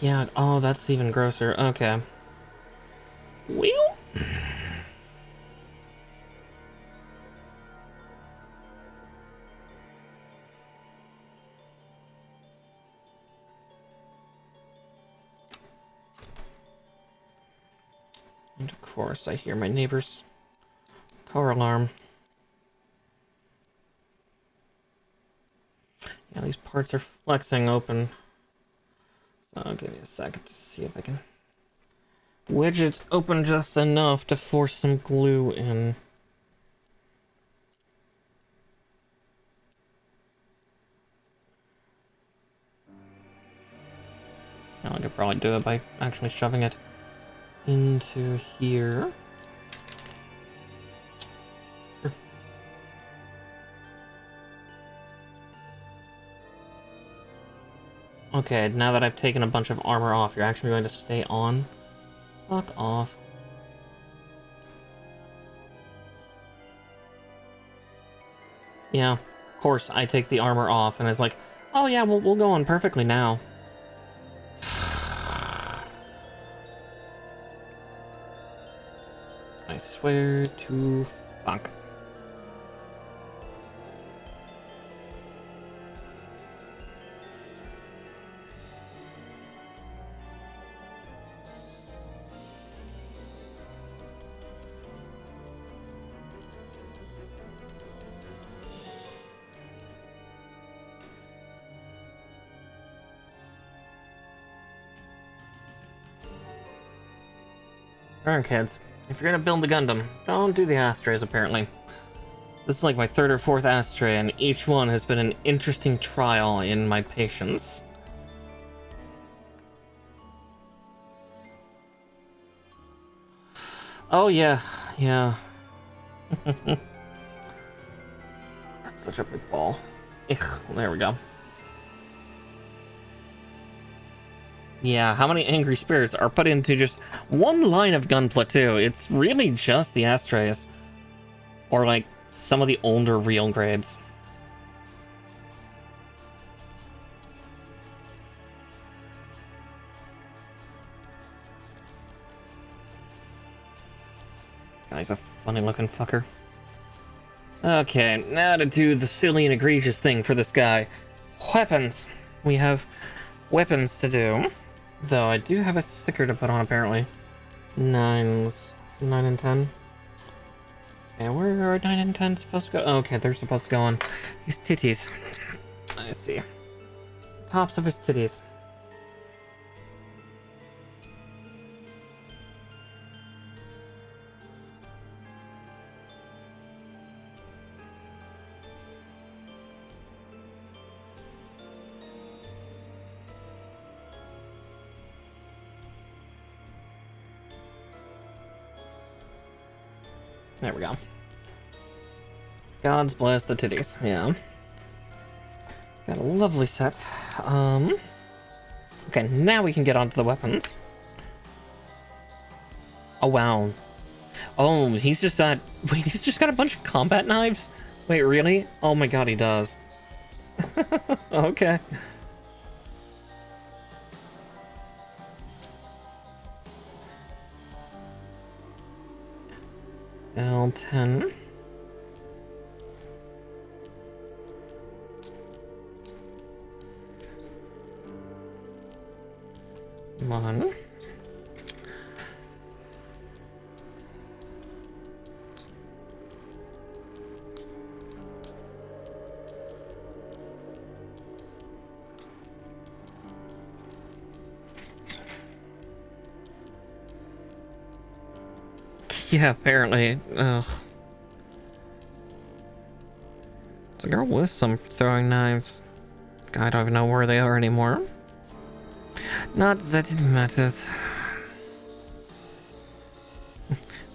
Yeah, oh, that's even grosser. Okay. Well. And of course, I hear my neighbors. Car alarm. Yeah, these parts are flexing open. So I'll give you a second to see if I can wedge it open just enough to force some glue in. I could probably do it by actually shoving it into here. Sure. Okay, now that I've taken a bunch of armor off, you're actually going to stay on? Fuck off. Yeah, of course, I take the armor off, and it's like, oh yeah, we'll go on perfectly now. I swear to fuck. Alright, kids. If you're gonna build a Gundam, don't do the Astrays, apparently. This is like my third or fourth Astray, and each one has been an interesting trial in my patience. Oh yeah, yeah. That's such a big ball. Ugh, there we go. Yeah, how many angry spirits are put into just one line of Gunpla too? It's really just the Astrays. Or like some of the older real grades. Guy's a funny looking fucker. Okay, now to do the silly and egregious thing for this guy. Weapons. We have weapons to do. Though I do have a sticker to put on, apparently. 9 and 10. Okay, where are 9 and 10 supposed to go? Oh, okay, they're supposed to go on his titties. I see. Tops of his titties. There we go. God's bless the titties. Yeah. Got a lovely set. Okay, now we can get onto the weapons. Oh wow. Oh, he's just got. Wait, he's just got a bunch of combat knives? Wait, really? Oh my god, he does. Okay. L10. One. Yeah, apparently. Ugh. It's a girl with some throwing knives. I don't even know where they are anymore. Not that it matters.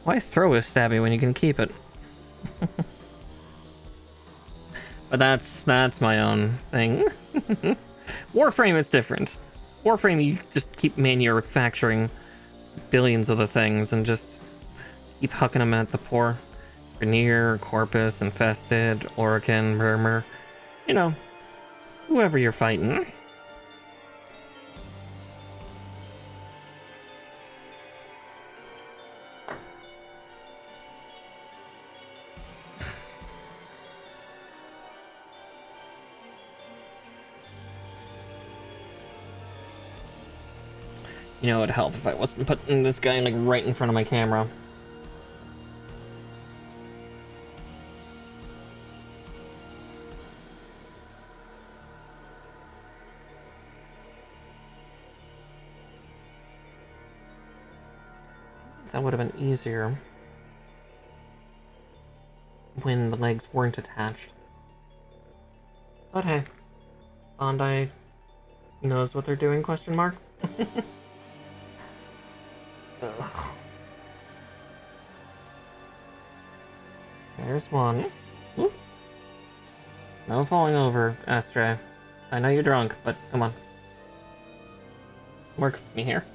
Why throw a stabby when you can keep it? But that's my own thing. Warframe is different. Warframe, you just keep manufacturing billions of the things and just keep hucking them at the poor. Grenier, Corpus, Infested, Orokin, Murmur. You know, whoever you're fighting. You know, it'd help if I wasn't putting this guy like right in front of my camera. That would have been easier when the legs weren't attached. But hey, Bandai knows what they're doing, question mark? Ugh. There's one. Whoop. No falling over, Astray. I know you're drunk, but come on. Work with me here.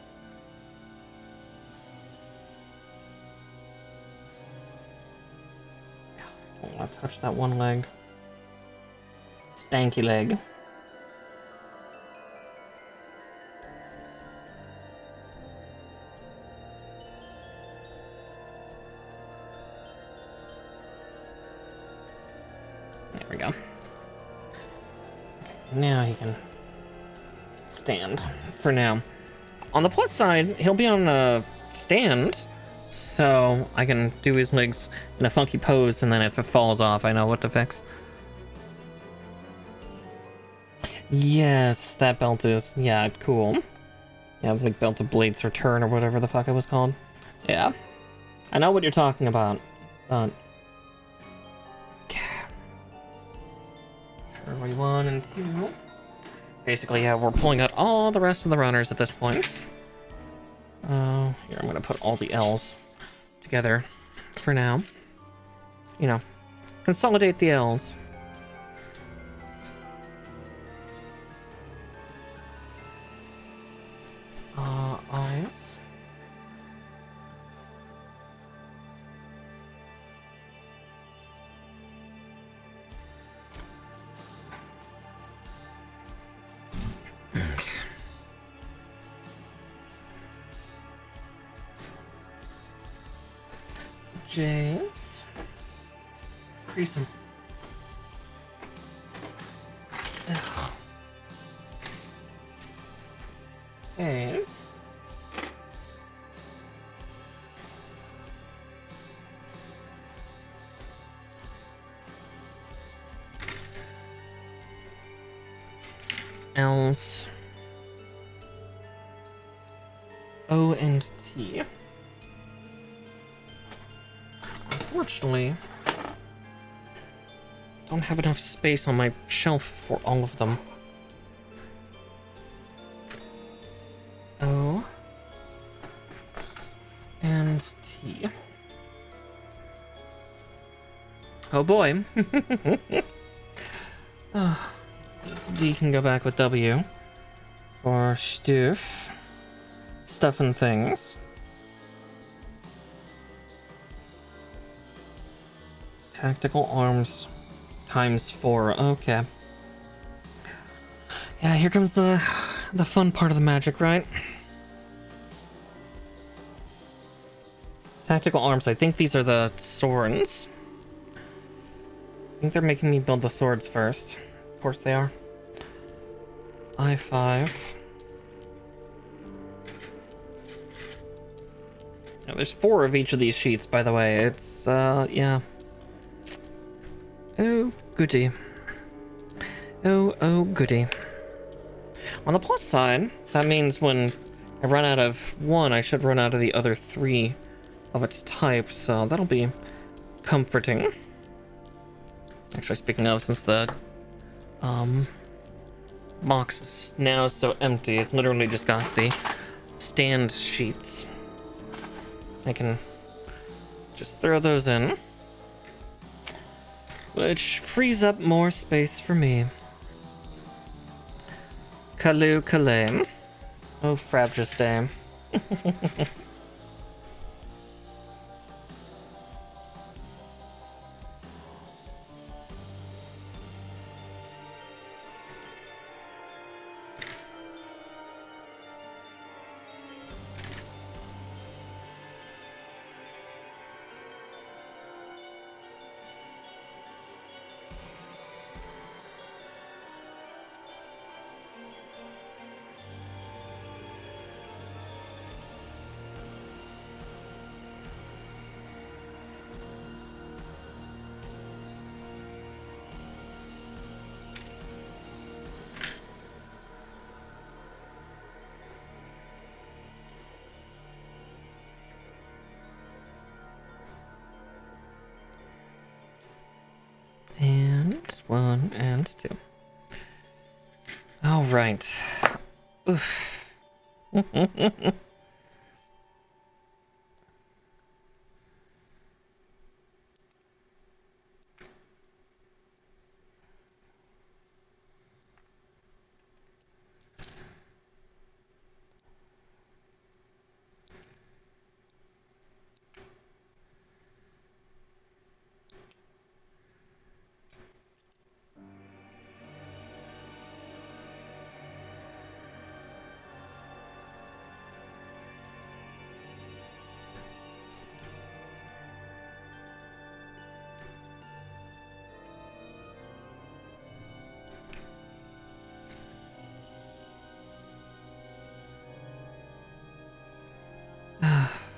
God, I don't want to touch that one leg. Stanky leg. There we go. Okay, now he can stand for now. On the plus side, he'll be on a stand, so I can do his legs in a funky pose, and then if it falls off, I know what to fix. Yes, that belt is, yeah, cool. Yeah, like Belt of Blades Return or whatever the fuck it was called. Yeah. I know what you're talking about, but... Shirley 1 and 2. Basically, yeah, we're pulling out all the rest of the runners at this point. Here, I'm gonna put all the L's together for now. You know, consolidate the L's. Eyes. J's. Crease them. A's. L's. O and T. Unfortunately, don't have enough space on my shelf for all of them. O and T. Oh boy. This D can go back with W for stuff and things. Tactical arms times 4. Okay. Yeah, here comes the fun part of the magic, right? Tactical arms. I think these are the swords. I think they're making me build the swords first. Of course they are. I5. Now, there's 4 of each of these sheets, by the way. It's, yeah. Oh, goody. Oh, goody. On the plus side, that means when I run out of one, I should run out of the other 3 of its type, so that'll be comforting. Actually, speaking of, since the box is now so empty, it's literally just got the stand sheets. I can just throw those in, which frees up more space for me. Kalu Kalame. Oh, Frabjeste. too. All right. Oof.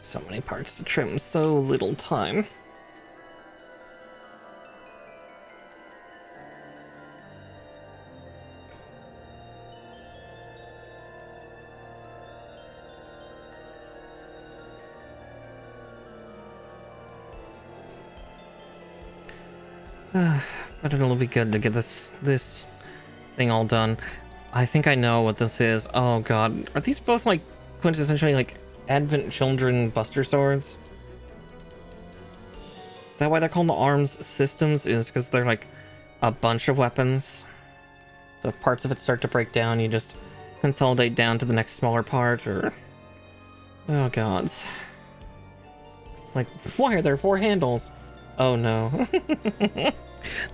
So many parts to trim, so little time. But it'll be good to get this thing all done. I think I know what this is. Oh god. Are these both like quintessentially like Advent Children Buster Swords? Is that why they're called the arms systems? Is because they're like a bunch of weapons. So if parts of it start to break down, you just consolidate down to the next smaller part, or... Oh gods. It's like, why are there 4 handles? Oh no.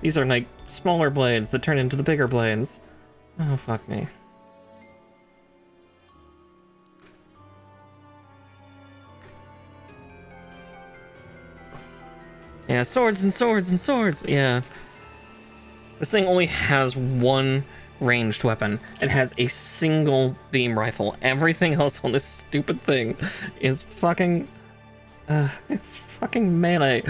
These are like smaller blades that turn into the bigger blades. Oh fuck me. Yeah, swords and swords and swords. Yeah. This thing only has one ranged weapon. It has a single beam rifle. Everything else on this stupid thing is fucking... it's fucking melee.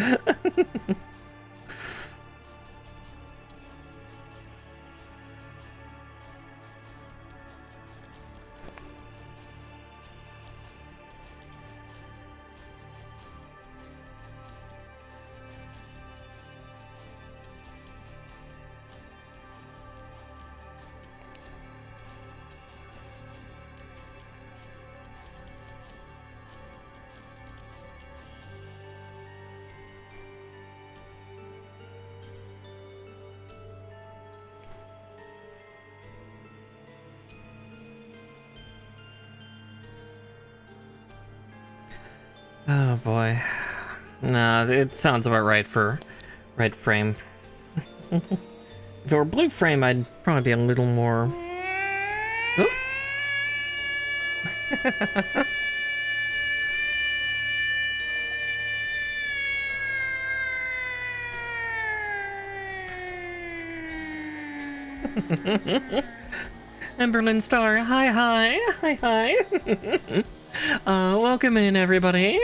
Oh boy. Nah, it sounds about right for red frame. If it were blue frame, I'd probably be a little more... Oop. Emberlyn Star, hi hi, hi hi. Welcome in, everybody.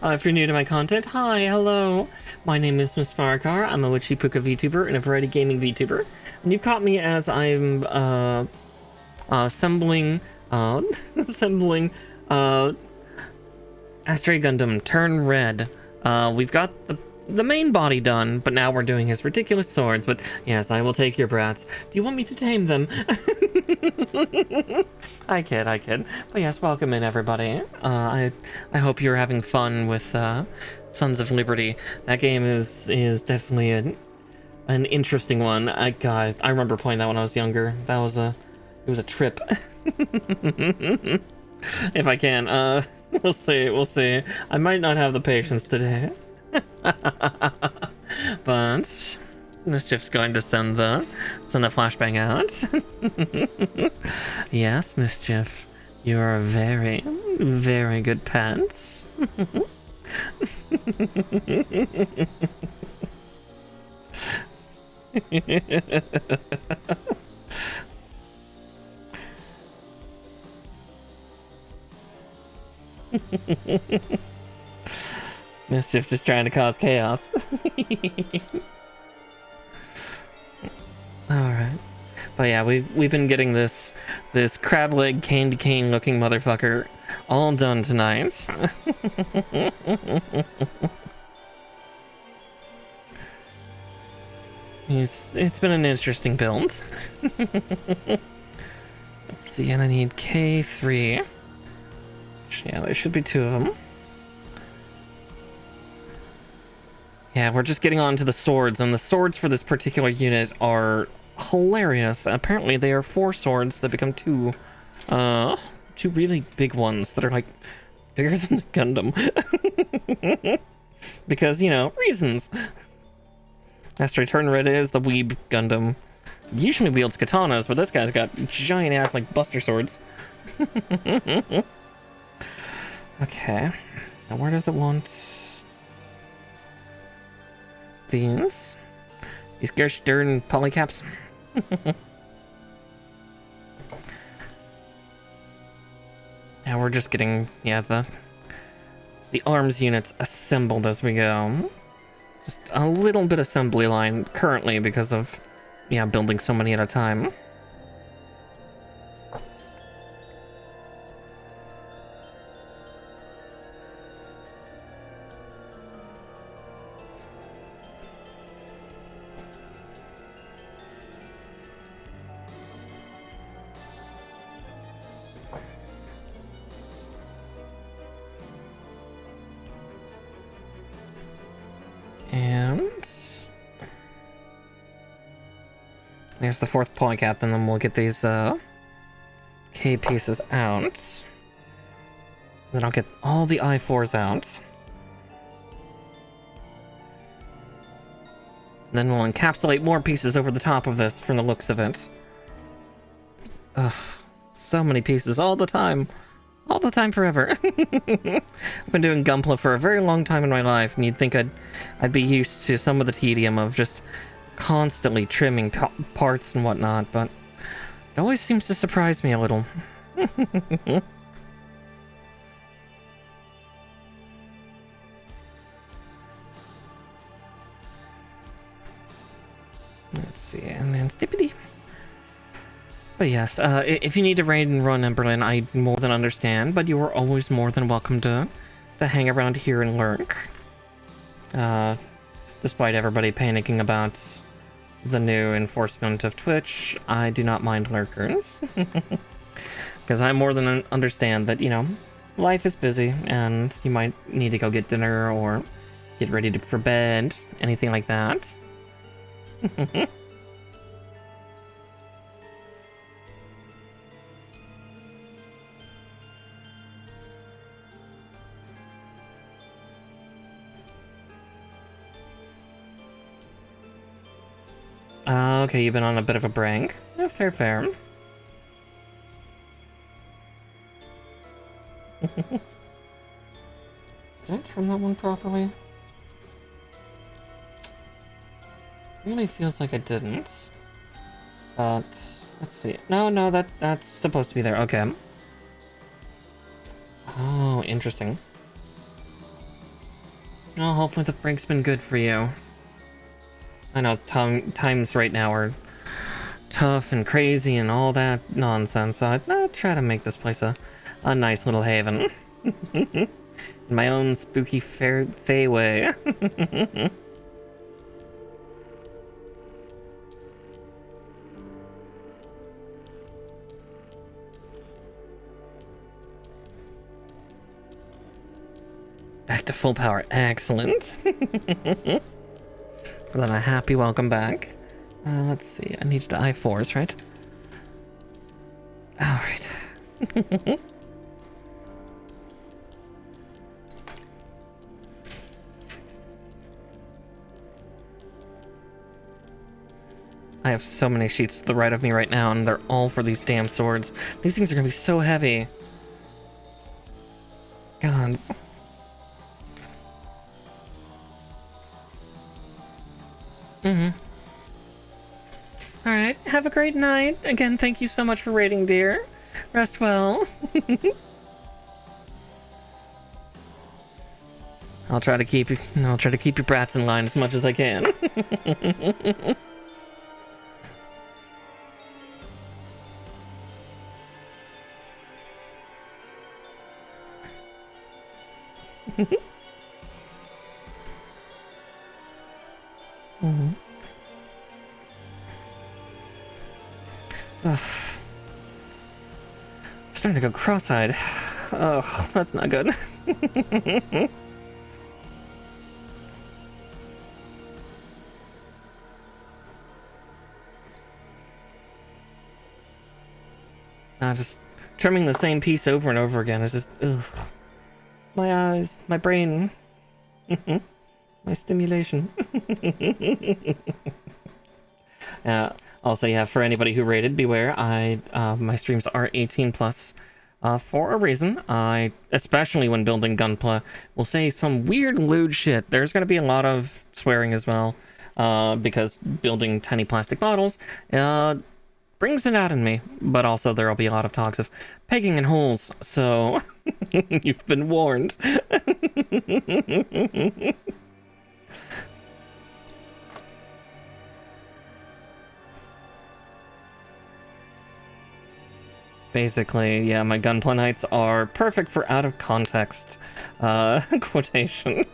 If you're new to my content, hi, hello. My name is Miss Farcar. I'm a Witchy Puka VTuber and a variety gaming VTuber. And you've caught me as I'm assembling assembling Astray Gundam Turn Red. We've got the main body done, but now we're doing his ridiculous swords. But yes, I will take your brats. Do you want me to tame them? I kid. But yes, welcome in, everybody. I hope you're having fun with Sons of Liberty. That game is definitely an interesting one. I remember playing that when I was younger. It was a trip. If I can, we'll see. I might not have the patience today. But Mischief's going to send the flashbang out. Yes, Mischief, you are a very, very good pants. Mischief just trying to cause chaos. Alright. But yeah, we've been getting this crab leg candy cane looking motherfucker all done tonight. It's been an interesting build. Let's see, and I need K3. Yeah, there should be 2 of them. Yeah, we're just getting on to the swords, and the swords for this particular unit are hilarious. Apparently they are 4 swords that become 2 really big ones that are like bigger than the Gundam. Because, you know, reasons. Astray Red is the weeb Gundam. Usually wields katanas, but this guy's got giant ass like buster swords. Okay. Now where does it want these? These Gerstern polycaps? Now we're just getting, yeah, the arms units assembled as we go. Just a little bit assembly line currently because of, yeah, building so many at a time. And there's the 4th polycap, and then we'll get these K pieces out. Then I'll get all the I4s out. Then we'll encapsulate more pieces over the top of this from the looks of it. Ugh, so many pieces all the time. All the time forever. I've been doing Gunpla for a very long time in my life, and you'd think I'd be used to some of the tedium of just constantly trimming parts and whatnot, but it always seems to surprise me a little. Let's see, and then Stippity. But yes, if you need to raid and run Emberlin, I more than understand, but you are always more than welcome to hang around here and lurk. Despite everybody panicking about the new enforcement of Twitch, I do not mind lurkers. Because I more than understand that, you know, life is busy, and you might need to go get dinner or get ready for bed, anything like that. Okay, you've been on a bit of a break. Yeah, fair, fair. Did I turn that one properly? Really feels like I didn't. But let's see. No, that's supposed to be there. Okay. Oh, interesting. Oh, hopefully the break's been good for you. I know times right now are tough and crazy and all that nonsense, so I'd try to make this place a nice little haven. In my own spooky fey way. Back to full power. Excellent. Then a happy welcome back. Let's see. I needed I4s, right? Alright. I have so many sheets to the right of me right now, and they're all for these damn swords. These things are gonna be so heavy. Gods. Alright, have a great night. Again, thank you so much for raiding, dear. Rest well. I'll try to keep your brats in line as much as I can. go cross-eyed. Oh, that's not good. Just trimming the same piece over and over again is just, ugh. My eyes, my brain, my stimulation. Also, yeah, for anybody who rated, beware, my streams are 18 plus for a reason. I, especially when building Gunpla, will say some weird lewd shit. There's going to be a lot of swearing as well, because building tiny plastic models brings it out in me. But also there will be a lot of talks of pegging in holes, so you've been warned. Basically, yeah, my Gunpla Nights are perfect for out of context quotation.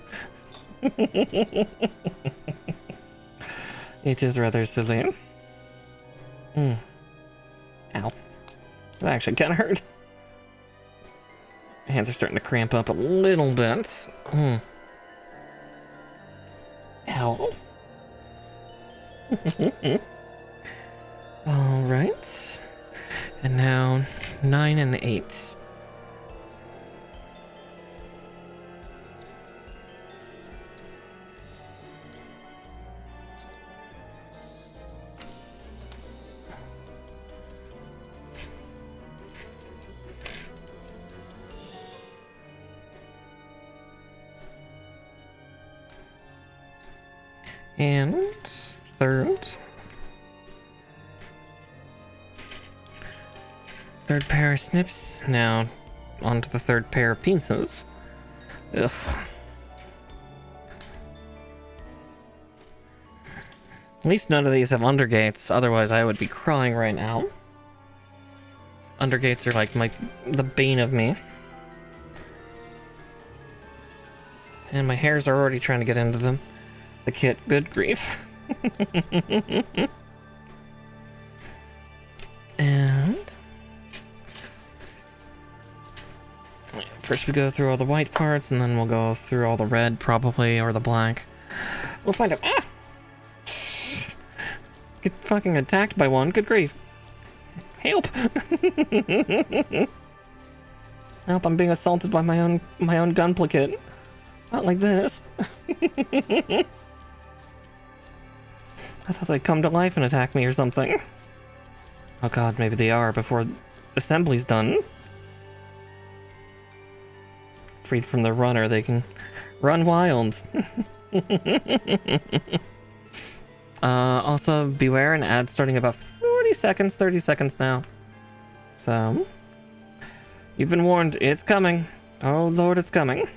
It is rather silly. Ow. That actually kind of hurt. My hands are starting to cramp up a little bit. Ow. Alright. And now 9 and 8. And third pair of snips. Now onto the third pair of pieces. Ugh. At least none of these have undergates, otherwise I would be crying right now. Undergates are like the bane of me. And my hairs are already trying to get into them. The kit, good grief. And first we go through all the white parts, and then we'll go through all the red, probably, or the black. We'll find out. Ah! Get fucking attacked by one. Good grief. Help! Help! I'm being assaulted by my own Gunpla kit. Not like this. I thought they'd come to life and attack me or something. Oh god, maybe they are before assembly's done. Freed from the runner, they can run wild. Also, beware an ad starting about 40 seconds, 30 seconds now. So, you've been warned, it's coming. Oh lord, it's coming.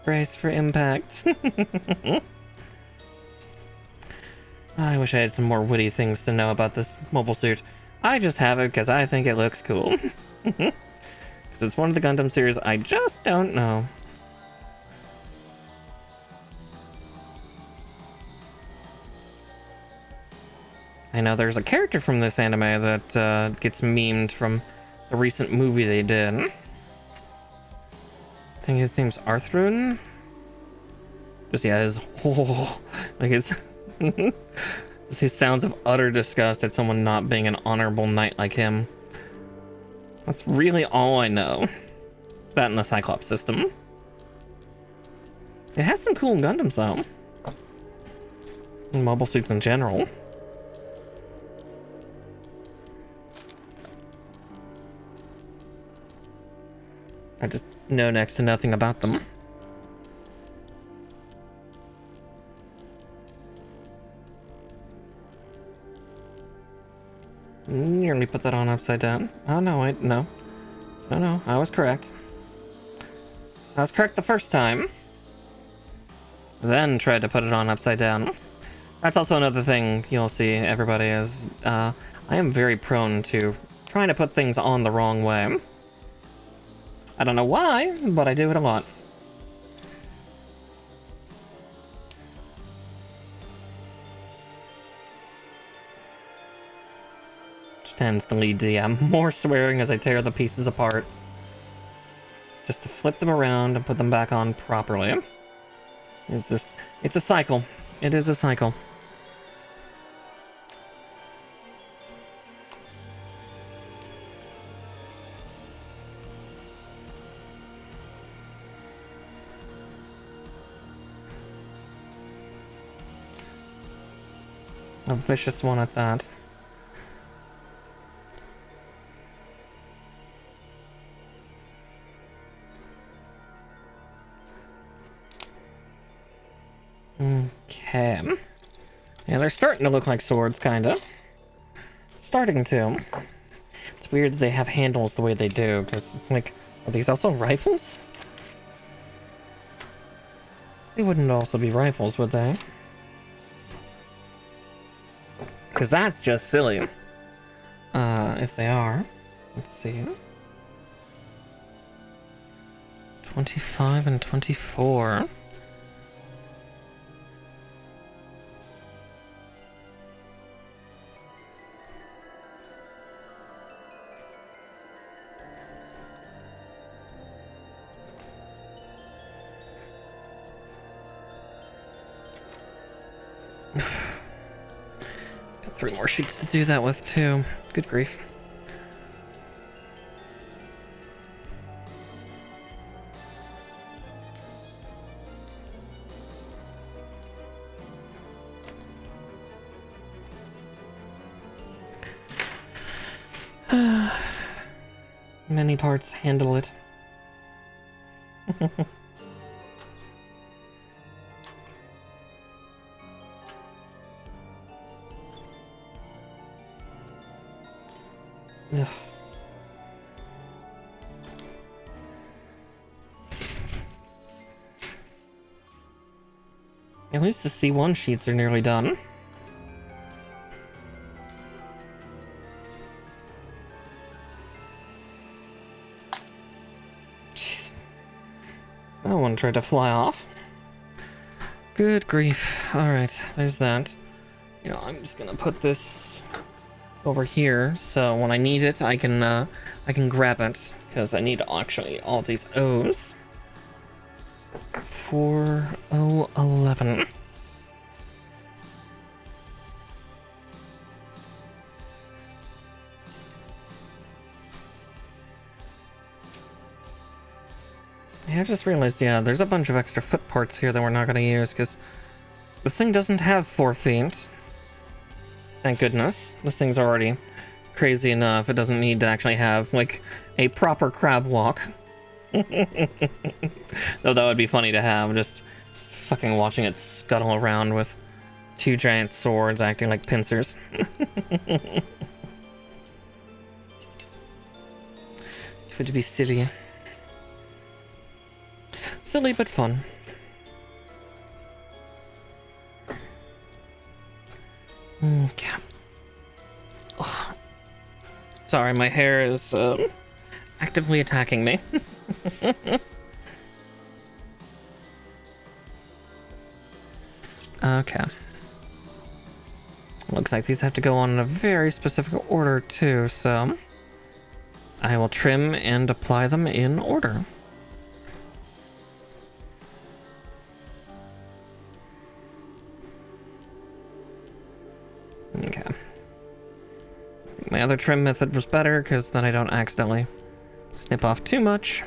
Brace for impact. I wish I had some more witty things to know about this mobile suit. I just have it because I think it looks cool. Because it's one of the Gundam series I just don't know. I know there's a character from this anime that gets memed from the recent movie they did. I think his name's Arthrun. Just yeah, his like his just his sounds of utter disgust at someone not being an honorable knight like him. That's really all I know. That and the Cyclops system. It has some cool Gundams though. And mobile suits in general. I just know next to nothing about them. Nearly put that on upside down. Oh no, wait, no. No, I was correct. I was correct the first time. Then tried to put it on upside down. That's also another thing you'll see, everybody, is I am very prone to trying to put things on the wrong way. I don't know why, but I do it a lot. tends to lead to, yeah, more swearing as I tear the pieces apart. Just to flip them around and put them back on properly. It's a cycle. It is a cycle. A vicious one at that. Okay. Yeah, they're starting to look like swords, kinda. Starting to. It's weird that they have handles the way they do, because it's like, are these also rifles? They wouldn't also be rifles, would they? Because that's just silly. If they are. Let's see. 25 and 24. Got 3 more sheets to do that with, too. Good grief. Many parts handle it. Ugh. At least the C1 sheets are nearly done. Jeez. That one tried to fly off. Good grief. Alright, there's that. You know, I'm just gonna put this over here, so when I need it, I can grab it, because I need actually all of these O's. 4011. I just realized, yeah, there's a bunch of extra foot parts here that we're not going to use, because this thing doesn't have 4 feet. Thank goodness. This thing's already crazy enough. It doesn't need to actually have, like, a proper crab walk. Though that would be funny to have, just fucking watching it scuttle around with 2 giant swords acting like pincers. It would be silly. Silly but fun. Okay. Oh. Sorry, my hair is actively attacking me. Okay. Looks like these have to go on in a very specific order too, so I will trim and apply them in order. Okay. My other trim method was better because then I don't accidentally snip off too much.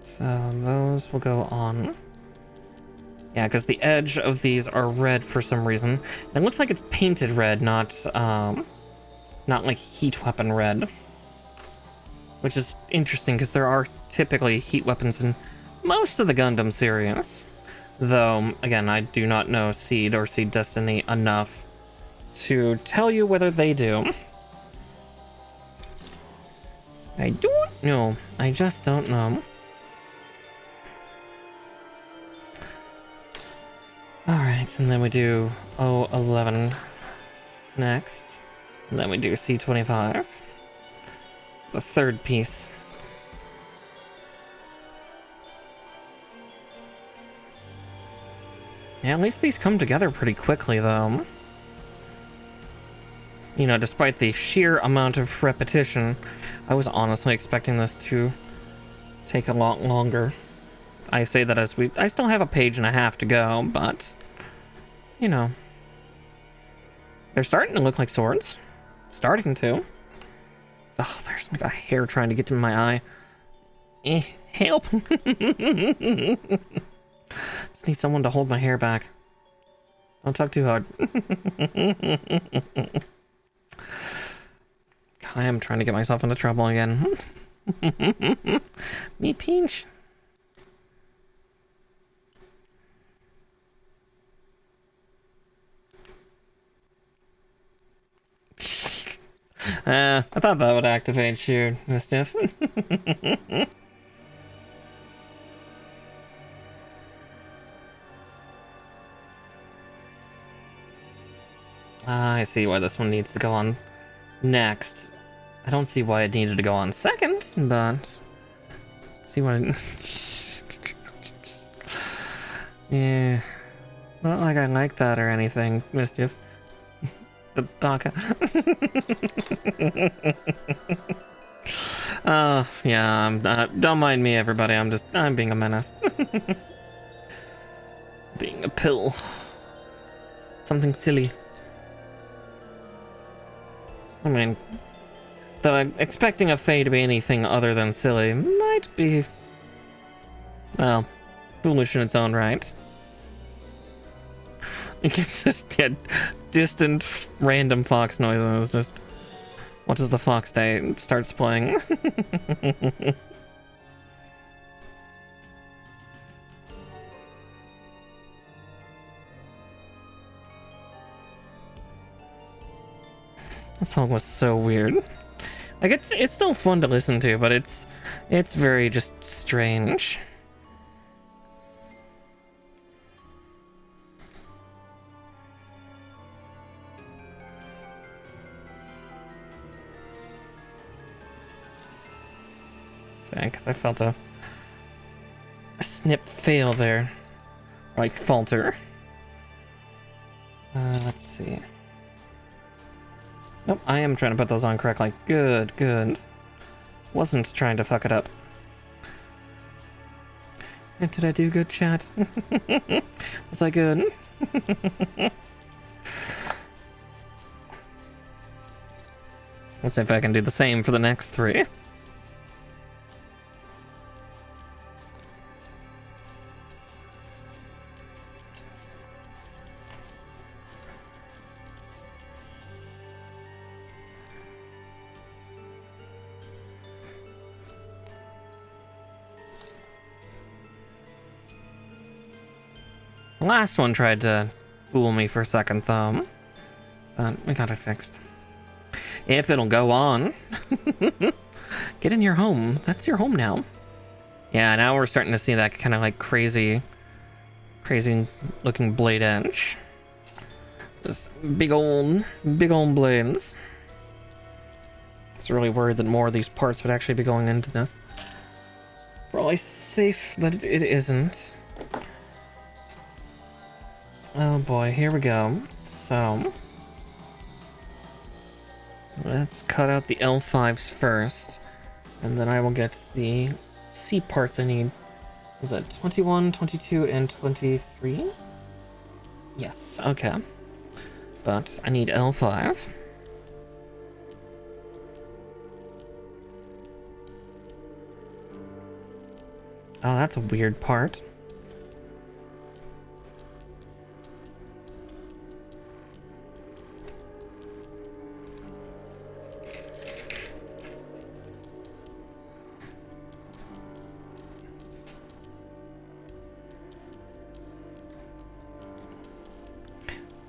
So those will go on. Yeah, because the edge of these are red for some reason. It looks like it's painted red, not like heat weapon red. Which is interesting because there are typically heat weapons in most of the Gundam series. Though, again, I do not know Seed or Seed Destiny enough to tell you whether they do. I don't know. I just don't know. and then we do O11 next. And then we do C25. The third piece. Yeah, at least these come together pretty quickly, though. You know, despite the sheer amount of repetition, I was honestly expecting this to take a lot longer. I say that as I still have a page and a half to go, but, you know. They're starting to look like swords. Starting to. Oh, there's like a hair trying to get to my eye. Help! Just need someone to hold my hair back. Don't talk too hard. I am trying to get myself into trouble again. Me pinch. I thought that would activate you, Mischief. I see why this one needs to go on next. I don't see why it needed to go on second, but see what it... Yeah, not like I like that or anything, Mischief. The baka. Yeah, don't mind me, everybody. I'm being a menace. Being a pill. Something silly. I mean, though expecting a Fae to be anything other than silly might be, well, foolish in its own right. It's just distant, random fox noises. Just, what does the fox day starts playing? That song was so weird. Like it's still fun to listen to, but it's very just strange. Because I felt a snip fail there, like falter. Let's see. Nope, I am trying to put those on correctly. Good, good. Wasn't trying to fuck it up. And did I do good, chat? Was I good? Let's see if I can do the same for the next three. The last one tried to fool me for a second, though. But we got it fixed. If it'll go on. Get in your home. That's your home now. Yeah, now we're starting to see that kind of like crazy looking blade edge. Just big old blades. I was really worried that more of these parts would actually be going into this. Probably safe that it isn't. Oh boy, here we go. So, let's cut out the L5s first, and then I will get the C parts I need. Is that 21, 22, and 23? Yes, okay. But I need L5. Oh, that's a weird part.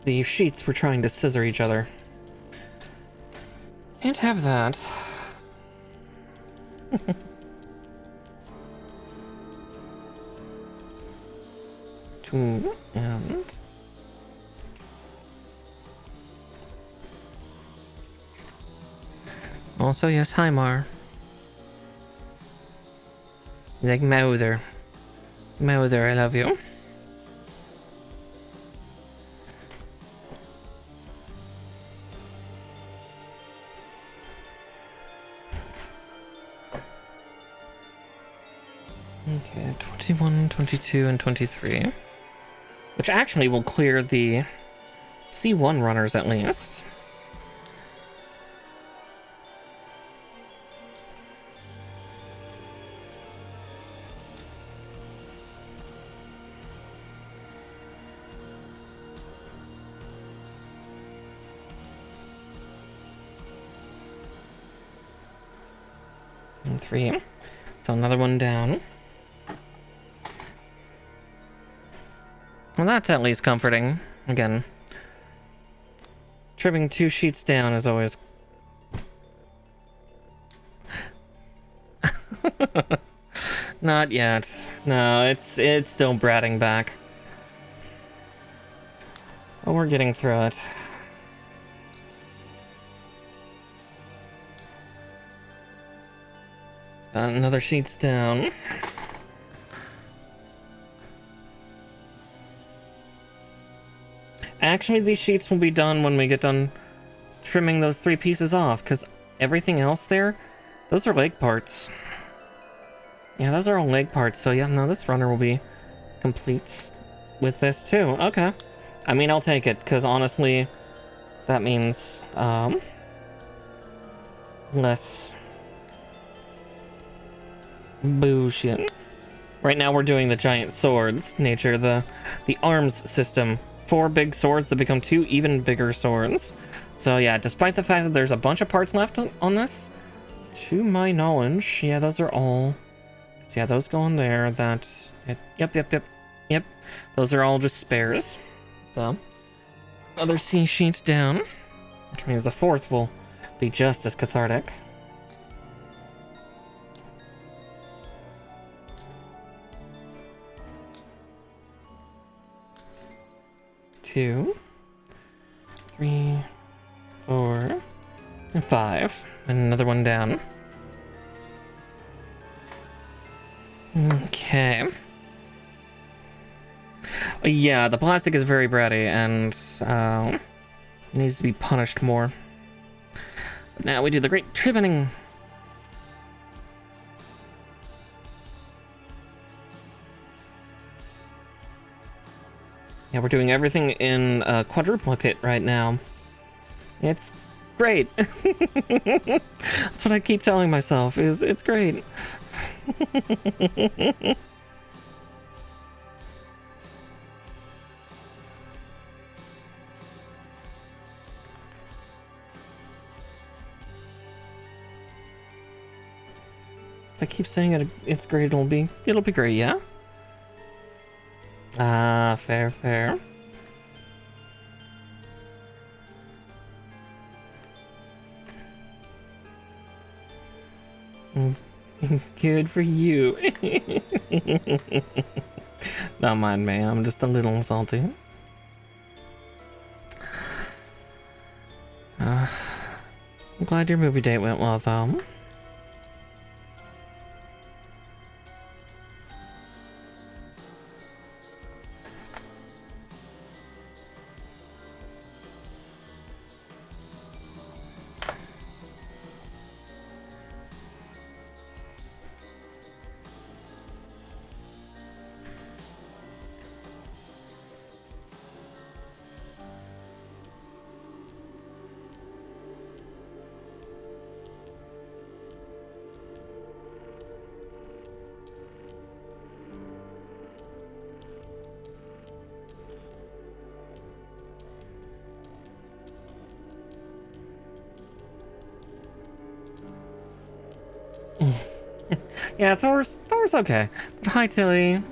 The sheets were trying to scissor each other. Can't have that. Two and also, yes, hi Mar. Like Mother. Mother, I love you. Okay, 21, 22, and 23. Which actually will clear the C1 runners at least. And 3. So another one down. Well, that's at least comforting. Again, trimming 2 sheets down is always... Not yet. No, it's still bratting back. Oh, we're getting through it. Another sheet's down. Actually, these sheets will be done when we get done trimming those 3 pieces off, because everything else there, those are leg parts. Yeah, those are all leg parts, so yeah, no, this runner will be complete with this too. Okay. I mean, I'll take it, because honestly, that means, less bullshit. Right now we're doing the giant swords nature, the arms system. 4 big swords that become 2 even bigger swords. So yeah, despite the fact that there's a bunch of parts left on this, to my knowledge, yeah, those are all... So yeah, those go in there, yep. Those are all just spares. So, other C sheets down, which means the 4th will be just as cathartic. Two, 3, 4, and 5, and another one down. Okay. Yeah, the plastic is very bratty and needs to be punished more. But now we do the great trimming. Yeah, we're doing everything in quadruplicate right now. It's great. That's what I keep telling myself, is it's great. If I keep saying it's great, it'll be great, yeah? Ah, fair. Good for you. Don't mind me, I'm just a little salty. I'm glad your movie date went well, though. Yeah, Thor's okay. But hi, Tilly.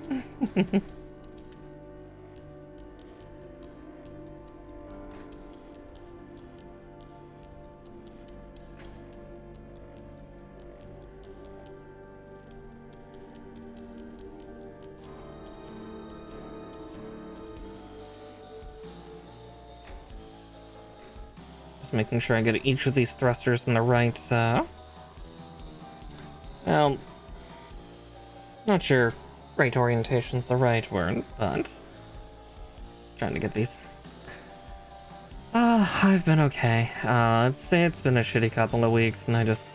Just making sure I get each of these thrusters in the right, well, not sure right orientation's the right word, but trying to get these. I've been okay. It's been a shitty couple of weeks, and I just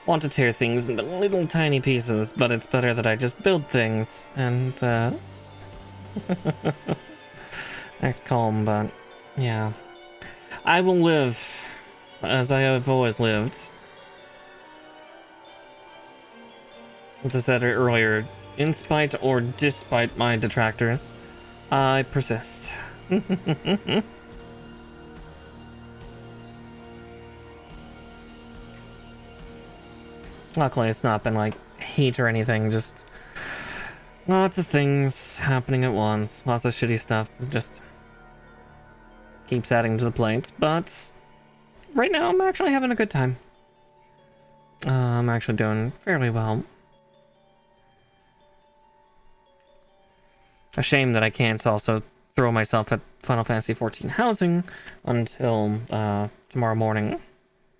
want to tear things into little tiny pieces, but it's better that I just build things and, act calm, but yeah. I will live as I have always lived. As I said earlier, in spite or despite my detractors, I persist. Luckily, it's not been like hate or anything, just lots of things happening at once. Lots of shitty stuff that just keeps adding to the plate. But right now, I'm actually having a good time. I'm actually doing fairly well. A shame that I can't also throw myself at Final Fantasy XIV housing until tomorrow morning.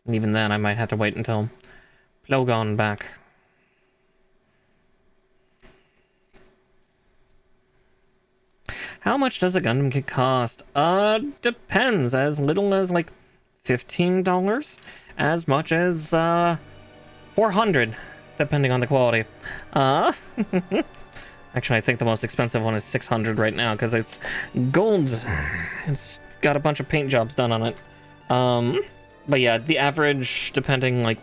And even then, I might have to wait until Plogon back. How much does a Gundam kit cost? Depends. As little as like $15, as much as $400, depending on the quality. Actually, I think the most expensive one is $600 right now because it's gold. It's got a bunch of paint jobs done on it. But yeah, the average, depending, like,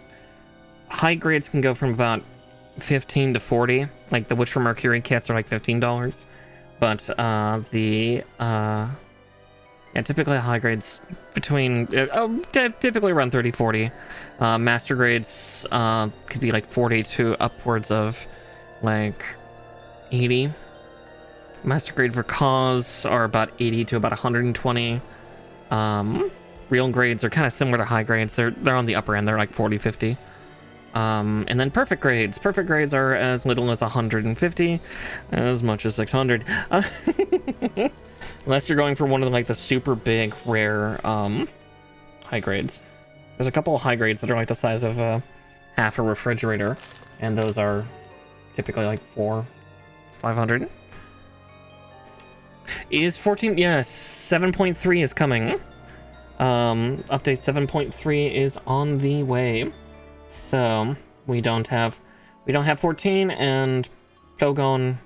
high grades can go from about $15 to $40. Like the Witch from Mercury kits are like $15. But yeah, typically high grades between typically around 30-40. Master grades could be like 40 to upwards of like 80. Master grade for cause are about 80 to about 120. Real grades are kind of similar to high grades. They're on the upper end. They're like 40-50. And then perfect grades. Perfect grades are as little as 150, as much as 600. Unless you're going for one of the, like the super big, rare high grades. There's a couple of high grades that are like the size of half a refrigerator, and those are typically like 400-500. Is 14? Yes, 7.3 is coming. Update 7.3 is on the way. So we don't have 14 and Plogon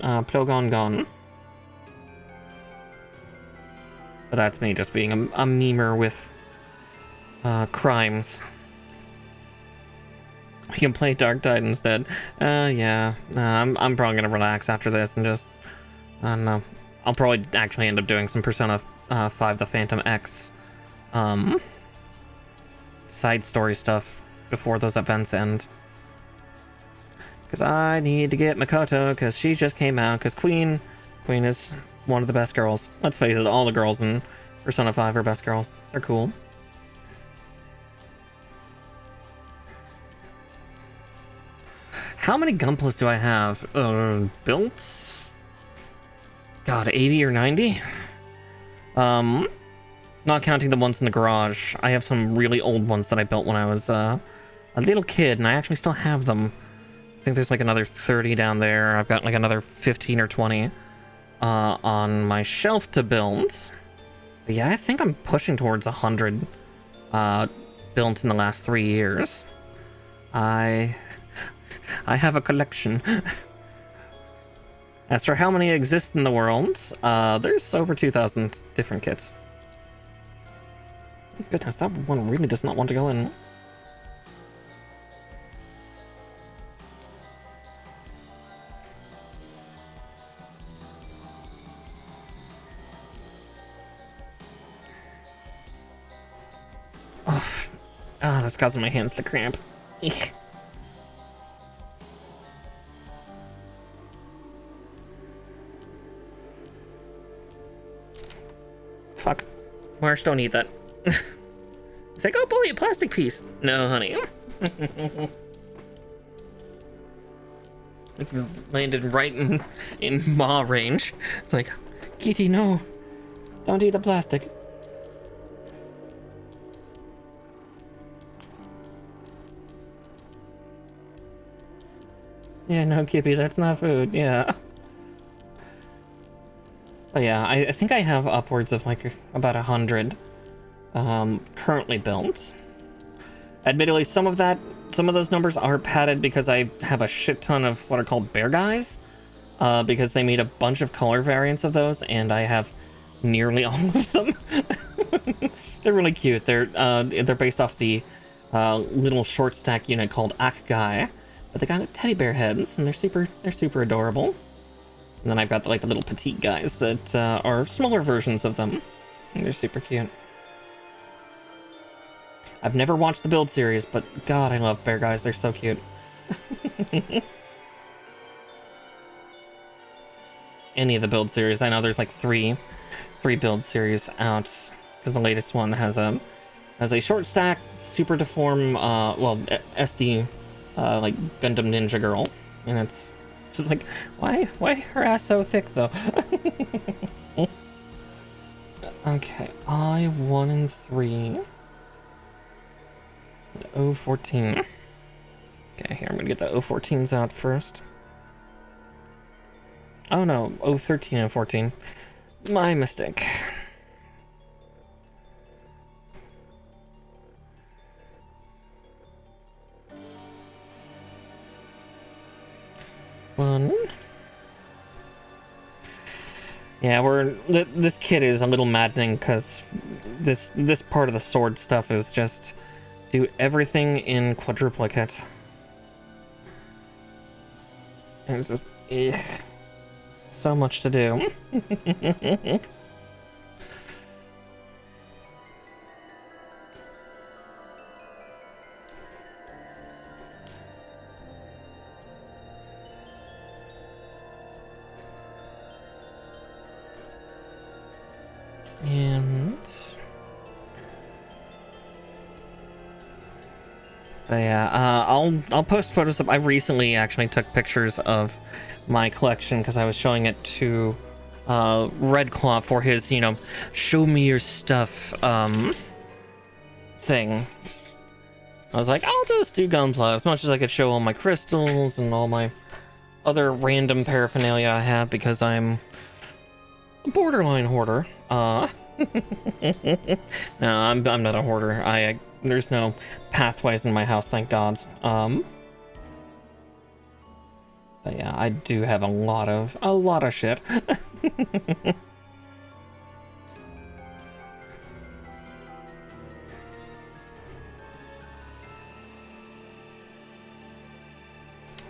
gone. But that's me just being a memer with crimes. We can play Dark Tide instead. Yeah. I'm probably gonna relax after this and just, I don't know. I'll probably actually end up doing some Persona 5 The Phantom X side story stuff before those events end. Because I need to get Makoto, because she just came out, because Queen is one of the best girls. Let's face it, all the girls in Persona 5 are best girls. They're cool. How many Gunplas do I have? Built? God, 80 or 90? Not counting the ones in the garage. I have some really old ones that I built when I was a little kid, and I actually still have them. I think there's like another 30 down there. I've got like another 15 or 20 on my shelf to build. But yeah, I think I'm pushing towards 100 built in the last 3 years. I have a collection. As for how many exist in the world, there's over 2,000 different kits. Goodness, that one really does not want to go in. Oh, that's causing my hands to cramp. Eek. Fuck. Marsh, don't eat that. It's like, oh boy, a plastic piece. No, honey. Like, landed right in maw range. It's like, Kitty, no. Don't eat the plastic. Yeah, no, Kippy, that's not food. Yeah. But yeah, I think I have upwards of like about 100 currently built. Admittedly, some of those numbers are padded because I have a shit ton of what are called bear guys, because they made a bunch of color variants of those, and I have nearly all of them. They're really cute. They're based off the little short stack unit called Akgai, but they got teddy bear heads, and they're super adorable. And then I've got the little petite guys that are smaller versions of them. And they're super cute. I've never watched the build series, but God, I love bear guys. They're so cute. Any of the build series. I know there's like three build series out, because the latest one has a short stack, super deform, SD, like Gundam Ninja Girl, and it's just like, why her ass so thick though? Okay, I1 and 3. 014. Okay, here I'm gonna get the 014s out first. Oh no, 013 and 14. My mistake. One. Yeah, this kit is a little maddening because this part of the sword stuff is just do everything in quadruplicate. And it's just so much to do. But yeah, I'll post photos of. I recently actually took pictures of my collection because I was showing it to Red Claw for his, show me your stuff thing. I was like, I'll just do Gunpla as much as I could show all my crystals and all my other random paraphernalia I have because I'm a borderline hoarder. No, I'm not a hoarder. There's no pathways in my house, thank God. But yeah, I do have a lot of shit.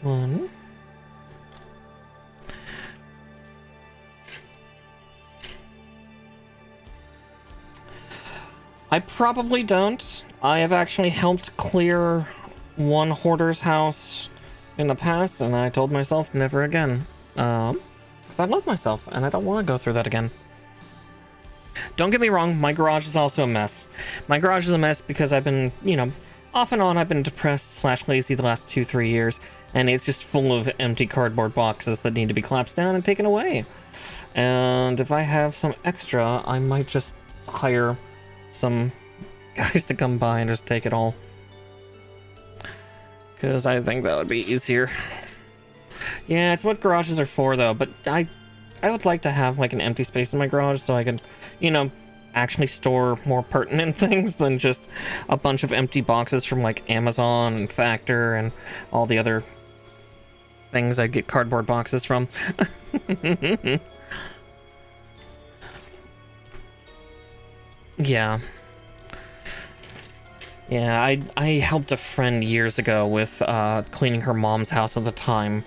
One. I probably don't. I have actually helped clear one hoarder's house in the past, and I told myself never again. Because I love myself, and I don't want to go through that again. Don't get me wrong, my garage is also a mess. My garage is a mess because I've been, off and on, I've been depressed / lazy the last 2-3 years, and it's just full of empty cardboard boxes that need to be collapsed down and taken away. And if I have some extra, I might just hire some guys to come by and just take it all, because I think that would be easier. Yeah, it's what garages are for though, but I would like to have like an empty space in my garage so I can, actually store more pertinent things than just a bunch of empty boxes from like Amazon and Factor and all the other things I get cardboard boxes from. Yeah. Yeah, I helped a friend years ago with cleaning her mom's house at the time.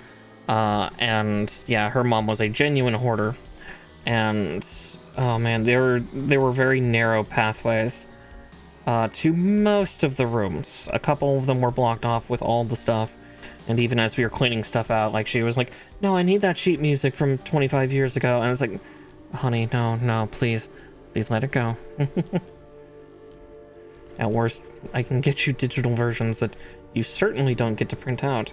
And yeah, her mom was a genuine hoarder. And oh man, there were very narrow pathways to most of the rooms. A couple of them were blocked off with all the stuff. And even as we were cleaning stuff out, like she was like, "No, I need that sheet music from 25 years ago." And I was like, "Honey, no, please let it go." At worst, I can get you digital versions that you certainly don't get to print out.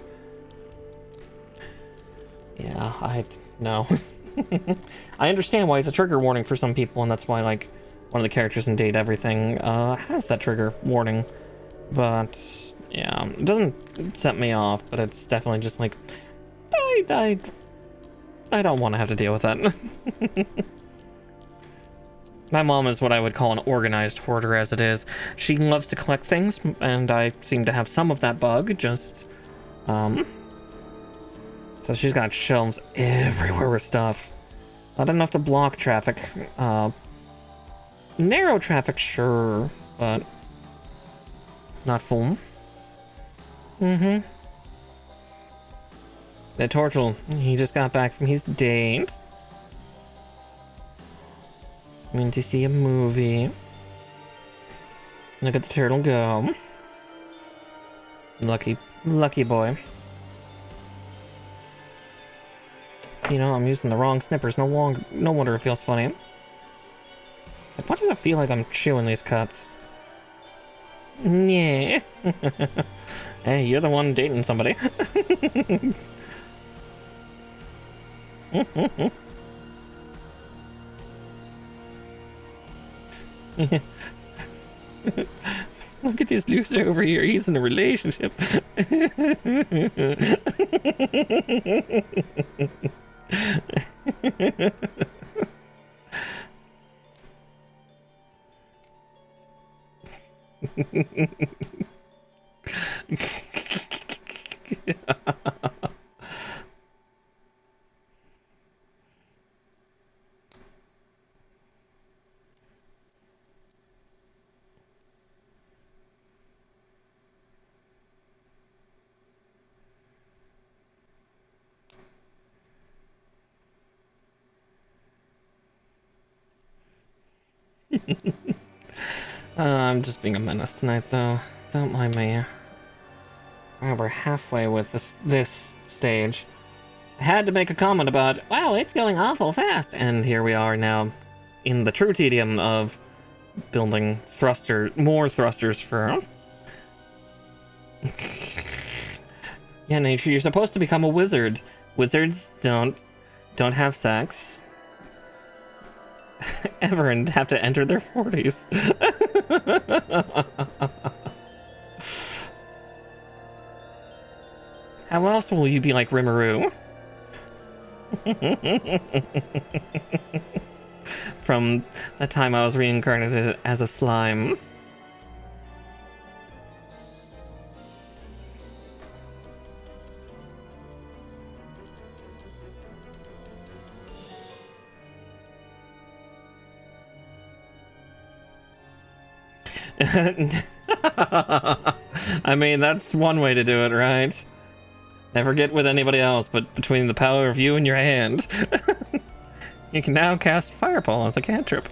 Yeah, no. I understand why it's a trigger warning for some people, and that's why, like, one of the characters in Date Everything has that trigger warning. But, yeah, it doesn't set me off, but it's definitely just like, I don't want to have to deal with that. My mom is what I would call an organized hoarder as it is. She loves to collect things, and I seem to have some of that bug, just, so she's got shelves everywhere with stuff. Not enough to block traffic. Narrow traffic, sure, but not full. Mm-hmm. The turtle, he just got back from his date. Went to see a movie. Look at the turtle go. Lucky boy. You know, I'm using the wrong snippers. No wonder it feels funny. It's like, why does it feel like I'm chewing these cuts? Yeah. Hey, you're the one dating somebody. Look at this loser over here. He's in a relationship. I'm just being a menace tonight, though. Don't mind me. We're halfway with this stage. I had to make a comment about, wow, it's going awful fast, and here we are now in the true tedium of building more thrusters for. Yeah, nature, you're supposed to become a wizard. Wizards don't have sex ever and have to enter their 40s. How else will you be like Rimuru? From the time I was reincarnated as a slime. I mean, that's one way to do it, right? Never get with anybody else, but between the power of you and your hand. You can now cast Fireball as a cantrip.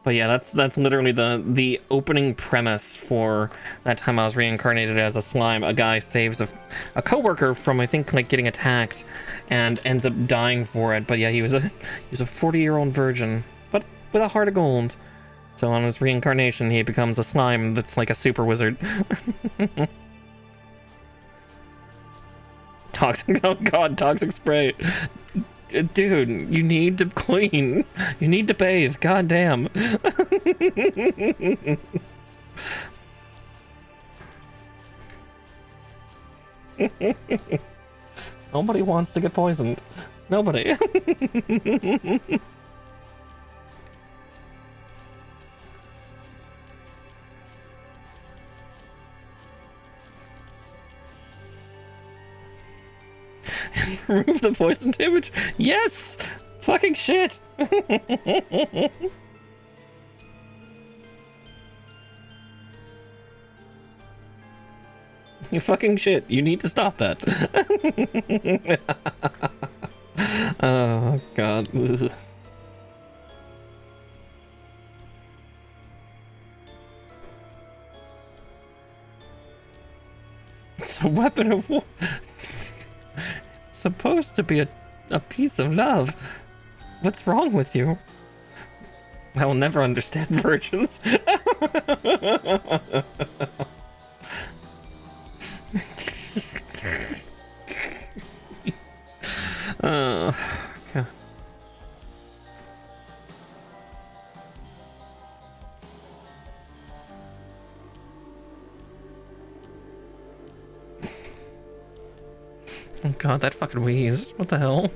But yeah, that's literally the opening premise for that time I was reincarnated as a slime. A guy saves a coworker from, I think, like getting attacked and ends up dying for it. But yeah, he was a 40-year-old virgin, but with a heart of gold. So on his reincarnation, he becomes a slime that's like a super wizard. Toxic, oh god, toxic spray. Dude, you need to clean. You need to bathe. God damn. Nobody wants to get poisoned. Nobody. Remove the poison damage? Yes! Fucking shit! You fucking shit. You need to stop that. Oh, God. Ugh. It's a weapon of war. It's supposed to be a piece of love. What's wrong with you? I will never understand virgins. Okay. God, that fucking wheeze. What the hell?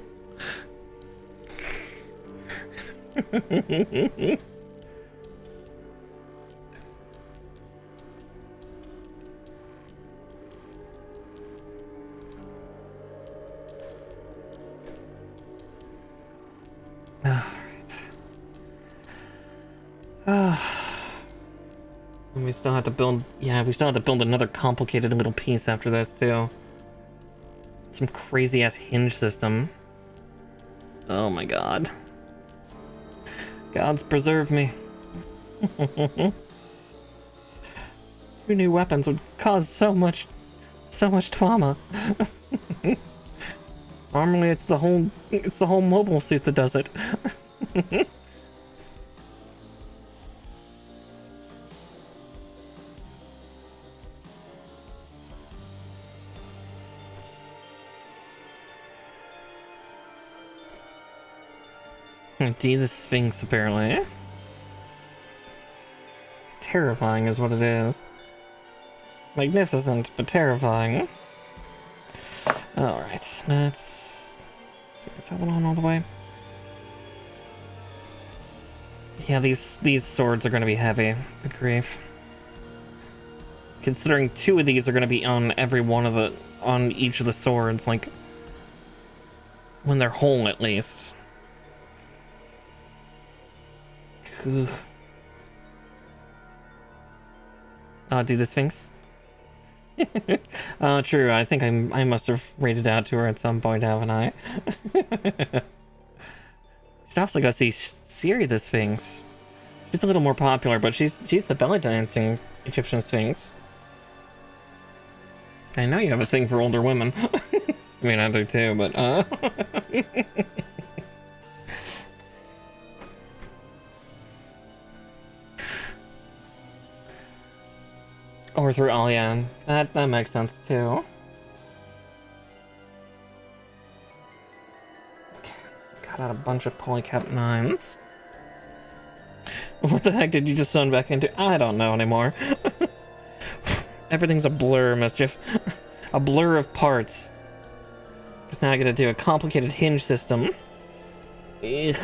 We still have to build, yeah, we still have to build another complicated little piece after this, too. Some crazy-ass hinge system. Oh my god. Gods preserve me. Who knew weapons would cause so much trauma? Normally it's the whole mobile suit that does it. D the Sphinx, apparently. It's terrifying is what it is. Magnificent, but terrifying. Alright, let's... Is that one on all the way? Yeah, these swords are going to be heavy. Good grief. Considering 2 of these are going to be on every one of the... on each of the swords, like... when they're whole, at least. Oh, do the Sphinx? Oh, true. I think I must have rated out to her at some point, haven't I? Should also go see Siri the Sphinx. She's a little more popular, but she's the belly dancing Egyptian Sphinx. I know you have a thing for older women. I mean, I do too, but or through Alyan. That makes sense too. Got out a bunch of polycap 9s. What the heck did you just zone back into? I don't know anymore. Everything's a blur, Mischief. A blur of parts. Because now I gotta do a complicated hinge system. Ugh.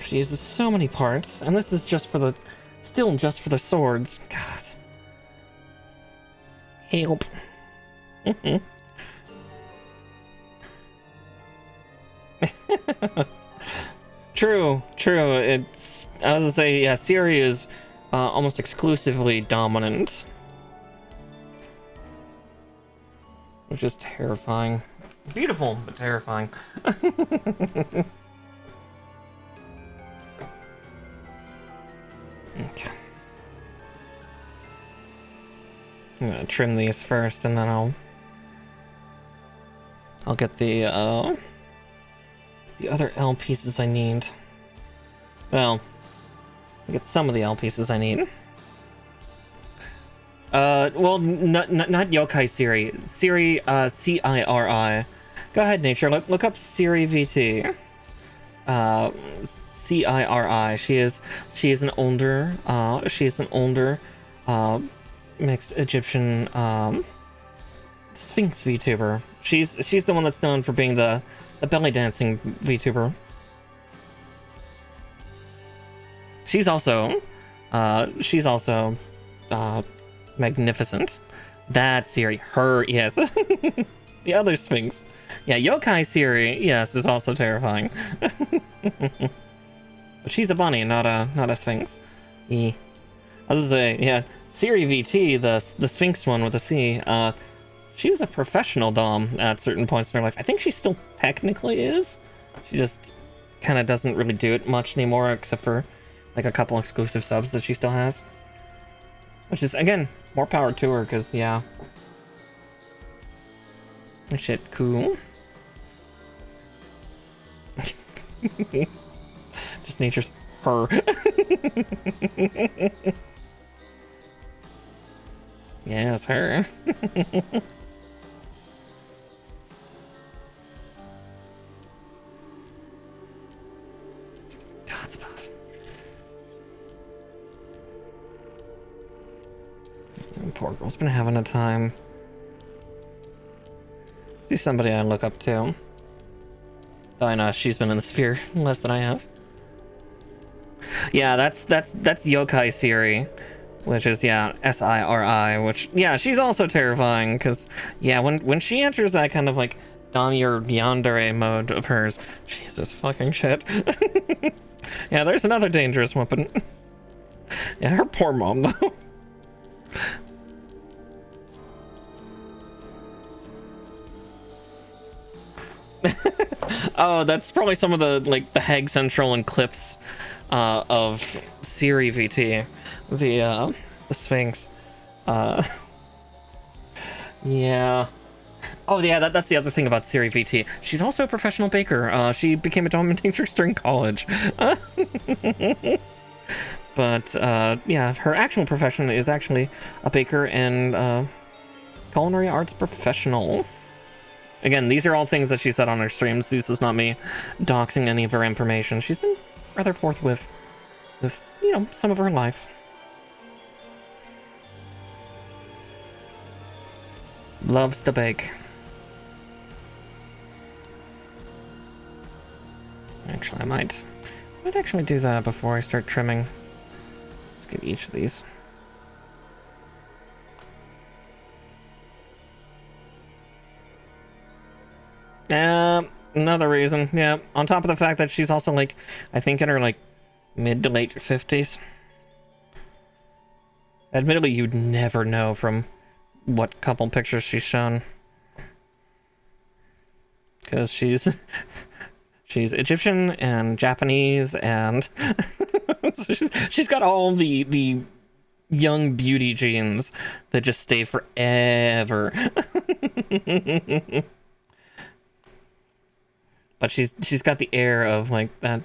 She uses so many parts, and this is just for the... still just for the swords. God. Help. True. It's... I was gonna say, yeah, Siri is almost exclusively dominant. Which is terrifying. Beautiful, but terrifying. Okay. I'm gonna trim these first, and then I'll get the other L pieces I need. Well, I'll get some of the L pieces I need. Well, not Yokai Siri. Siri, C-I-R-I. Go ahead, Nature. Look up Siri VT. C-I-R-I. She is an older mixed Egyptian Sphinx VTuber. She's the one that's known for being the belly dancing VTuber. She's also magnificent. That's Siri. Her, yes. The other Sphinx. Yeah, Yokai Siri, yes, is also terrifying. But she's a bunny, not a Sphinx. I was gonna say, yeah, Siri VT, the Sphinx one with a C, she was a professional dom at certain points in her life. I think she still technically is. She just kind of doesn't really do it much anymore, except for like a couple exclusive subs that she still has. Which is, again, more power to her, because, yeah. Shit, cool. Just Nature's her. Yeah, it's her. God, that's above. Poor girl's been having a time. She's somebody I look up to. Though I know she's been in the sphere less than I have. Yeah, that's Yokai Siri, which is, yeah, S-I-R-I, which, yeah, she's also terrifying, because, yeah, when she enters that kind of, like, Dami or Yandere mode of hers, Jesus fucking shit. Yeah, there's another dangerous weapon. Yeah, her poor mom, though. Oh, that's probably some of the, like, the Hag Central and clips of Siri VT, the Sphinx. Yeah. Oh yeah, that's the other thing about Siri VT. She's also a professional baker. She became a dominatrix during college. But yeah, her actual profession is actually a baker and culinary arts professional. Again, these are all things that she said on her streams. This is not me doxing any of her information. She's been rather forthwith with, you know, some of her life. Loves to bake. Actually, I might actually do that before I start trimming. Let's get each of these. Another reason, yeah. On top of the fact that she's also, like, I think in her, like, mid to late 50s. Admittedly, you'd never know from what couple pictures she's shown. Because she's Egyptian and Japanese and so she's got all the young beauty genes that just stay forever. But she's got the air of, like, that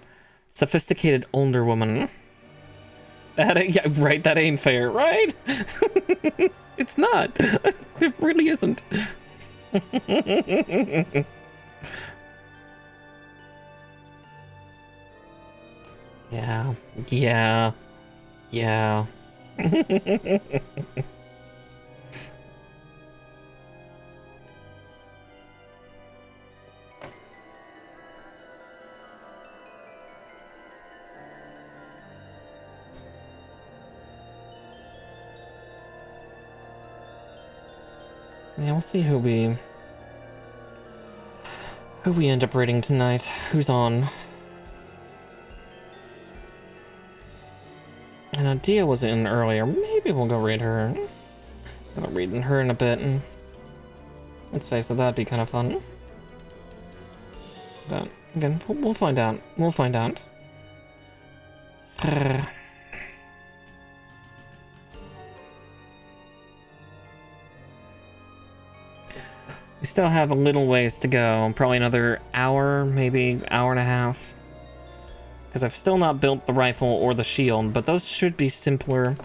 sophisticated older woman. Yeah, right, that ain't fair, right? It's not. It really isn't. Yeah. Yeah. Yeah. Yeah, we'll see who we end up raiding tonight. Who's on? And Adia was in earlier. Maybe we'll go raid her. I'll raid her in a bit. And let's face it, that'd be kind of fun. But again, we'll find out. We'll find out. We still have a little ways to go. Probably another hour, maybe hour and a half. Because I've still not built the rifle or the shield, but those should be simpler,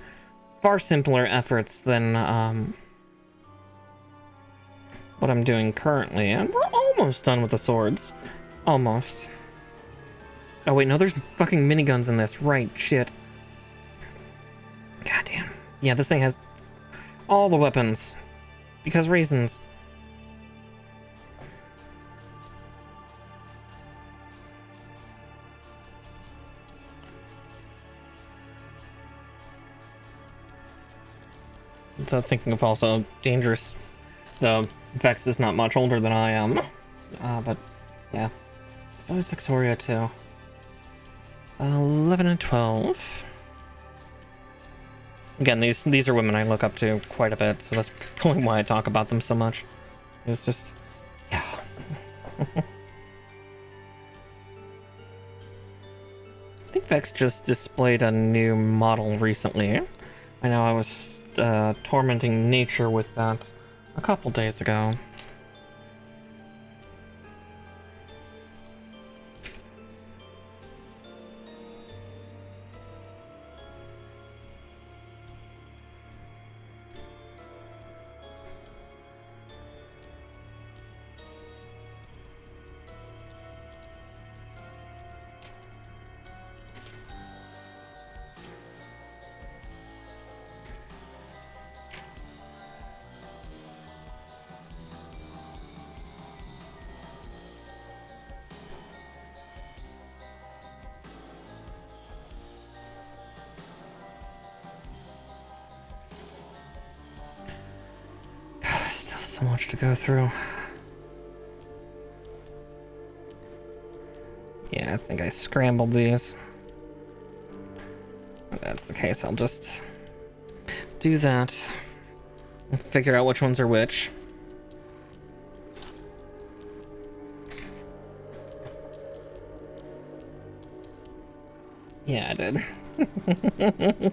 far simpler efforts than what I'm doing currently. And we're almost done with the swords. Almost. Oh wait, no, there's fucking miniguns in this. Right, shit. Goddamn. Yeah, this thing has all the weapons. Because reasons. Thinking of also dangerous. The Vex is not much older than I am. But yeah. There's always Victoria too. 11 and 12. Again, these are women I look up to quite a bit, so that's probably why I talk about them so much. It's just, yeah. I think Vex just displayed a new model recently. I know I was tormenting nature with that a couple days ago. so much to go through. Yeah, I think I scrambled these. If that's the case, I'll just do that and figure out which ones are which. Yeah, I did.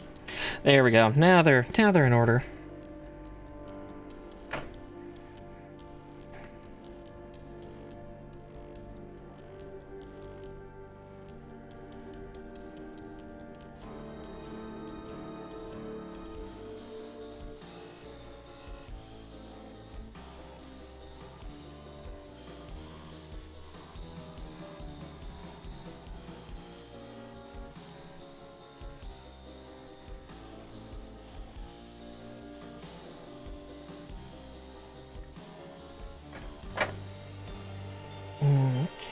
There we go. Now they're in order.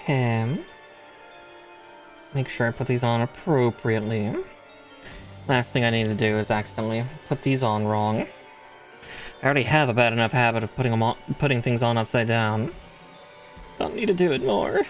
Okay. Make sure I put these on appropriately. Last thing I need to do is accidentally put these on wrong. I already have a bad enough habit of putting things on upside down. Don't need to do it more.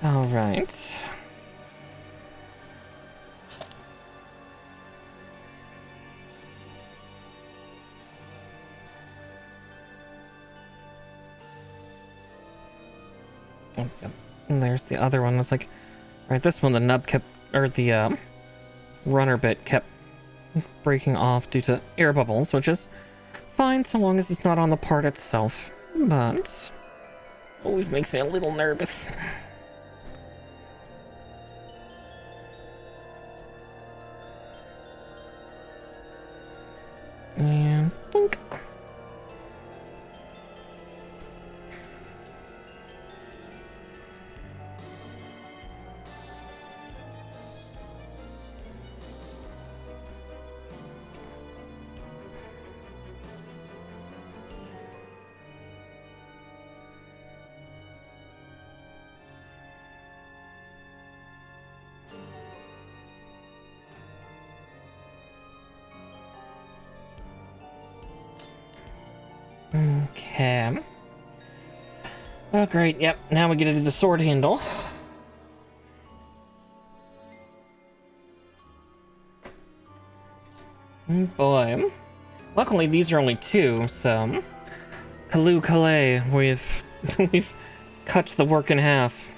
All right. Yep. And there's the other one. It's like, right, this one, the nub kept, or the runner bit kept breaking off due to air bubbles, which is fine so long as it's not on the part itself, but always makes me a little nervous. And boink. Okay. Oh, great. Yep. Now we get to do the sword handle. Oh boy. Luckily, these are only two, so Kalu Kalay, we've cut the work in half.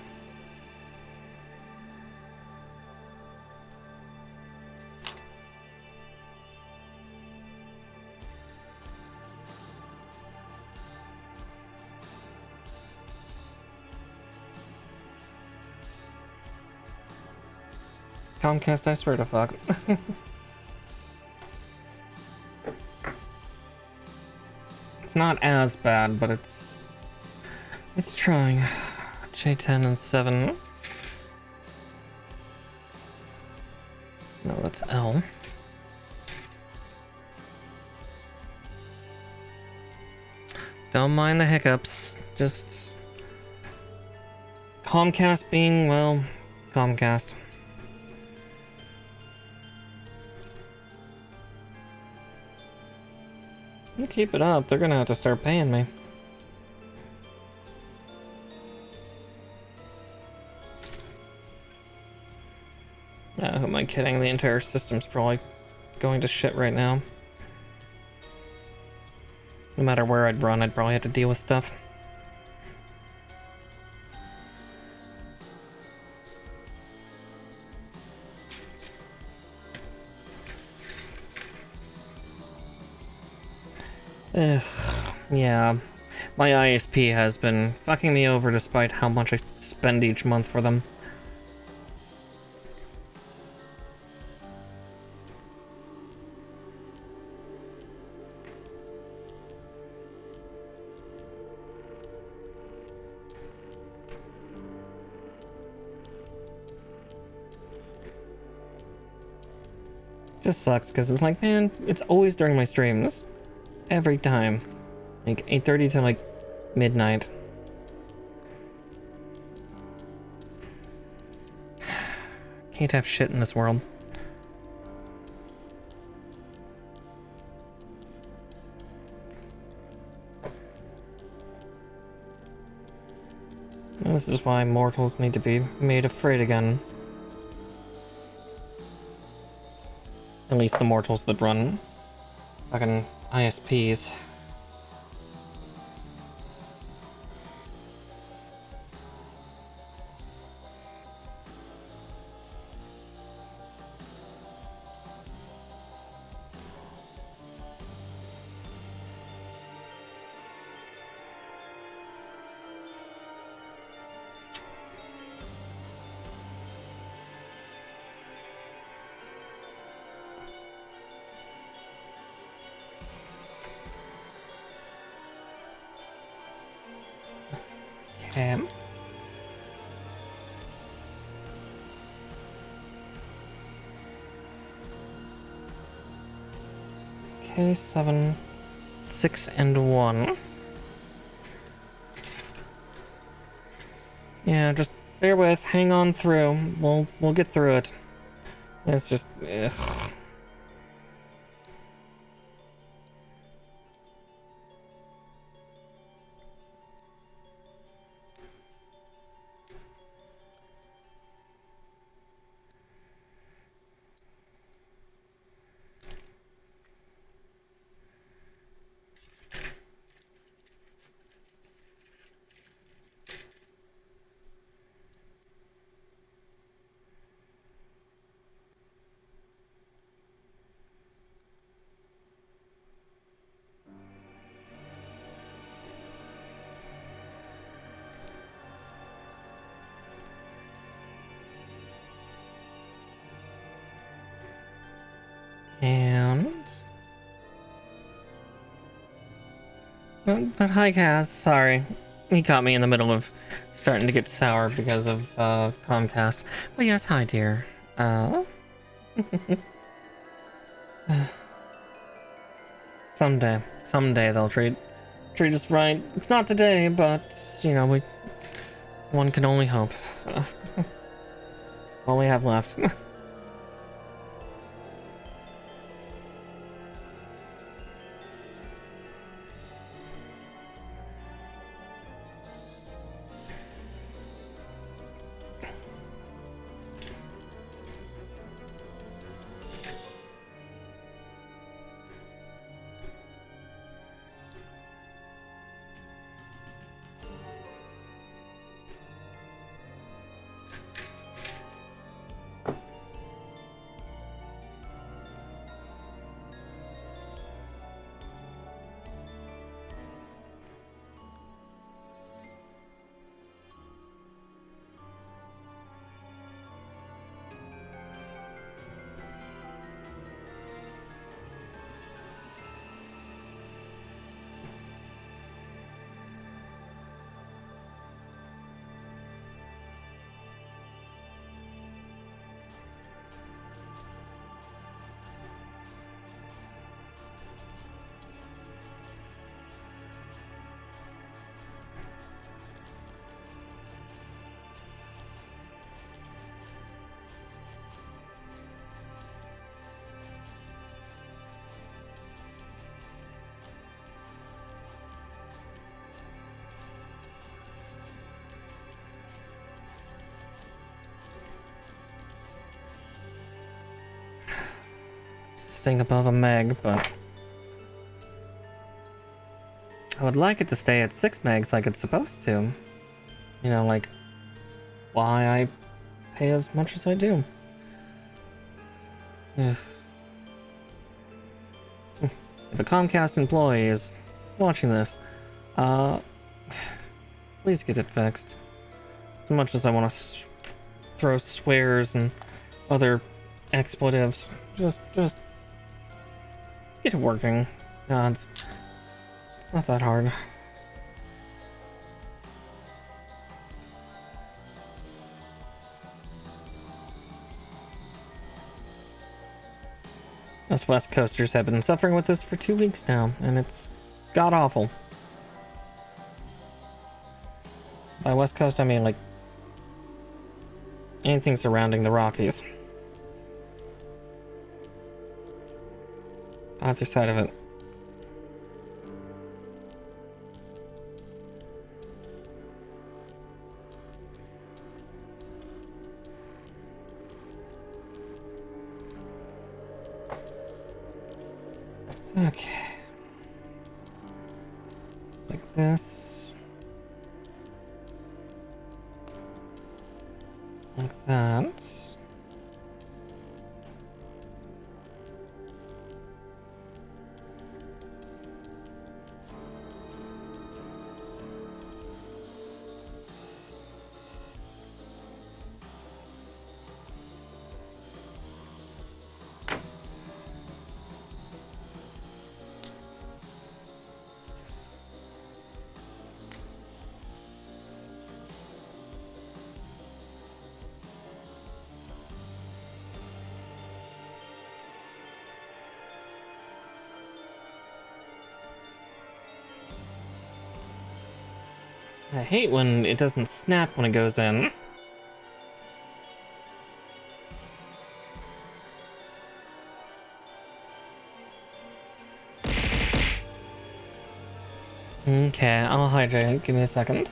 Comcast, I swear to fuck. It's not as bad, but it's trying. J10 and 7. No, that's L. Don't mind the hiccups. Just Comcast being, well, Comcast. Keep it up, they're gonna have to start paying me. Who am I kidding? The entire system's probably going to shit right now. No matter where I'd run, I'd probably have to deal with stuff. Ugh, yeah, my ISP has been fucking me over despite how much I spend each month for them. Just sucks because it's like, man, it's always during my streams. Every time. Like 8:30 to like midnight. Can't have shit in this world. This is why mortals need to be made afraid again. At least the mortals that run fucking ISPs. Okay. Okay, 7, 6, and 1. Yeah, just bear with, hang on through. We'll get through it. It's just ugh. And but hi Cass, sorry. He caught me in the middle of starting to get sour because of Comcast. But yes, hi dear. Someday they'll treat us right. It's not today, but you know, one can only hope. All we have left. Staying above a meg, but I would like it to stay at 6 megs like it's supposed to. You know, like why I pay as much as I do. If a Comcast employee is watching this, please get it fixed. As much as I want to throw swears and other expletives, just get it working. God, it's not that hard. Us West Coasters have been suffering with this for 2 weeks now, and it's god-awful. By West Coast, I mean, like, anything surrounding the Rockies. Either side of it. Okay. Like this. Like that. I hate when it doesn't snap when it goes in. Okay, I'll hydrate. Give me a second.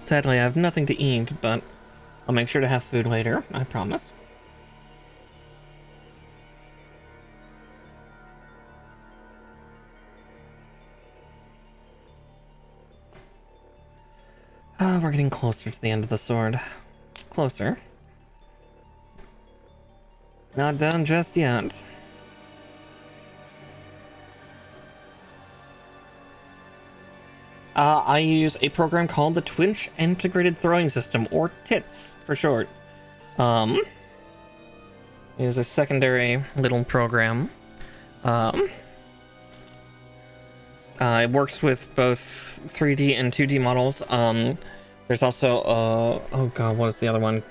Sadly, I have nothing to eat, but I'll make sure to have food later, I promise. We're getting closer to the end of the sword. Closer. Not done just yet. I use a program called the Twitch Integrated Throwing System, or TITS for short. It is a secondary little program. It works with both 3D and 2D models. There's also, oh god, what is the other one?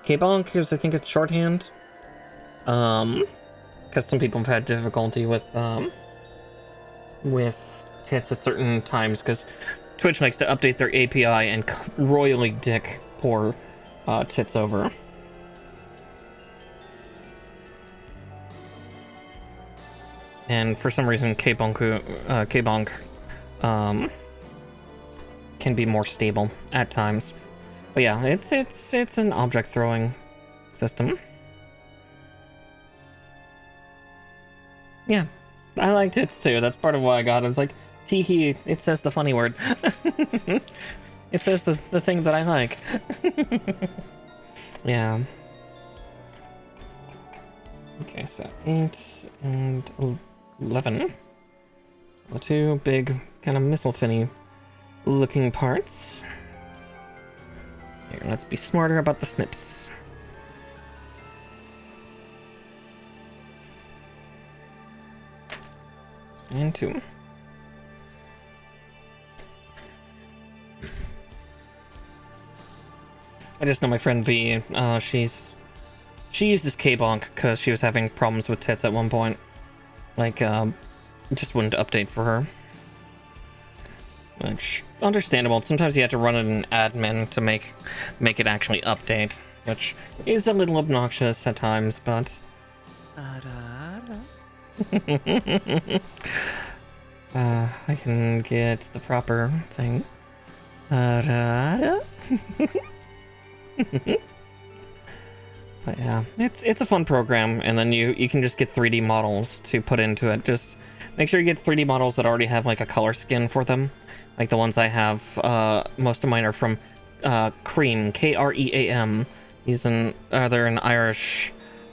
K-Bonk, because I think it's shorthand. Because some people have had difficulty with tits at certain times, because Twitch likes to update their API and royally dick poor tits over. And for some reason, K-Bonk can be more stable at times. But yeah, it's an object throwing system. Yeah, I like tits too. That's part of why I got it. It's like, tee-hee, it says the funny word. It says the thing that I like. Yeah. Okay, so 8 and 11. The two big kind of missile-finny looking parts. Here, let's be smarter about the snips. And 2. I just know my friend V, she uses K-Bonk because she was having problems with tits at one point. Like, it just wouldn't update for her. Which, understandable. Sometimes you have to run it in admin to make it actually update, which is a little obnoxious at times, but... I can get the proper thing. But yeah, it's a fun program, and then you can just get 3D models to put into it. Just make sure you get 3D models that already have like a color skin for them. Like the ones I have, most of mine are from Cream, Kream. They're an Irish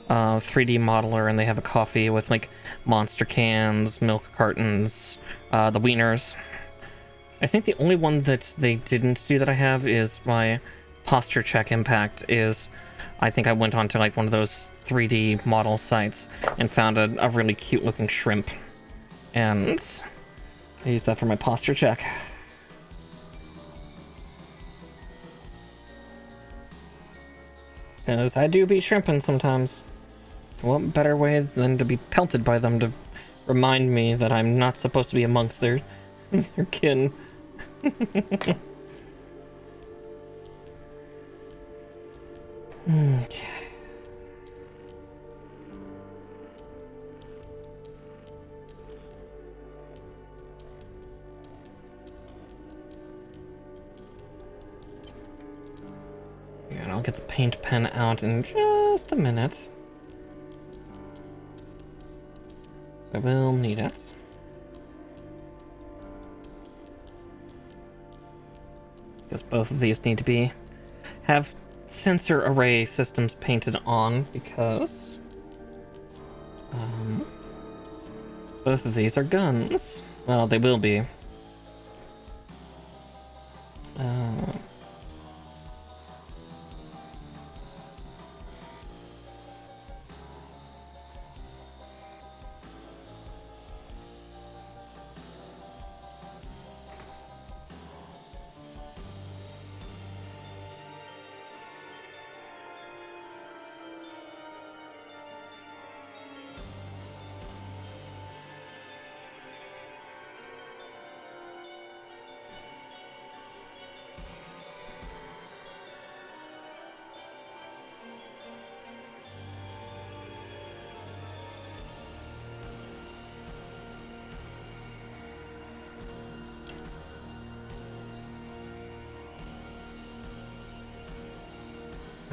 3D modeler, and they have a coffee with like monster cans, milk cartons, the wieners. I think the only one that they didn't do that I have is my posture check impact is, I think I went onto like one of those 3D model sites and found a really cute looking shrimp. And I used that for my posture check. Because I do be shrimping sometimes. What better way than to be pelted by them to remind me that I'm not supposed to be amongst their kin. Okay. And I'll get the paint pen out in just a minute. I will need it. Because both of these need to have sensor array systems painted on, because both of these are guns. Well, they will be.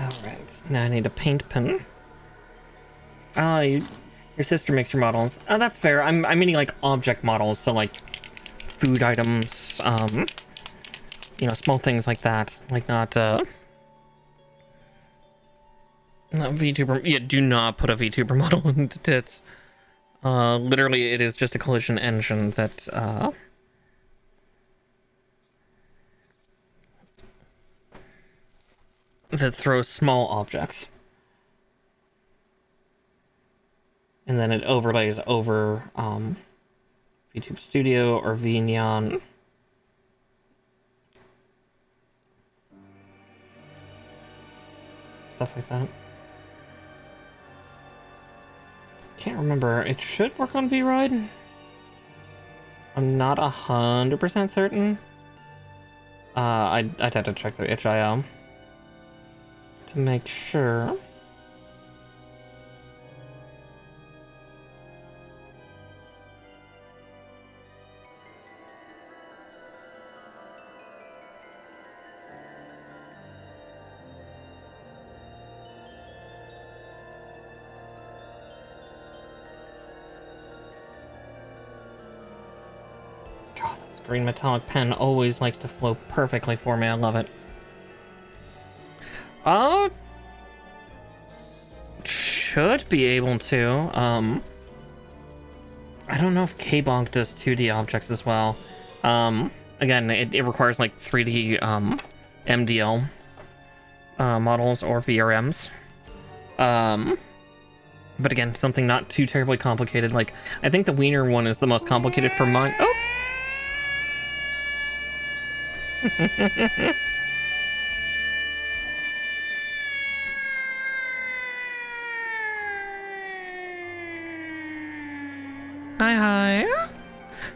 Alright, now I need a paint pen. Oh, your sister makes your models. Oh, that's fair. I'm meaning like object models, so like food items, you know, small things like that. Like not VTuber. Yeah, do not put a VTuber model into tits. Literally, it is just a collision engine that that throws small objects. And then it overlays over VTube Studio or VNeon. Stuff like that. Can't remember. It should work on VRide. I'm not 100% certain. I'd have to check the HIO to make sure. God, this green metallic pen always likes to flow perfectly for me. I love it. Should be able to. I don't know if K-Bonk does 2D objects as well. Again, it requires like 3D MDL models or VRMs. But again, something not too terribly complicated. Like, I think the Wiener one is the most complicated for mine. Oh! Hi.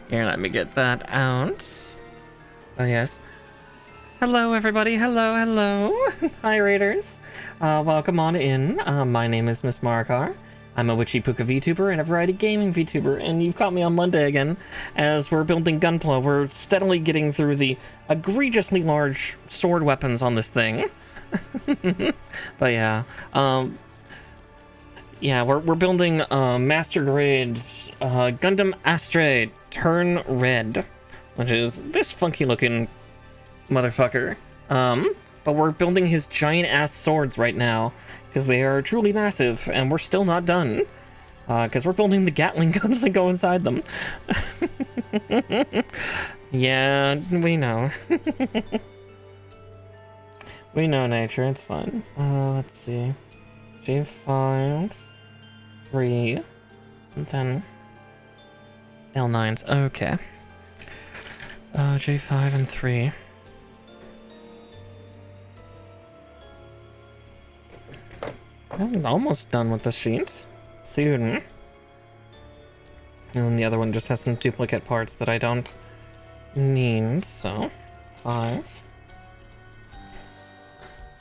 Here, let me get that out. Oh, yes. Hello, everybody. Hello. Hi, Raiders. Welcome on in. My name is Miss Markar. I'm a Witchy Puka VTuber and a variety gaming VTuber, and you've caught me on Monday again as we're building Gunpla. We're steadily getting through the egregiously large sword weapons on this thing. But yeah, we're building Master Grade Gundam Astray Turn Red, which is this funky looking motherfucker. But we're building his giant ass swords right now because they are truly massive, and we're still not done because we're building the Gatling guns that go inside them. Yeah, we know. We know nature, it's fun. Let's see. J5, 3, and then L9s. Okay. J5 and 3. I'm almost done with the sheets. Soon. And then the other one just has some duplicate parts that I don't need, so 5.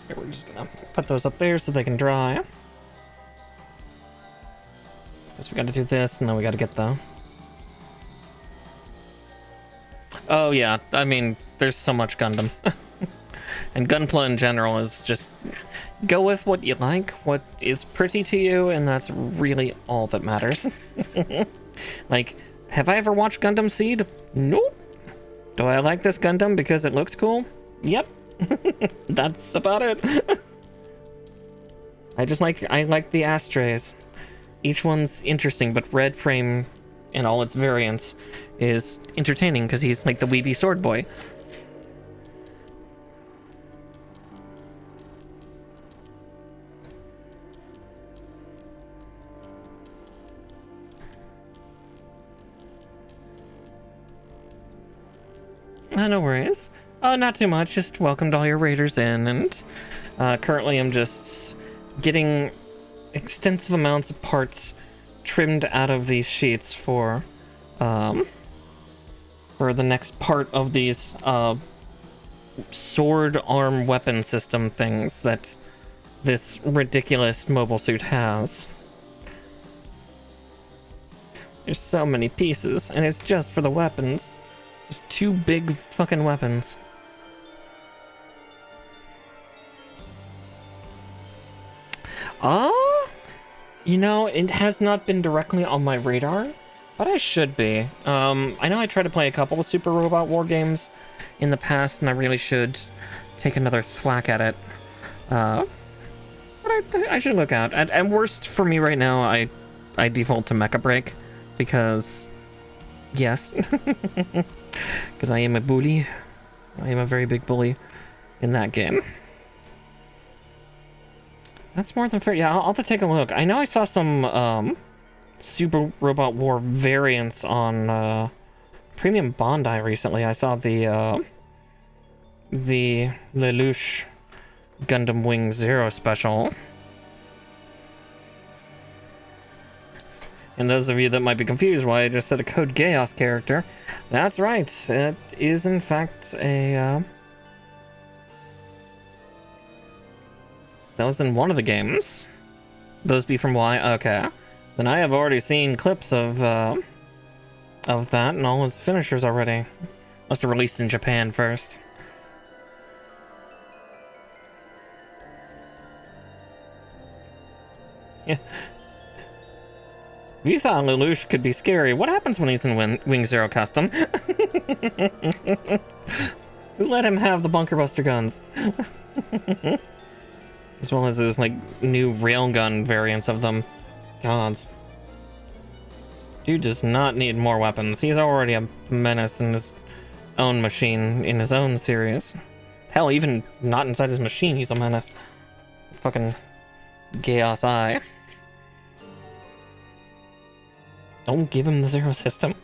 Here, we're just gonna put those up there so they can dry. Guess we gotta do this, and then we gotta get the... Oh yeah, I mean, there's so much Gundam. And Gunpla in general is just... Go with what you like, what is pretty to you, and that's really all that matters. Like, have I ever watched Gundam Seed? Nope. Do I like this Gundam because it looks cool? Yep. That's about it. I like the Astrays. Each one's interesting, but Red Frame in all its variants is entertaining because he's like the weeby sword boy. No worries. Oh, not too much. Just welcomed all your raiders in, and currently I'm just getting extensive amounts of parts trimmed out of these sheets for the next part of these sword arm weapon system things that this ridiculous mobile suit has. There's so many pieces, and it's just for the weapons. Just 2 big fucking weapons. You know, it has not been directly on my radar, but I should be. I know I tried to play a couple of Super Robot War games in the past, and I really should take another thwack at it. But I should look out. At worst, for me right now, I default to Mecha Break, because... Yes. Because I am a bully. I am a very big bully in that game. That's more than fair. Yeah, I'll have to take a look. I know I saw some Super Robot War variants on Premium Bondi recently. I saw the Lelouch Gundam Wing Zero special. And those of you that might be confused why I just said a Code Geass character, that's right. It is in fact a that was in one of the games. Those be from Y? Okay. Then I have already seen clips of that and all his finishers already. Must have released in Japan first. Yeah. If you thought Lelouch could be scary, what happens when he's in Wing Zero Custom? Who let him have the bunker buster guns? As well as his, like, new railgun variants of them. Gods. Dude does not need more weapons. He's already a menace in his own machine, in his own series. Hell, even not inside his machine, he's a menace. Fucking Geass Eye. Don't give him the Zero system.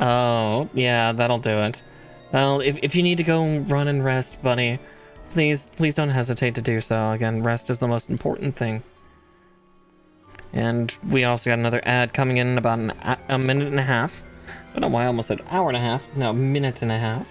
Oh, yeah, that'll do it. Well, if you need to go run and rest, buddy, please don't hesitate to do so. Again, rest is the most important thing. And we also got another ad coming in about a minute and a half. I don't know why I almost said hour and a half. No, minute and a half.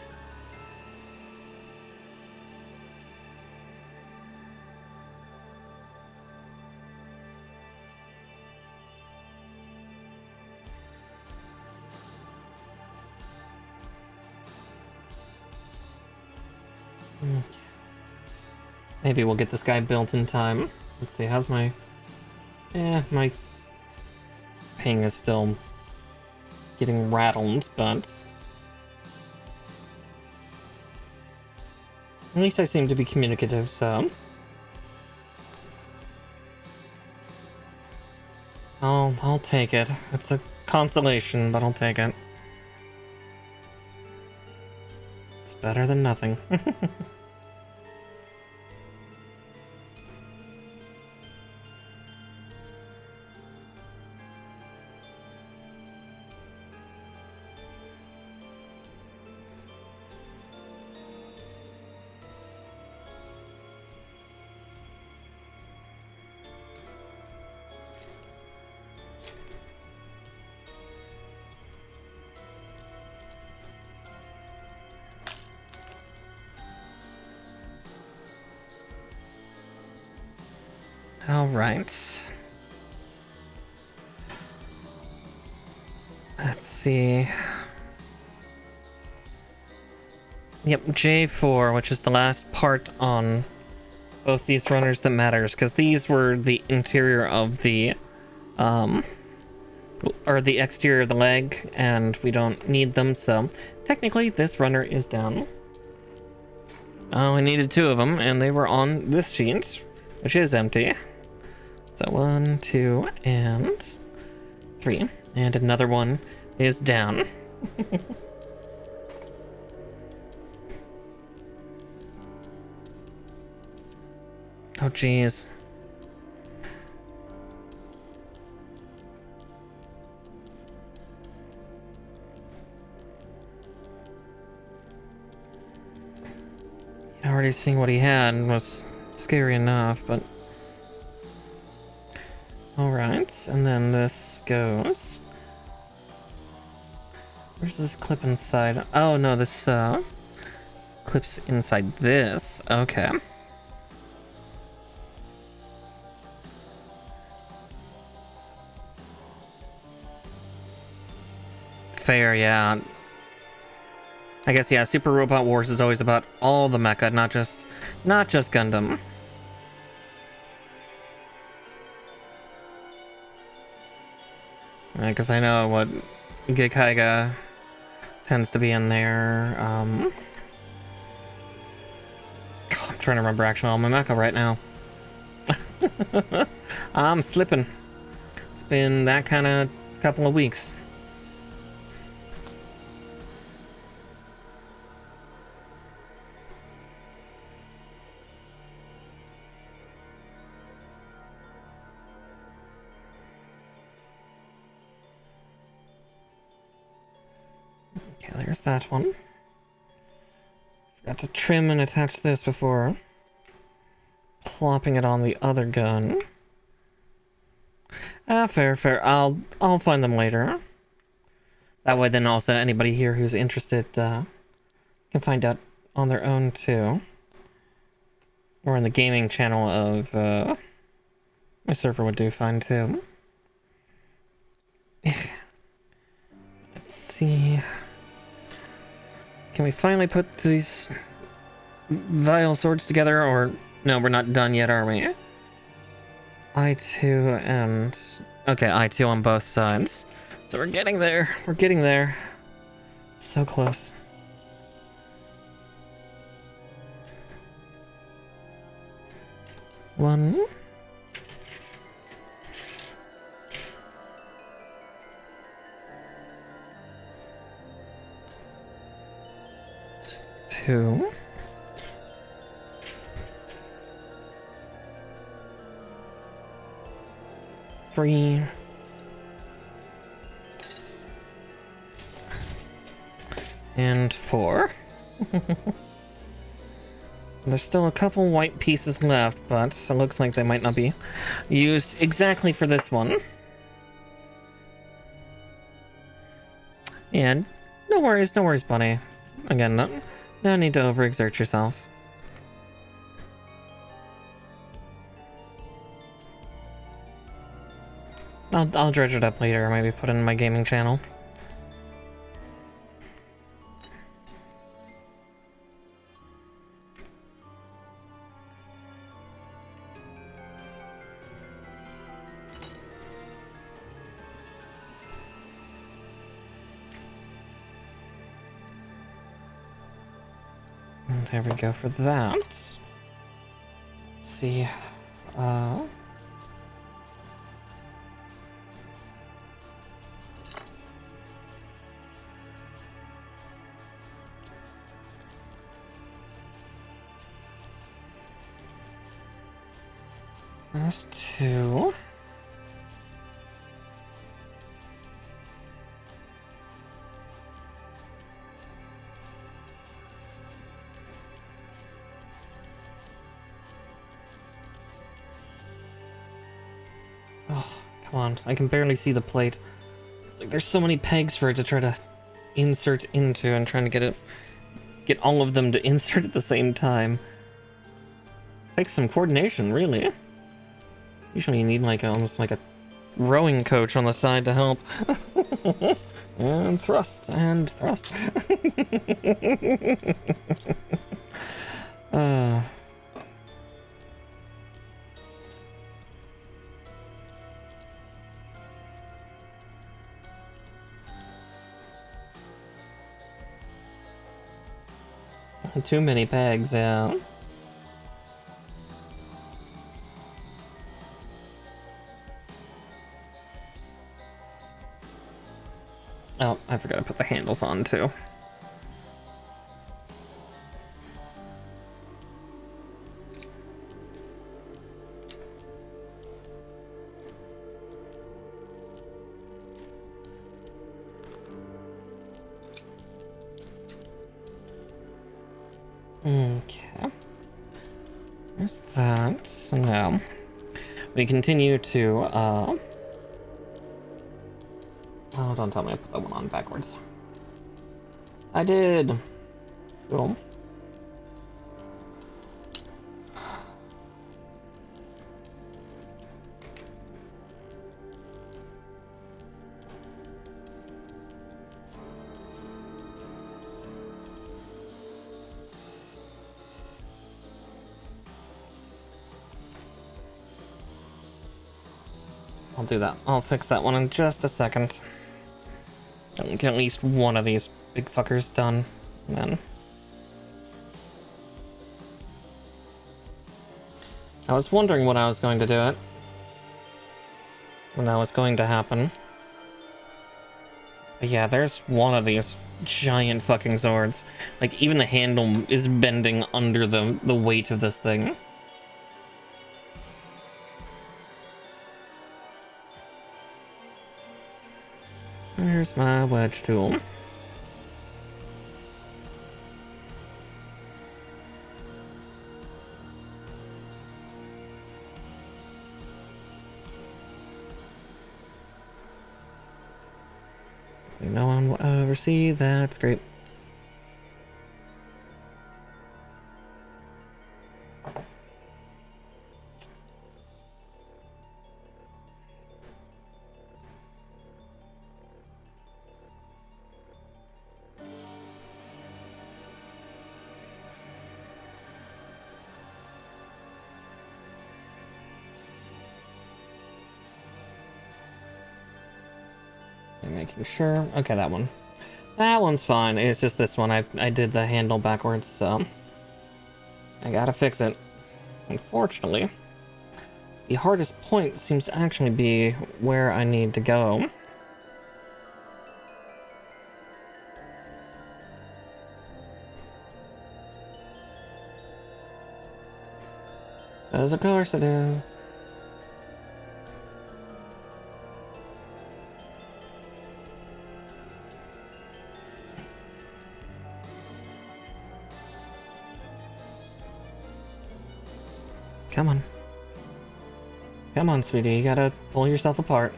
Maybe we'll get this guy built in time. Let's see, how's my... my ping is still getting rattled, but... At least I seem to be communicative, so... I'll take it. It's a consolation, but I'll take it. It's better than nothing. Alright. Let's see. Yep, J4, which is the last part on both these runners that matters, because these were the interior of the, or the exterior of the leg, and we don't need them, so technically this runner is down. We needed 2 of them, and they were on this sheet, which is empty. So 1, 2, and 3, and another one is down. Oh, jeez. Already seeing what he had was scary enough, but... Alright, and then this goes... Where's this clip inside? Oh, no, this, clips inside this. Okay. Fair, yeah. I guess, yeah, Super Robot Wars is always about all the mecha, not just Gundam. Because I know what Gekaiga tends to be in there. God, I'm trying to remember actually all my mecha right now. I'm slipping. It's been that kind of couple of weeks. Okay, there's that one. Forgot to trim and attach this before plopping it on the other gun. Fair. I'll find them later. That way, then also anybody here who's interested can find out on their own too, or in the gaming channel of my server would do fine too. Let's see. Can we finally put these vile swords together, or no, we're not done yet, are we? I2 and... Okay, I2 on both sides. So we're getting there. We're getting there. So close. One. Two. 3. And 4. There's still a couple white pieces left, but it looks like they might not be used exactly for this one. And no worries, Bunny. Again, no need to overexert yourself. I'll dredge it up later, or maybe put it in my gaming channel. And there we go for that. Let's see. There's 2. Oh, come on. I can barely see the plate. It's like there's so many pegs for it to try to insert into, and trying to get all of them to insert at the same time. Takes some coordination, really. Usually you need like almost like a rowing coach on the side to help. And thrust, and thrust. uh... Too many pegs, yeah. Oh, I forgot to put the handles on too. Okay. There's that. So now we continue to oh, don't tell me I put that one on backwards. I did. Cool. I'll do that. I'll fix that one in just a second. Get at least one of these big fuckers done, and then I was wondering when I was going to do it. When that was going to happen. But yeah, there's one of these giant fucking swords. Like, even the handle is bending under the weight of this thing. Where's my wedge tool? No one will ever see. That's great. Making sure. Okay, that one. That one's fine. It's just this one. I did the handle backwards, so I gotta fix it. Unfortunately, the hardest point seems to actually be where I need to go. As of course it is. Come on. Come on, sweetie. You gotta pull yourself apart.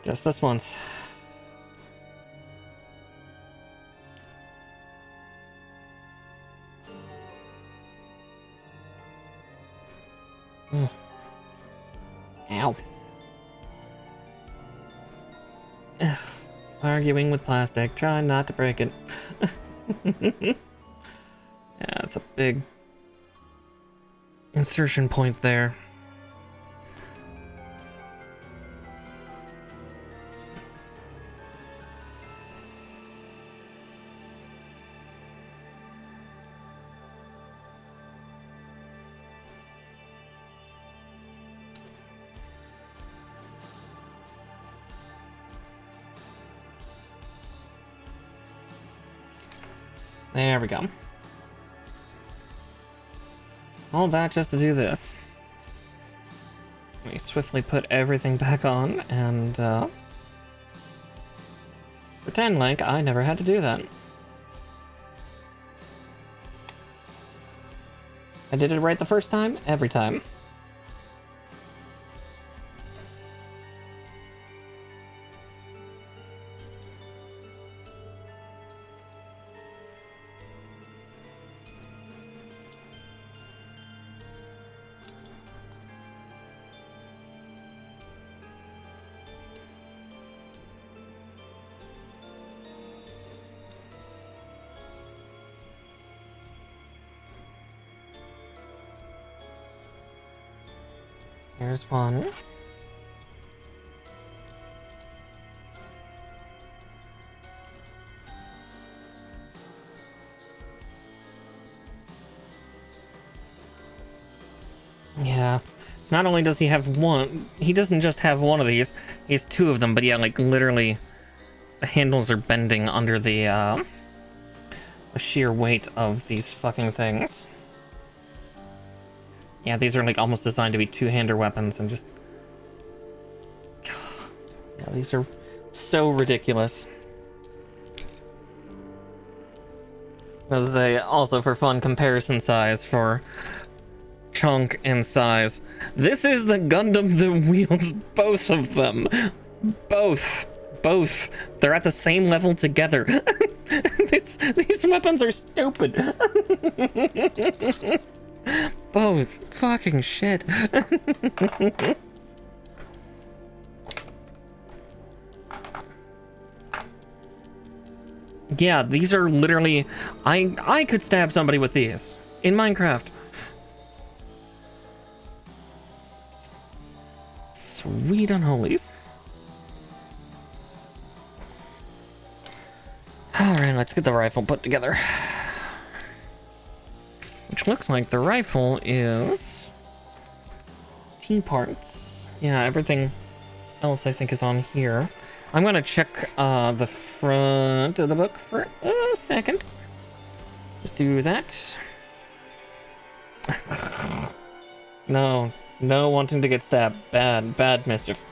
Just this once. Ow. Arguing with plastic, trying not to break it. Yeah, it's a big insertion point there. There we go. All that just to do this. Let me swiftly put everything back on and pretend like I never had to do that. I did it right the first time, every time. Here's one. Yeah. Not only does he have one, he doesn't just have one of these, he has two of them, but yeah, like literally the handles are bending under the sheer weight of these fucking things. Yeah, these are like almost designed to be two-hander weapons and just... Yeah, these are so ridiculous. This is also for fun comparison size for chunk and size. This is the Gundam that wields both of them. Both. They're at the same level together. These weapons are stupid. Both. Fucking shit. Yeah, these are literally... I could stab somebody with these in Minecraft. Sweet unholies. Alright, let's get the rifle put together. Which looks like the rifle is... T parts. Yeah, everything else I think is on here. I'm gonna check the front of the book for a second. Just do that. No wanting to get stabbed. Bad mischief.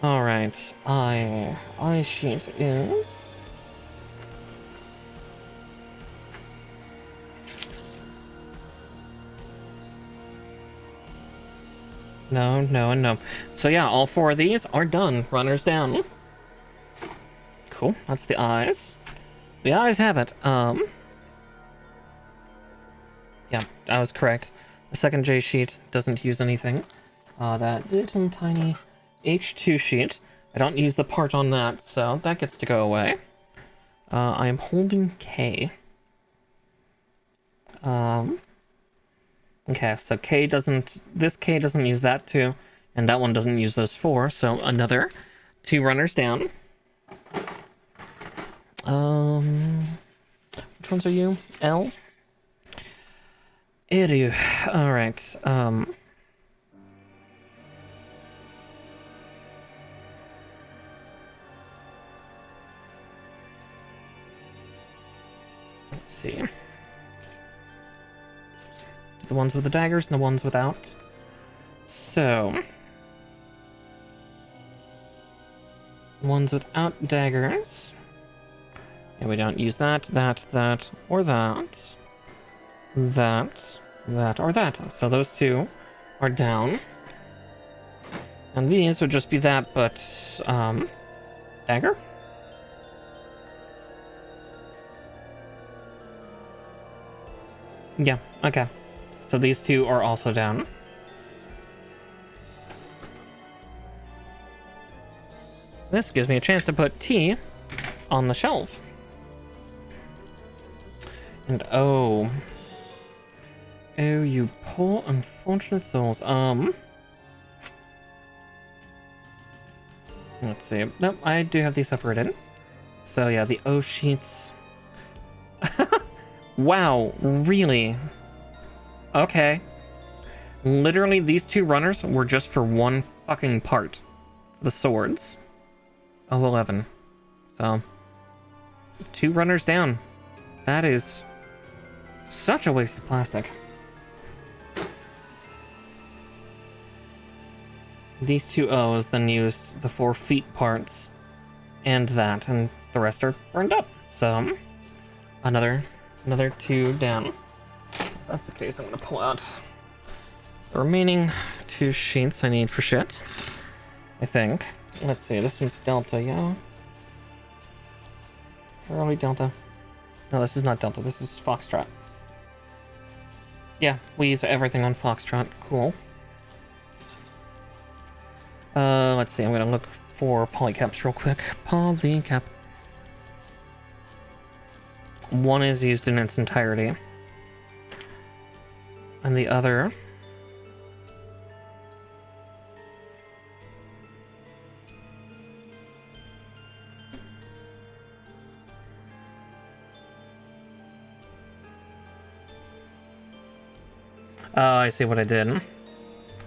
Alright, eye sheet is... No. So yeah, all four of these are done. Runners down. Cool, that's the eyes. The eyes have it. Yeah, I was correct. The second J sheet doesn't use anything. That little tiny H2 sheet, I don't use the part on that, so that gets to go away. I am holding K. Okay, so this K doesn't use that too, and that one doesn't use those four, so another 2 runners down. Which ones are you? L? Eru. Alright, let's see. The ones with the daggers and the ones without. So... ones without daggers. Yeah, we don't use that, or that. That, or that. So those 2 are down. And these would just be that, but... dagger? Yeah, okay. So these 2 are also down. This gives me a chance to put T on the shelf. And oh, you poor unfortunate souls. Let's see. Nope, I do have these separated. So yeah, the O sheets. Wow, really? Okay. Literally, these 2 runners were just for one fucking part. The swords. O11. So, 2 runners down. That is such a waste of plastic. These 2 O's then used the 4 feet parts and that, and the rest are burned up. So, another 2 down. If that's the case, I'm gonna pull out the remaining 2 sheets I need for shit. I think. Let's see, this one's Delta, yeah? Or are we Delta? No, this is not Delta, this is Foxtrot. Yeah, we use everything on Foxtrot. Cool. Let's see, I'm gonna look for polycaps real quick. Polycap. 1 is used in its entirety. And the other Oh, I see what I did.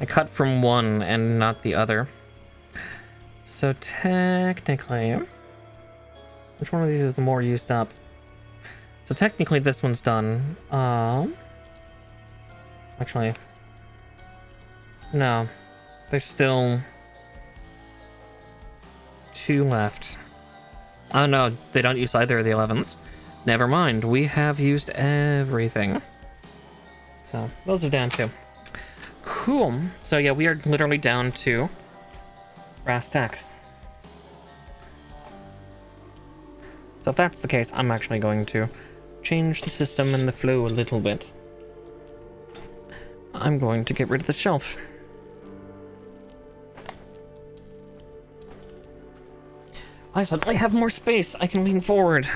I cut from one and not the other. So technically, which one of these is the more used up? So technically this one's done. Actually, no. There's still 2 left. Oh no, they don't use either of the 11s. Never mind, we have used everything. So, those are down 2. Cool. So yeah, we are literally down to brass tacks. So if that's the case, I'm actually going to change the system and the flow a little bit. I'm going to get rid of the shelf. I suddenly have more space. I can lean forward.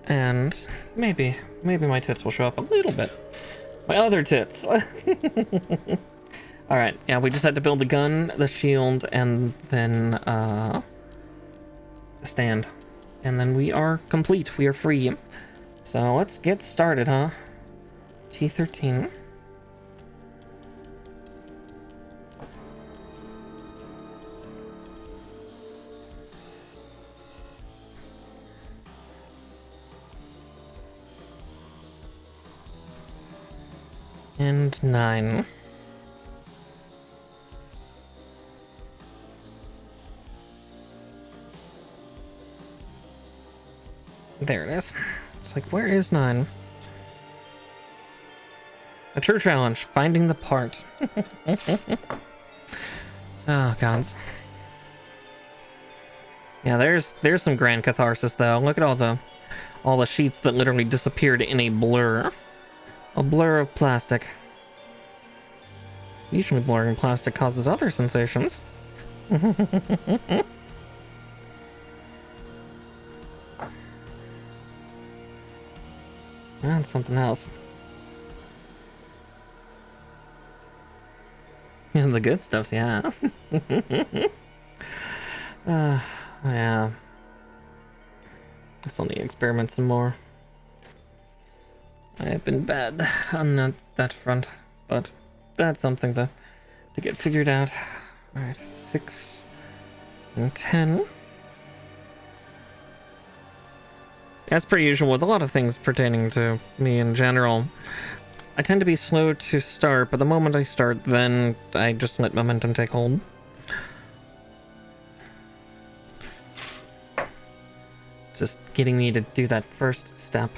And maybe my tits will show up a little bit. My other tits. Alright, yeah, we just had to build the gun, the shield, and then the stand. And then we are complete. We are free. So let's get started, huh? T13. And 9. There it is. It's like, where is 9? A true challenge, finding the part. Oh, gods. Yeah, there's some grand catharsis though. Look at all the sheets that literally disappeared in a blur. A blur of plastic. Usually blurring plastic causes other sensations. That's something else. And the good stuff's, yeah. Yeah. I still need to experiment some more. I've been bad on that front, but that's something to get figured out. Alright, 6 and 10. As per usual with a lot of things pertaining to me in general, I tend to be slow to start, but the moment I start, then I just let momentum take hold. It's just getting me to do that first step.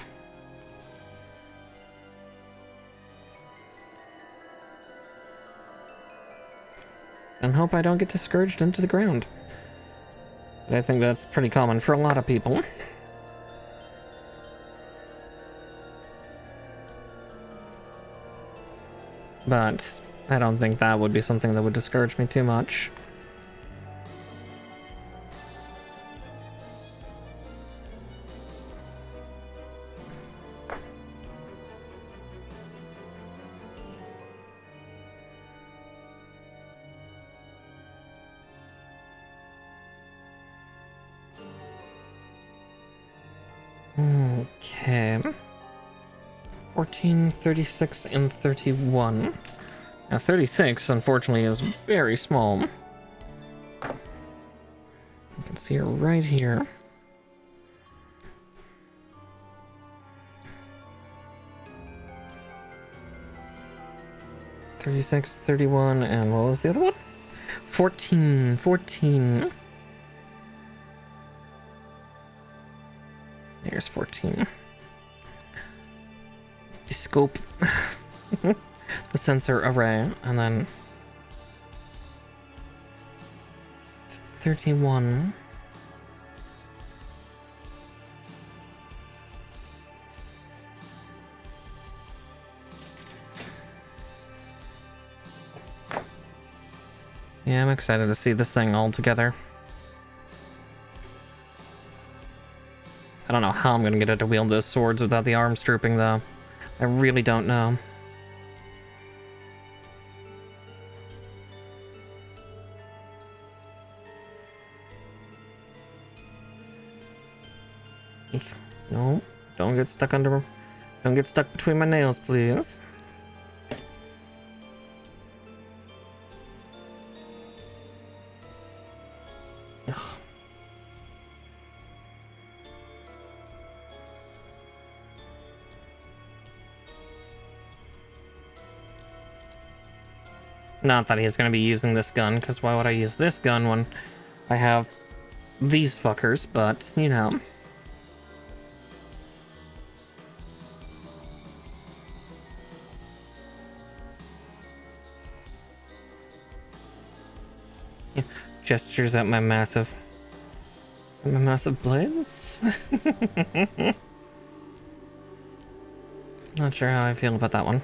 And hope I don't get discouraged into the ground. But I think that's pretty common for a lot of people. But I don't think that would be something that would discourage me too much. Okay. 14, 36, and 31. Now 36, unfortunately, is very small. You can see her right here. "36, 31, and what was the other one? 14, 14. There's 14. The scope. The sensor array, and then 31. Yeah, I'm excited to see this thing all together. I don't know how I'm gonna get it to wield those swords without the arms drooping, though. I really don't know. No, don't get stuck between my nails, please. Not that he's going to be using this gun, because why would I use this gun when I have these fuckers, but, you know. Yeah, gestures at my massive blades? Not sure how I feel about that one.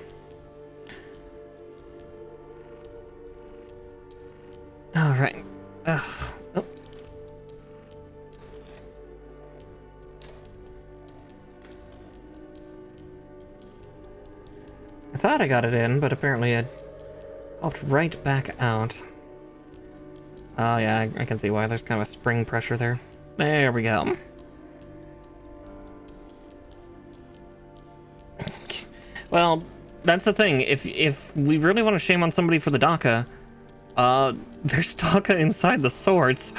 Alright. Oh. I thought I got it in, but apparently it popped right back out. Oh yeah, I can see why. There's kind of a spring pressure there. There we go. Well, that's the thing. If we really want to shame on somebody for the DACA, there's DACA inside the swords.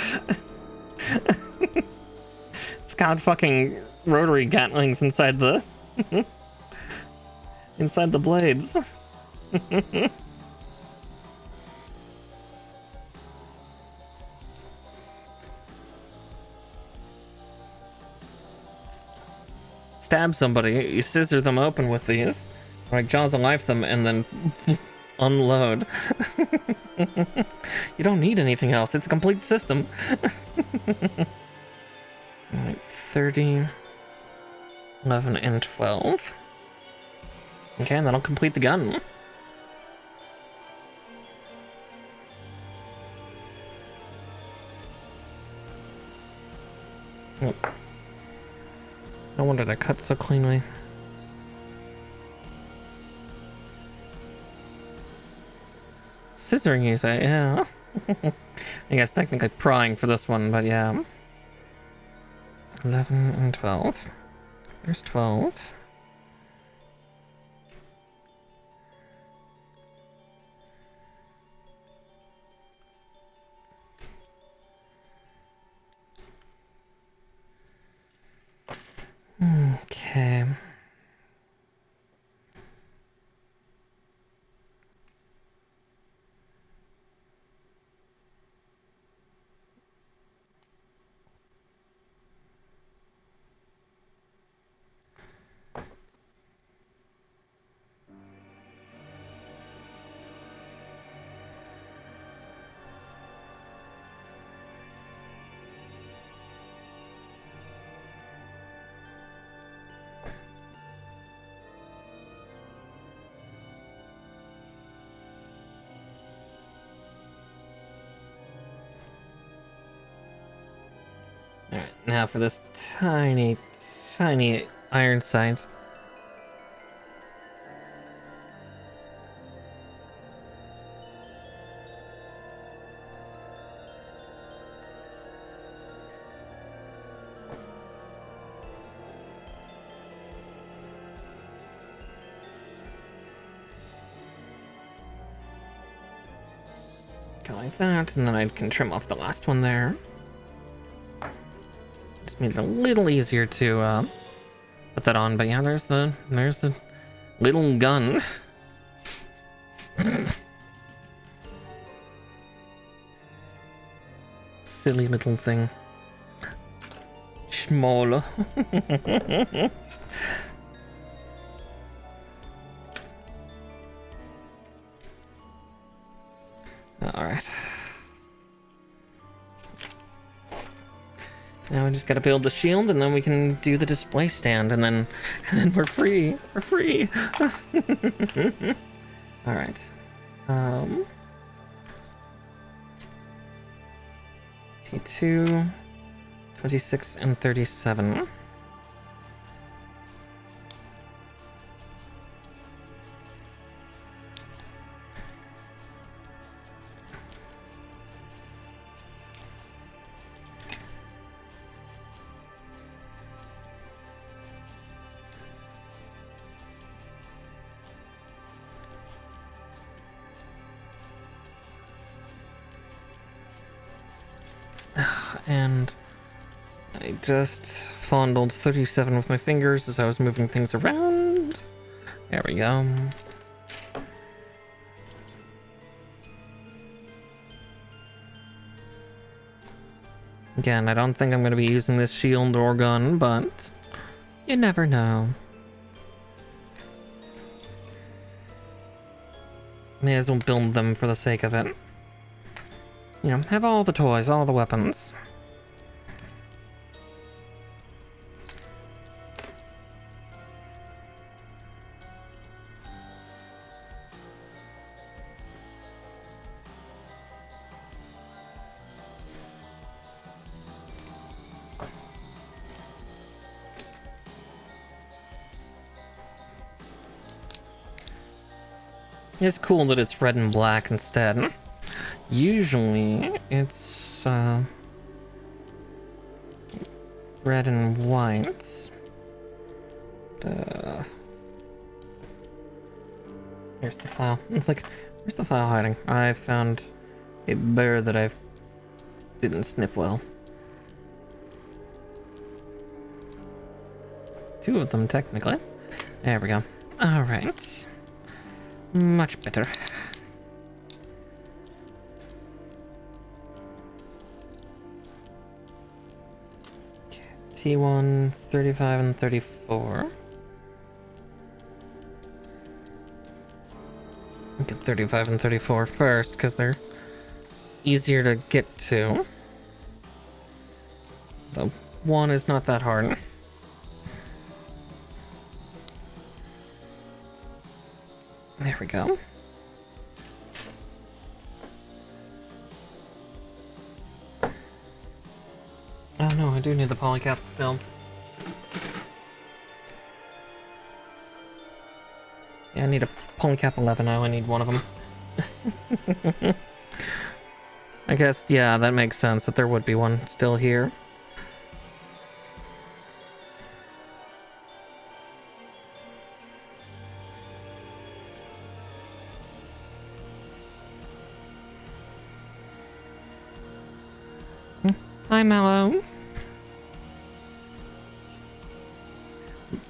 It's got fucking rotary gatlings inside the inside the blades. Stab somebody, you scissor them open with these, like Jaws of Life them, and then unload. You don't need anything else, it's a complete system. Alright, 30, 11, and 12. Okay, and that'll complete the gun. Oh. No wonder they're cut so cleanly. Scissoring, you say? Yeah. I guess technically prying for this one, but yeah. 11 and 12. There's 12. Okay. Alright, now for this tiny, tiny iron sight. Go like that, and then I can trim off the last one there. Just made it a little easier to put that on, but yeah, there's the little gun. Silly little thing. Small. Alright. Now we just gotta build the shield, and then we can do the display stand, and then we're free. We're free. All right. 22, 26, and 37. And I just fondled 37 with my fingers as I was moving things around. There we go. Again, I don't think I'm going to be using this shield or gun, but you never know. May as well build them for the sake of it. You know, have all the toys, all the weapons. It's cool that it's red and black instead. Usually, it's red and white. Here's the file. It's like, where's the file hiding? I found a bear that I didn't sniff well. Two of them, technically. There we go. Alright. Much better. T1, 35, and 34. I'll get 35 and 34 first, because they're easier to get to. The one is not that hard. There we go. Oh no, I do need the polycap still. Yeah, I need a polycap 11. I only need one of them. I guess, yeah, that makes sense that there would be one still here. Hi, Mallow.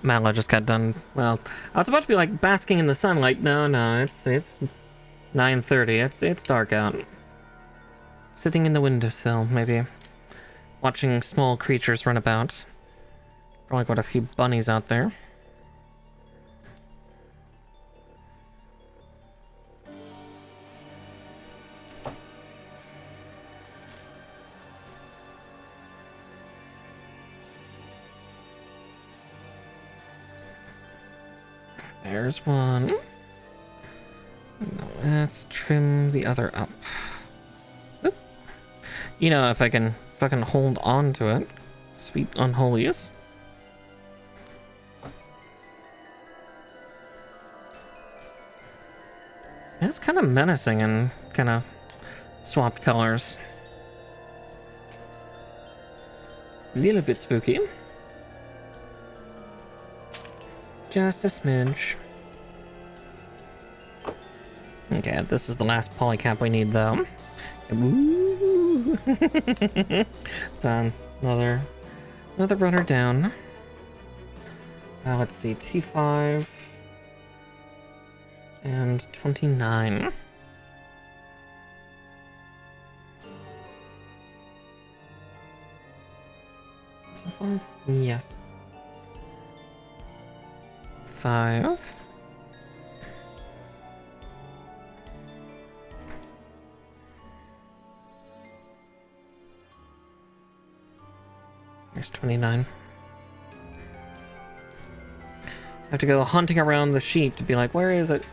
Mallow just got done. Well, I was about to be like basking in the sunlight. No, it's 9:30. It's dark out. Sitting in the windowsill, maybe watching small creatures run about. Probably got a few bunnies out there. There's one. Now let's trim the other up. Oop. You know, if I can hold on to it. Sweet unholies. It's kind of menacing and kind of swapped colors. A little bit spooky. Just a smidge. Okay, this is the last polycap we need, though. Ooh. So another runner down. Let's see, T5 and 29. T5? Yes. 5. Here's 29. I have to go hunting around the sheet to be like, where is it?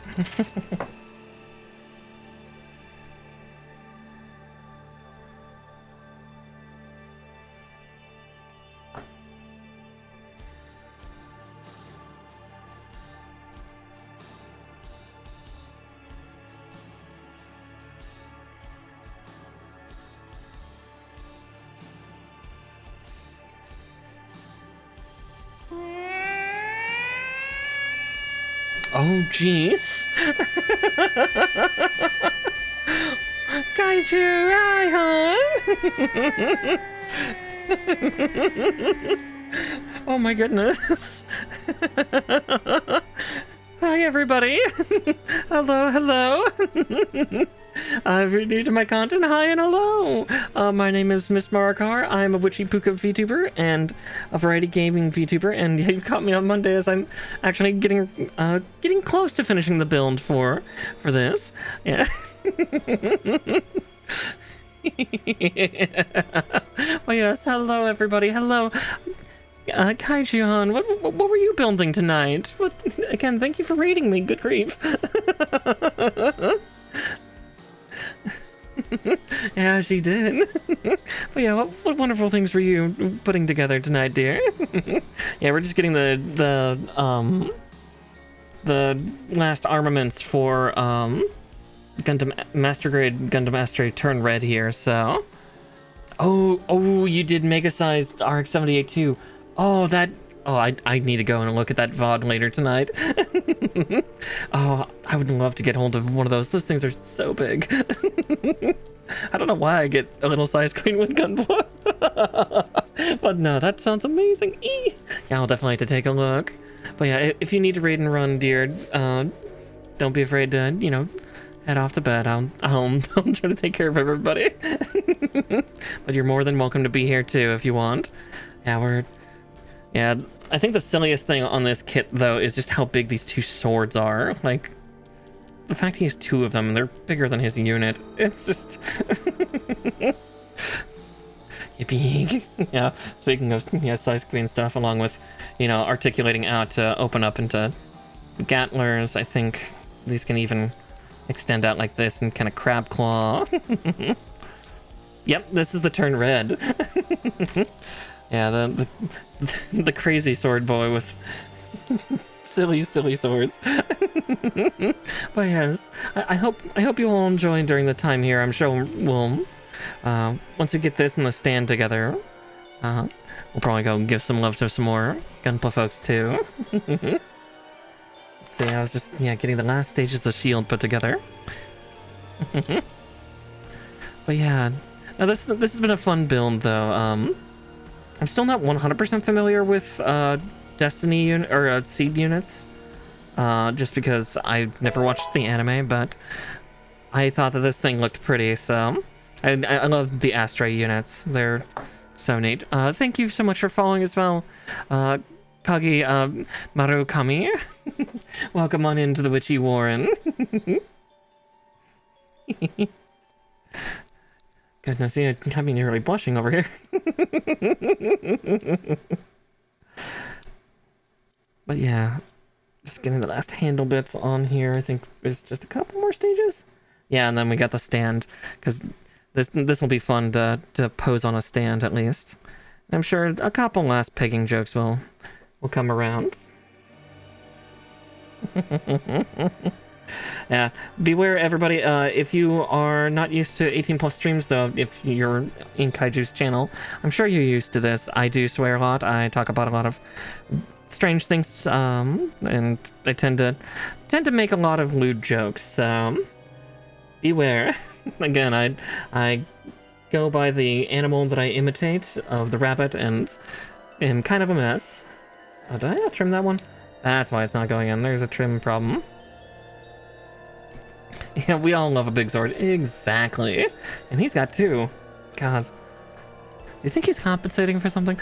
Oh, jeez. Kaiju, hi, hon. Oh my goodness. Hi, everybody. Hello, hello. If you're new to my content, hi and hello! My name is Miss Marakar. I'm a Witchy Puka VTuber and a variety gaming VTuber, and you've caught me on Monday as I'm actually getting close to finishing the build for this. Yeah. Well, yes, hello everybody, hello. Kaiju-han, what were you building tonight? Again, thank you for rating me, good grief. Yeah, she did. But yeah, what wonderful things were you putting together tonight, dear? Yeah, we're just getting the last armaments for Gundam Master Grade Gundam Astray turn red here, so. Oh, you did mega-sized RX-78 too. Oh, I need to go and look at that VOD later tonight. Oh, I would love to get hold of one of those. Those things are so big. I don't know why I get a little size queen with Gunpla. But no, that sounds amazing. Yeah, I'll definitely have to take a look. But yeah, if you need to raid and run, dear, don't be afraid to, head off to bed. I'll try to take care of everybody. But you're more than welcome to be here too if you want. Yeah, I think the silliest thing on this kit though is just how big these two swords are. Like, the fact he has two of them, they're bigger than his unit. It's just yippee. Yeah, speaking of size queen stuff, along with, articulating out to open up into Gattlers, I think these can even extend out like this and kind of crab claw. Yep, this is the turn red. Yeah, the crazy sword boy with silly swords. But yes, I hope you all enjoy during the time here. I'm sure we'll once we get this and the stand together, we'll probably go give some love to some more Gunpla folks too. Let's see, I was just getting the last stages of the shield put together. But yeah, now this has been a fun build though. I'm still not 100% familiar with Destiny unit or Seed units, just because I never watched the anime, but I thought that this thing looked pretty, so I love the Astray units. They're so neat. Thank you so much for following as well, Kagi Marukami. Welcome on into the Witchy Warren. Goodness, you got me nearly blushing over here. But yeah, just getting the last handle bits on here. I think there's just a couple more stages. Yeah, and then we got the stand, because this will be fun to pose on a stand at least. I'm sure a couple last pegging jokes will come around. Yeah, beware everybody, if you are not used to 18+ streams though, if you're in Kaiju's channel, I'm sure you're used to this. I do swear a lot. I talk about a lot of strange things, and I tend to make a lot of lewd jokes, so beware. Again, I go by the animal that I imitate of the rabbit and am kind of a mess. Oh, did I trim that one? That's why it's not going in. There's a trim problem. Yeah, we all love a big sword. Exactly. And he's got two. God. Do you think he's compensating for something?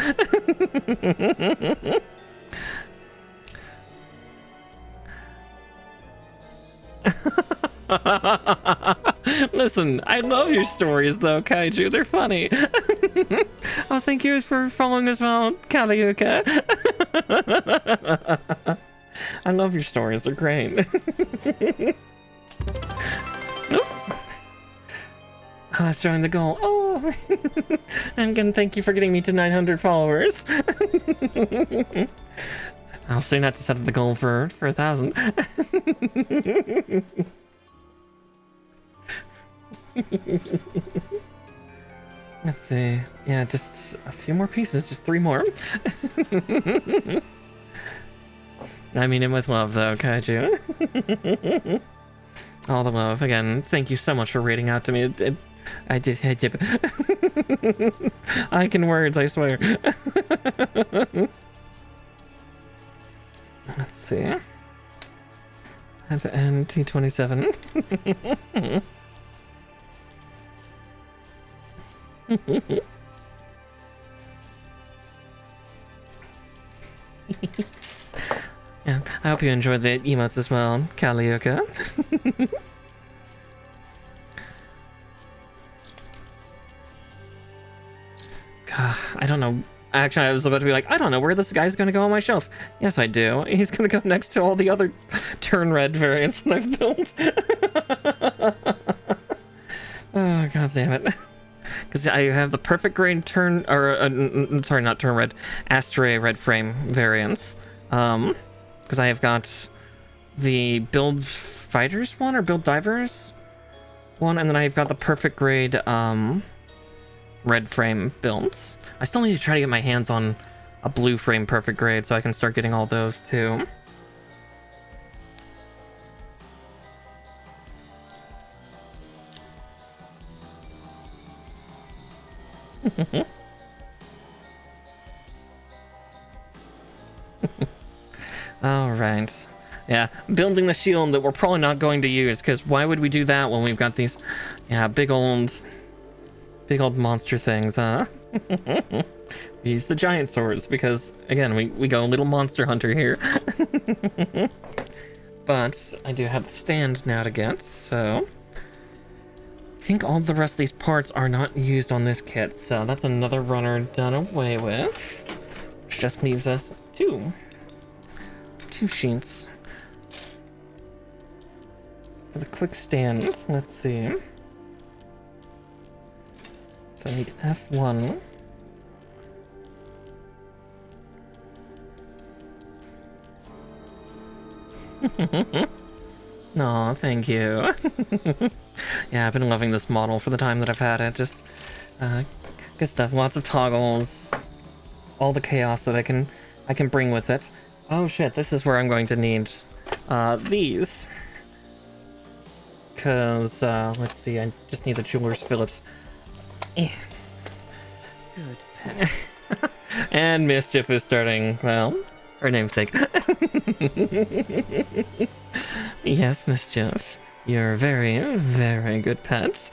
Listen, I love your stories though, Kaiju. They're funny. Oh, thank you for following as well, Kaliuka. I love your stories. They're great. Nope. Oh, that's showing the goal. Oh, and again, thank you for getting me to 900 followers. I'll soon have to set up the goal for 1,000. Let's see. Yeah, just a few more pieces, just 3 more. I mean it with love, though, Kaiju. All the love. Again, thank you so much for reading out to me. I did. I can words, I swear. Let's see. Had to end T27. Yeah, I hope you enjoyed the emotes as well, Kalioka. God, I don't know. Actually, I was about to be like, I don't know where this guy's gonna go on my shelf. Yes, I do. He's gonna go next to all the other turn red variants that I've built. Oh, god damn it. Because I have the perfect grade turn, or, sorry, not turn red, Astray red frame variants. Because I have got the build fighters one, or build divers one, and then I've got the perfect grade, red frame builds. I still need to try to get my hands on a blue frame perfect grade so I can start getting all those too. Alright. Yeah, building the shield that we're probably not going to use, because why would we do that when we've got these, yeah, big old monster things, huh? We use the giant swords because, again, we go little monster hunter here. But I do have the stand now to get, so I think all the rest of these parts are not used on this kit, so that's another runner done away with, which just leaves us two sheets for the quick stands. Let's see. So I need F1. Aw, thank you. Yeah, I've been loving this model for the time that I've had it. Just good stuff. Lots of toggles. All the chaos that I can bring with it. Oh shit, this is where I'm going to need these. Cause let's see, I just need the Jeweler's Phillips. Good. And Mischief is starting, well, her namesake. Yes, Mischief. You're very, very good pets.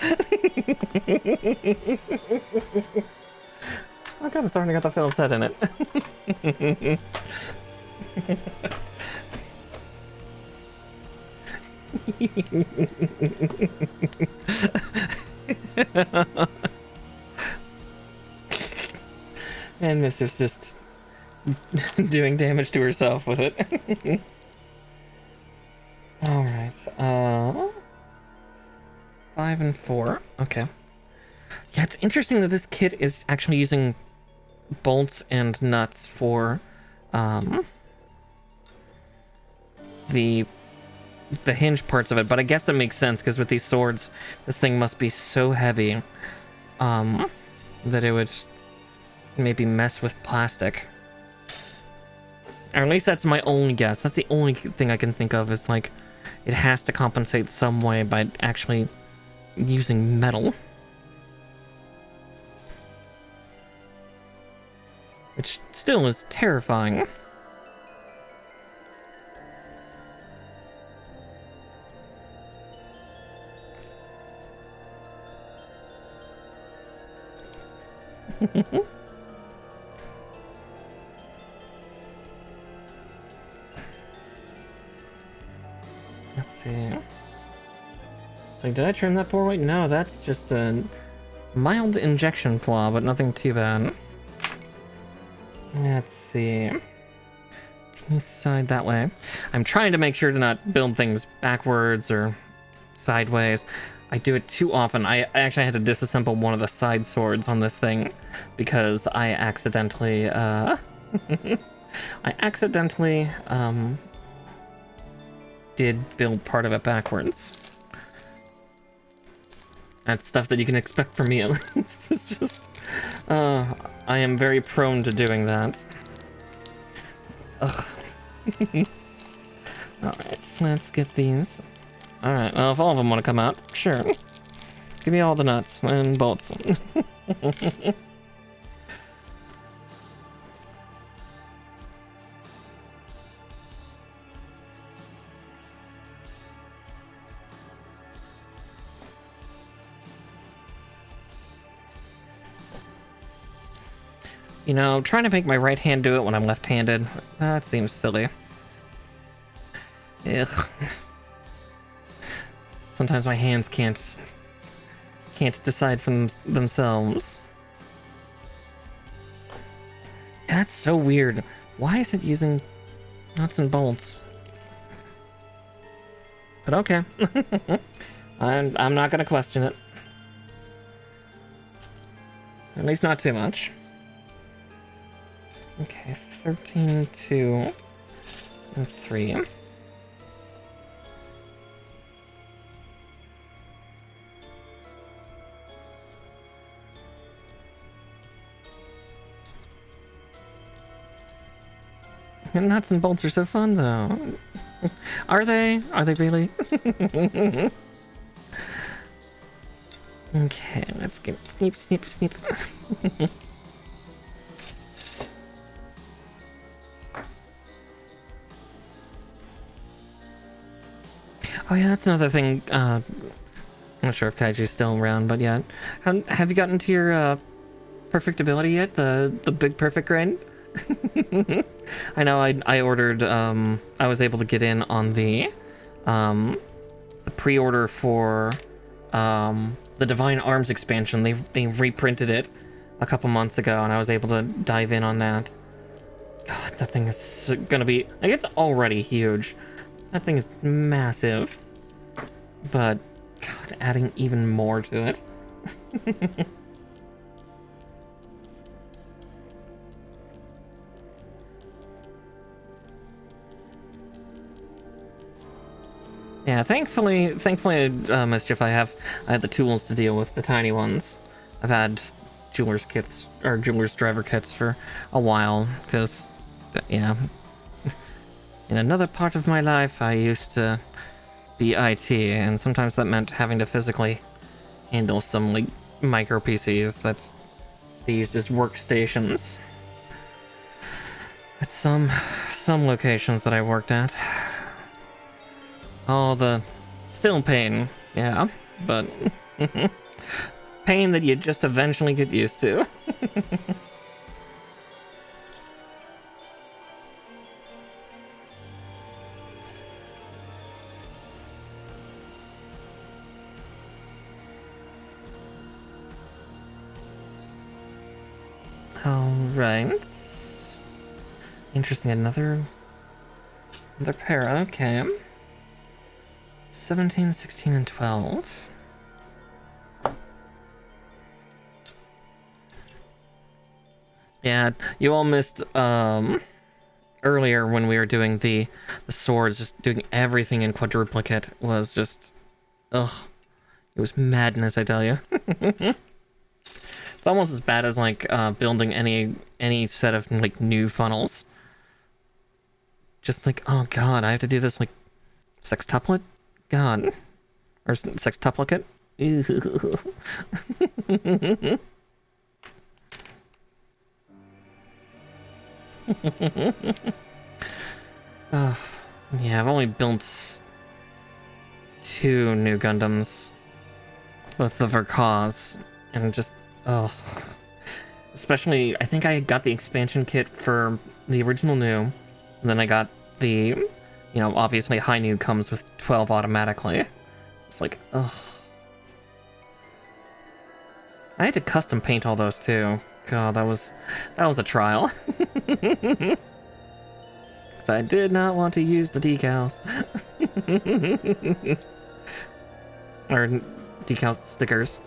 Oh god, it's starting to get the Phillips head in it. And Mistress just doing damage to herself with it. Alright, 5 and 4. Okay. Yeah, it's interesting that this kit is actually using bolts and nuts for the hinge parts of it, but I guess that makes sense because with these swords, this thing must be so heavy that it would maybe mess with plastic. Or at least that's my only guess. That's the only thing I can think of is like it has to compensate some way by actually using metal. Which still is terrifying. Let's see. So did I trim that poor weight? No, that's just a mild injection flaw, but nothing too bad. Let's see. Teeth side that way. I'm trying to make sure to not build things backwards or sideways. I do it too often. I actually had to disassemble one of the side swords on this thing because I accidentally did build part of it backwards. That's stuff that you can expect from me at least. It's just I am very prone to doing that. Ugh. Alright, so let's get these. Alright, well, if all of them want to come out, sure. Give me all the nuts and bolts. You know, trying to make my right hand do it when I'm left-handed, that seems silly. Ugh. Sometimes my hands can't decide for themselves. That's so weird. Why is it using nuts and bolts? But okay. I'm not gonna question it. At least not too much. Okay, 13, 2, and 3. And nuts and bolts are so fun, though. Are they? Are they really? Okay, let's get sneep, sneep, sneep. Oh yeah, that's another thing. I'm not sure if Kaiju's still around, but yeah. Have you gotten to your perfectibility yet? The big perfect grade? I know I ordered, I was able to get in on the pre-order for the Divine Arms expansion. They reprinted it a couple months ago, and I was able to dive in on that. God, that thing is gonna be, like, it's already huge. That thing is massive. But, God, adding even more to it. Yeah, thankfully, Mischief, I have the tools to deal with the tiny ones. I've had jeweler's kits, or jeweler's driver kits for a while, because, yeah, in another part of my life, I used to be IT, and sometimes that meant having to physically handle some, like, micro PCs that's they used as workstations at some locations that I worked at. All the still pain, yeah, but pain that you just eventually get used to. All right. Interesting. Another pair. Okay. 17, 16, and 12. Yeah, you all missed earlier when we were doing the swords. Just doing everything in quadruplicate was just, ugh, it was madness, I tell you. It's almost as bad as like building any set of like new funnels. Just like, oh god, I have to do this like sextuplet? God. Or sextuplicate? Yeah, I've only built 2 new Gundams with the Verkaz, and just, oh. Especially, I think I got the expansion kit for the original new, and then I got the, you know, obviously High New comes with 12 automatically. It's like, ugh. I had to custom paint all those too. God, that was a trial. Because I did not want to use the decals. Or decal stickers.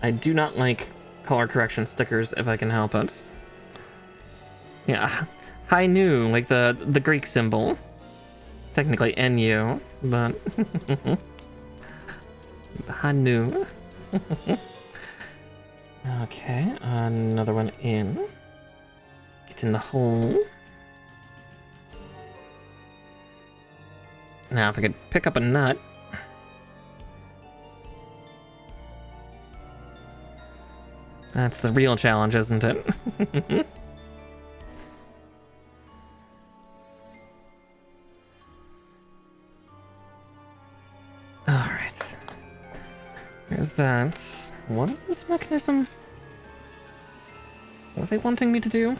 I do not like color correction stickers if I can help it. Yeah, High Nu, like the Greek symbol. Technically NU, but High Nu. Okay, another one in. Get in the hole. Now, if I could pick up a nut. That's the real challenge, isn't it? Alright. There's that. What is this mechanism? What are they wanting me to do?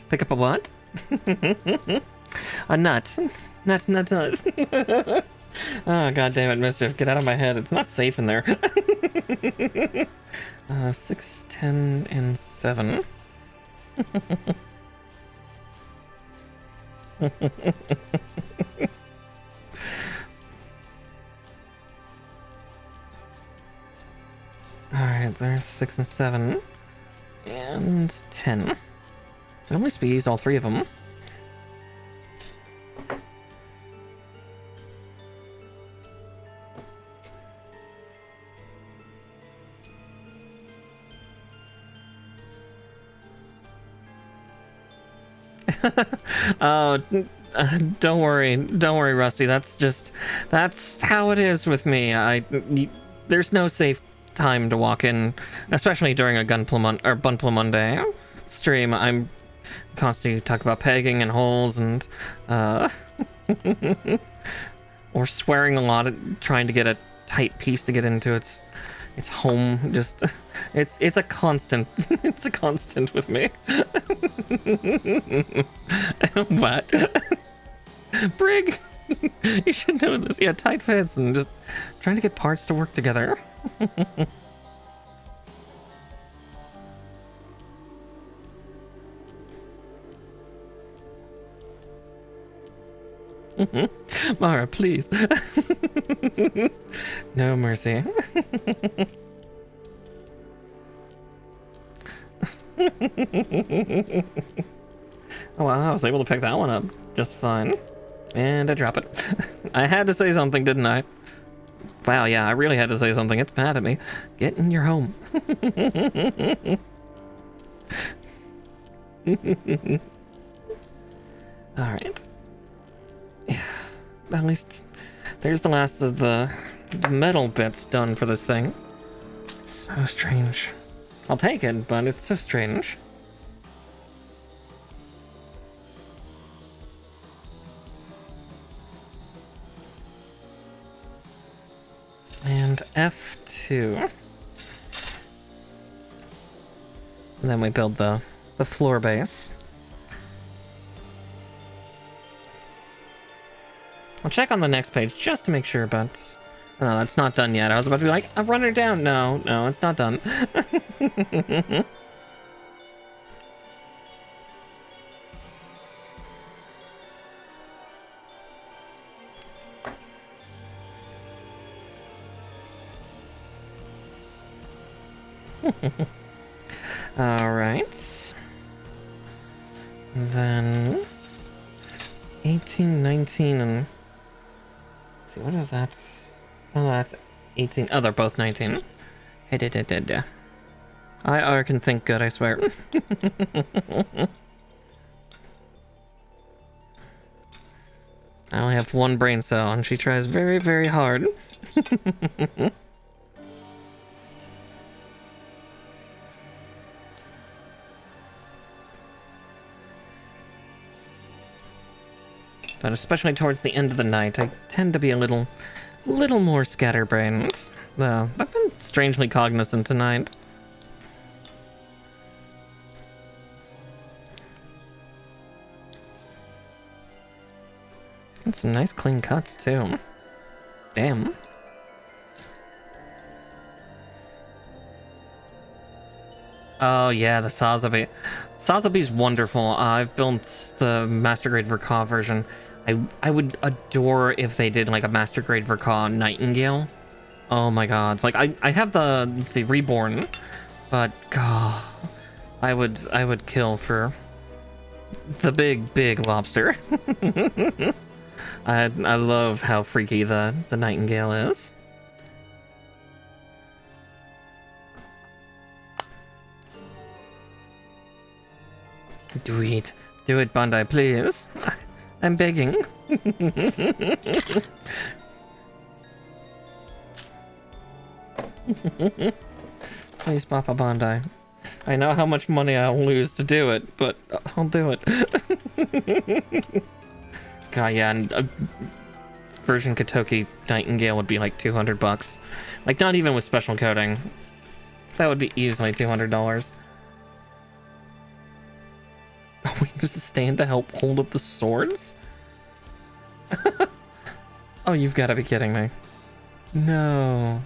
Pick up a what? A nut. Nut. Oh, god damn it, Mischief. Get out of my head. It's not safe in there. 6, 10, and 7. Alright, there's 6 and 7. And 10. I've only used all 3 of them. Oh, don't worry, Rusty. That's how it is with me. There's no safe time to walk in, especially during a Gunpla Monday stream. I'm constantly talking about pegging and holes and or swearing a lot at trying to get a tight piece to get into its home. Just it's a constant. It's a constant with me. What? Brig, you should know this. Yeah, tight fits and just trying to get parts to work together. Mara, please. No mercy. Oh wow, I was able to pick that one up just fine. And I drop it. I had to say something, didn't I? Wow, yeah, I really had to say something. It's mad at me. Get in your home. Alright. Yeah, at least there's the last of the metal bits done for this thing. It's so strange. I'll take it, but it's so strange. And F2. And then we build the floor base. I'll check on the next page just to make sure, but no, that's not done yet. I was about to be like, I'll run her down. No, it's not done. All right. Then 18, 19, and let's see, what is that? Oh, that's 18. Oh, they're both 19. I can think good, I swear. I only have one brain cell, and she tries very, very hard. But especially towards the end of the night, I tend to be a little more scatterbrained. Though I've been strangely cognizant tonight. And some nice clean cuts too. Damn. Oh yeah, the Sazabi. Sazabi's wonderful. I've built the Master Grade Verka version. I would adore if they did like a Master Grade Verka Nightingale. Oh my god. It's like I have the Reborn, but god, I would kill for the big lobster. I love how freaky the Nightingale is. Do it, Bandai, please. I'm begging. Please, Papa Bandai. I know how much money I'll lose to do it, but I'll do it. God, yeah, and version Kotoki Nightingale would be like $200. Like, not even with special coating. That would be easily $200. Oh, we use the stand to help hold up the swords? Oh, you've got to be kidding me. No.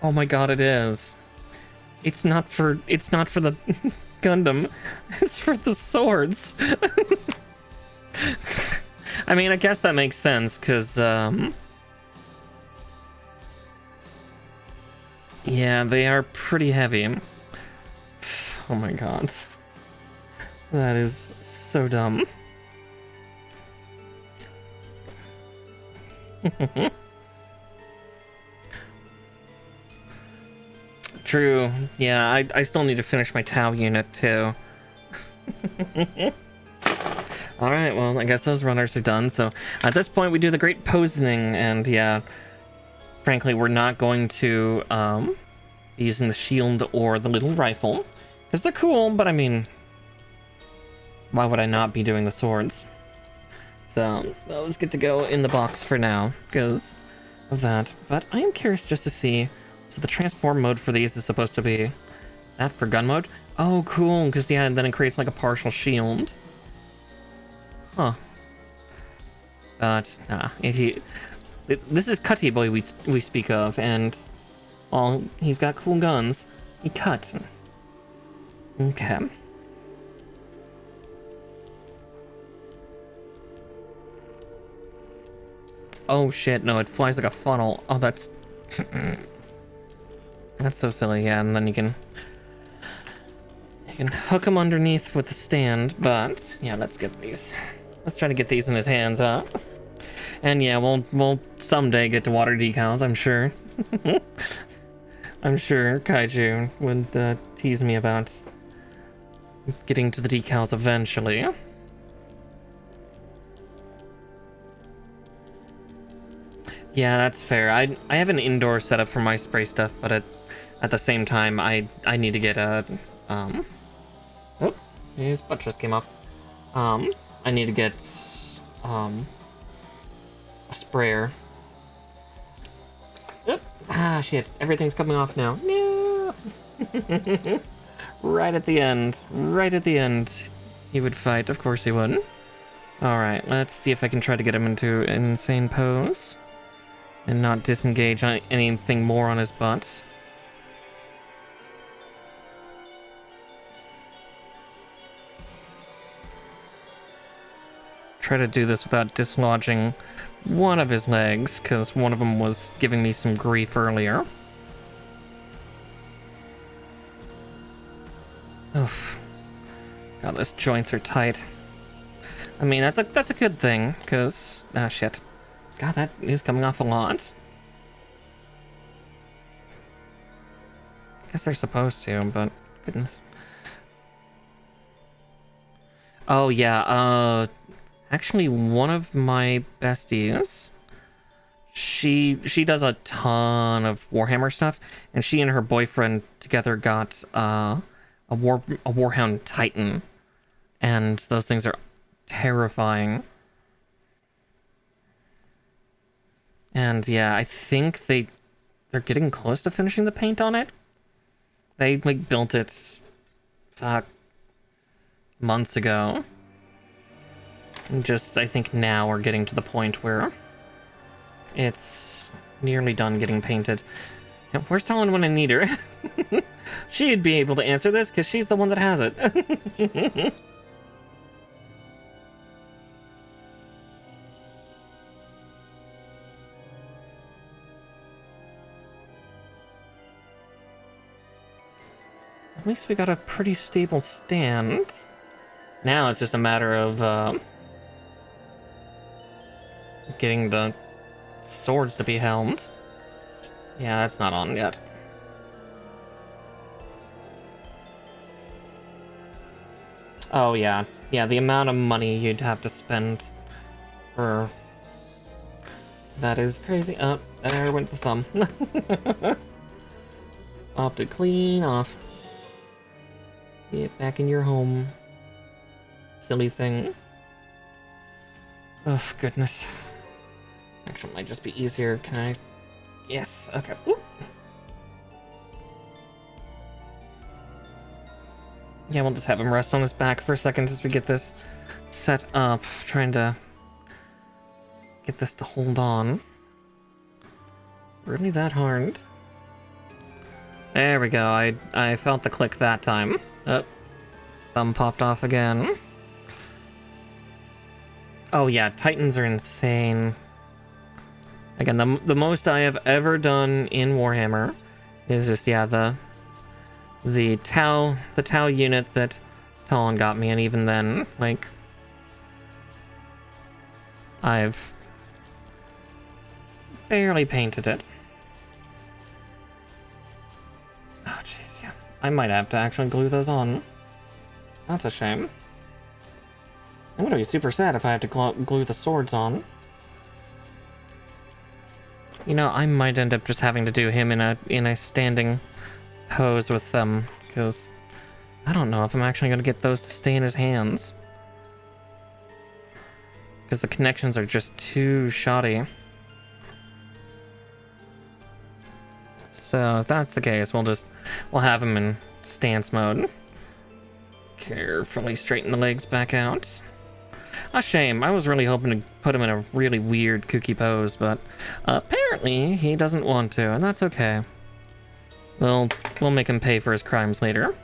Oh my god, it is. It's not for the Gundam. It's for the swords. I mean, I guess that makes sense, because, yeah, they are pretty heavy. Oh my god. That is so dumb. True. Yeah, I still need to finish my Tau unit, too. Alright, well, I guess those runners are done. So, at this point, we do the great posing, and yeah, frankly, we're not going to be using the shield or the little rifle, because they're cool, but I mean, why would I not be doing the swords? So, those get to go in the box for now, because of that. But I am curious just to see, so the transform mode for these is supposed to be that for gun mode? Oh, cool, because yeah, then it creates like a partial shield. Huh. But, nah, this is Cutty Boy we speak of, and, well, he's got cool guns. He cut. Okay. Oh shit, no, it flies like a funnel. Oh, that's... That's so silly, yeah, and then you can hook him underneath with the stand, but, yeah, let's get these. Let's try to get these in his hands, huh? And yeah, we'll someday get to water decals, I'm sure. I'm sure Kaiju would tease me about getting to the decals eventually. Yeah, that's fair. I have an indoor setup for my spray stuff, but at the same time, I need to get a oh, his butt just came off. I need to get a sprayer. Oop. Ah, shit! Everything's coming off now. No. Right at the end. Right at the end. He would fight. Of course he would. All right. Let's see if I can try to get him into an insane pose and not disengage on anything more on his butt. Try to do this without dislodging one of his legs, because one of them was giving me some grief earlier. Oof. God, those joints are tight. I mean, that's a good thing, because... Ah, shit. God, that is coming off a lot. Guess they're supposed to, but... Goodness. Oh, yeah, actually, one of my besties, she does a ton of Warhammer stuff, and she and her boyfriend together got a Warhound Titan, and those things are terrifying. And yeah, I think they're getting close to finishing the paint on it. They like built it months ago. Just, I think now we're getting to the point where it's nearly done getting painted. Yeah, where's Talon when I need her? She'd be able to answer this, because she's the one that has it. At least we got a pretty stable stand. Now it's just a matter of, getting the swords to be held. Yeah, that's not on yet. Oh, yeah. Yeah, the amount of money you'd have to spend for... That is crazy. Oh, there went the thumb. Popped it clean off. Get back in your home. Silly thing. Oh, goodness. Actually, it might just be easier. Can I? Yes, okay. Oop. Yeah, we'll just have him rest on his back for a second as we get this set up. Trying to get this to hold on. Really that hard? There we go. I felt the click that time. Oh, thumb popped off again. Oh yeah, Titans are insane. Again, the most I have ever done in Warhammer is just, yeah, the Tau unit that Talon got me, and even then, like, I've barely painted it. Oh jeez, yeah. I might have to actually glue those on. That's a shame. I'm gonna be super sad if I have to glue the swords on. You know, I might end up just having to do him in a standing pose with them, because I don't know if I'm actually gonna get those to stay in his hands. Because the connections are just too shoddy. So if that's the case, we'll have him in stance mode. Carefully straighten the legs back out. A shame. I was really hoping to put him in a really weird, kooky pose, but apparently he doesn't want to, and that's okay. We'll make him pay for his crimes later.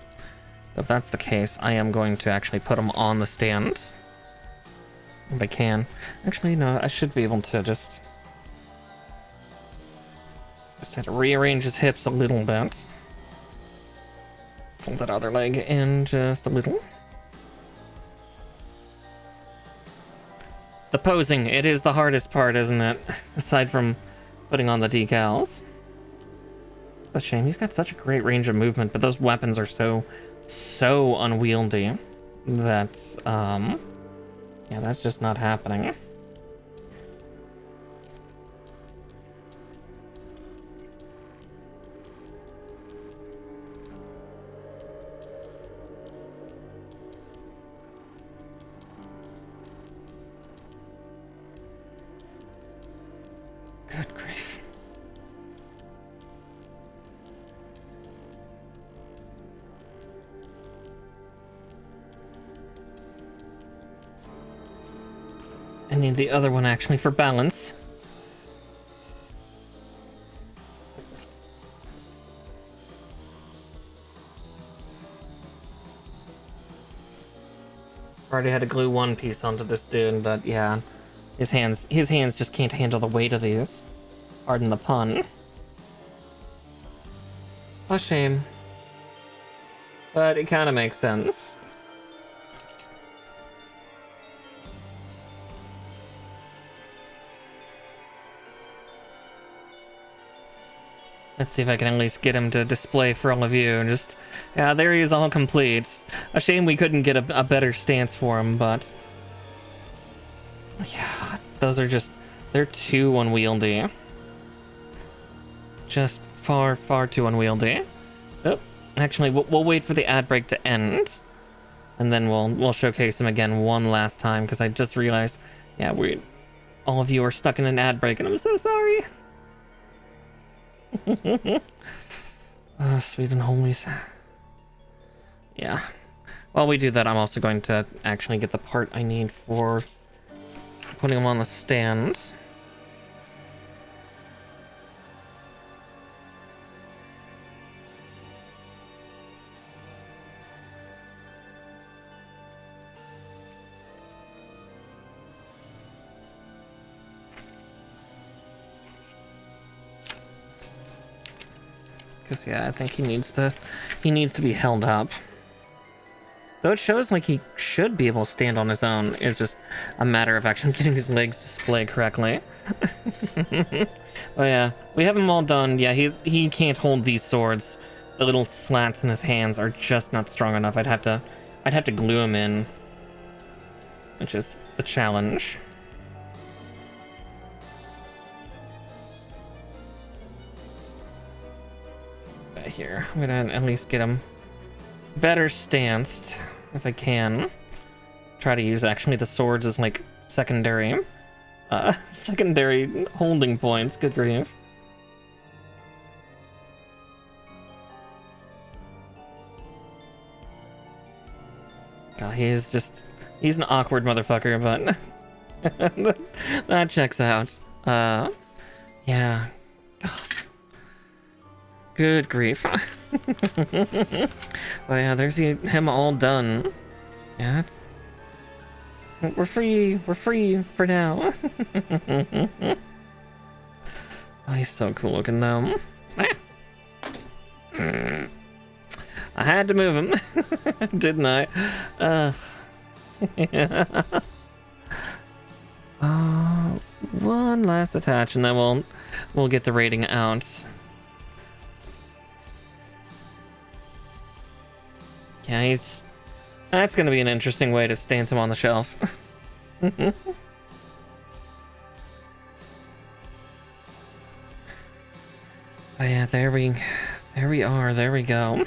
If that's the case, I am going to actually put him on the stand. If I can. Actually, no, I should be able to just have to rearrange his hips a little bit. Fold that other leg in just a little. The posing, it is the hardest part, isn't it? Aside from putting on the decals. It's a shame, he's got such a great range of movement, but those weapons are so unwieldy that, yeah, that's just not happening. Good grief. I need the other one actually for balance. Already had to glue one piece onto this dude, but yeah. His hands just can't handle the weight of these. Pardon the pun. A shame. But it kind of makes sense. Let's see if I can at least get him to display for all of you. And just, yeah, there he is all complete. A shame we couldn't get a better stance for him, but yeah, those are just, they're too unwieldy. Just far too unwieldy. Oh, actually, we'll wait for the ad break to end, and then we'll showcase them again one last time, because I just realized, yeah, all of you are stuck in an ad break, and I'm so sorry. Oh, sweet and holies. Yeah. While we do that, I'm also going to actually get the part I need for putting them on the stand. Because yeah, I think he needs to be held up. Though it shows like he should be able to stand on his own. It's just a matter of actually getting his legs displayed correctly. Oh yeah, we have him all done. Yeah, he can't hold these swords. The little slats in his hands are just not strong enough. I'd have to glue him in, which is the challenge. Here, I'm gonna at least get him better stanced if I can. Try to use actually the swords as like secondary secondary holding points. Good grief. God, he's an awkward motherfucker, but that checks out. Yeah. God. Good grief. Oh yeah, there's him all done. Yeah, we're free for now. Oh, he's so cool looking though. I had to move him, didn't I? Yeah. One last attach, and then we'll get the rating out. Yeah, that's gonna be an interesting way to stance him on the shelf. Oh yeah, there we are. There we go.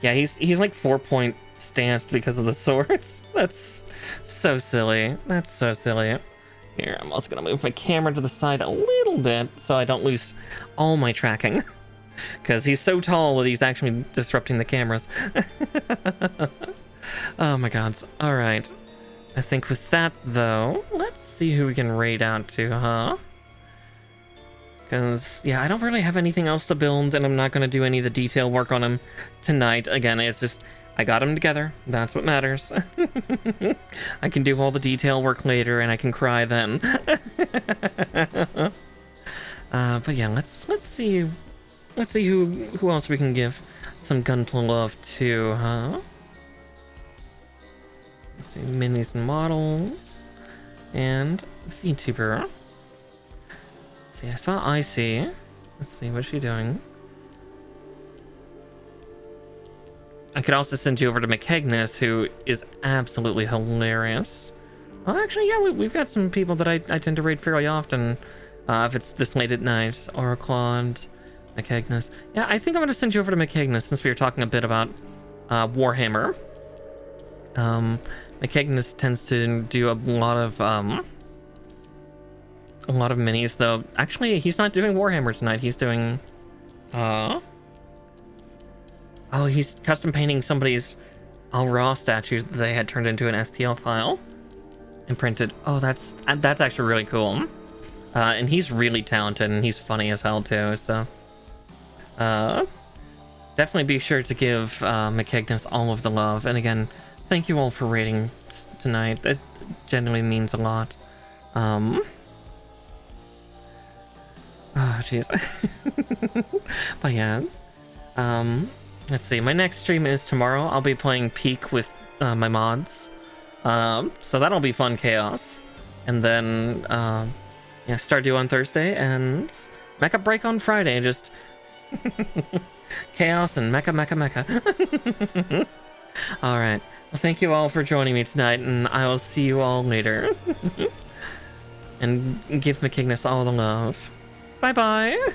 Yeah, he's like 4-point stanced because of the swords. That's so silly. That's so silly. Here, I'm also gonna move my camera to the side a little bit so I don't lose all my tracking. Because he's so tall that he's actually disrupting the cameras. Oh my god. Alright. I think with that, though, let's see who we can raid out to, huh? Because, yeah, I don't really have anything else to build, and I'm not going to do any of the detail work on him tonight. Again, it's just, I got him together. That's what matters. I can do all the detail work later, and I can cry then. But yeah, let's see... Let's see who else we can give some gunplay love to, huh? Let's see, minis and models. And VTuber. Let's see, I saw Icy. Let's see, what's she doing? I could also send you over to McKegness, who is absolutely hilarious. Well, actually, yeah, we've got some people that I tend to raid fairly often. If it's this late at night. Oraclond. McKegness. Yeah, I think I'm going to send you over to McKegness since we were talking a bit about Warhammer. McKegness tends to do a lot of minis, though. Actually, he's not doing Warhammer tonight. He's doing oh, he's custom painting somebody's raw statues that they had turned into an STL file and printed. Oh, that's actually really cool. And he's really talented and he's funny as hell too, so definitely be sure to give McKegness all of the love. And again, thank you all for rating tonight. That genuinely means a lot. Oh, jeez. But yeah. Let's see. My next stream is tomorrow. I'll be playing Peak with my mods. So that'll be fun chaos. And then, yeah, Stardew on Thursday and Mecha Break on Friday. Just... chaos and mecha. All right. Well, thank you all for joining me tonight, and I will see you all later. And give McKegness all the love. Bye-bye.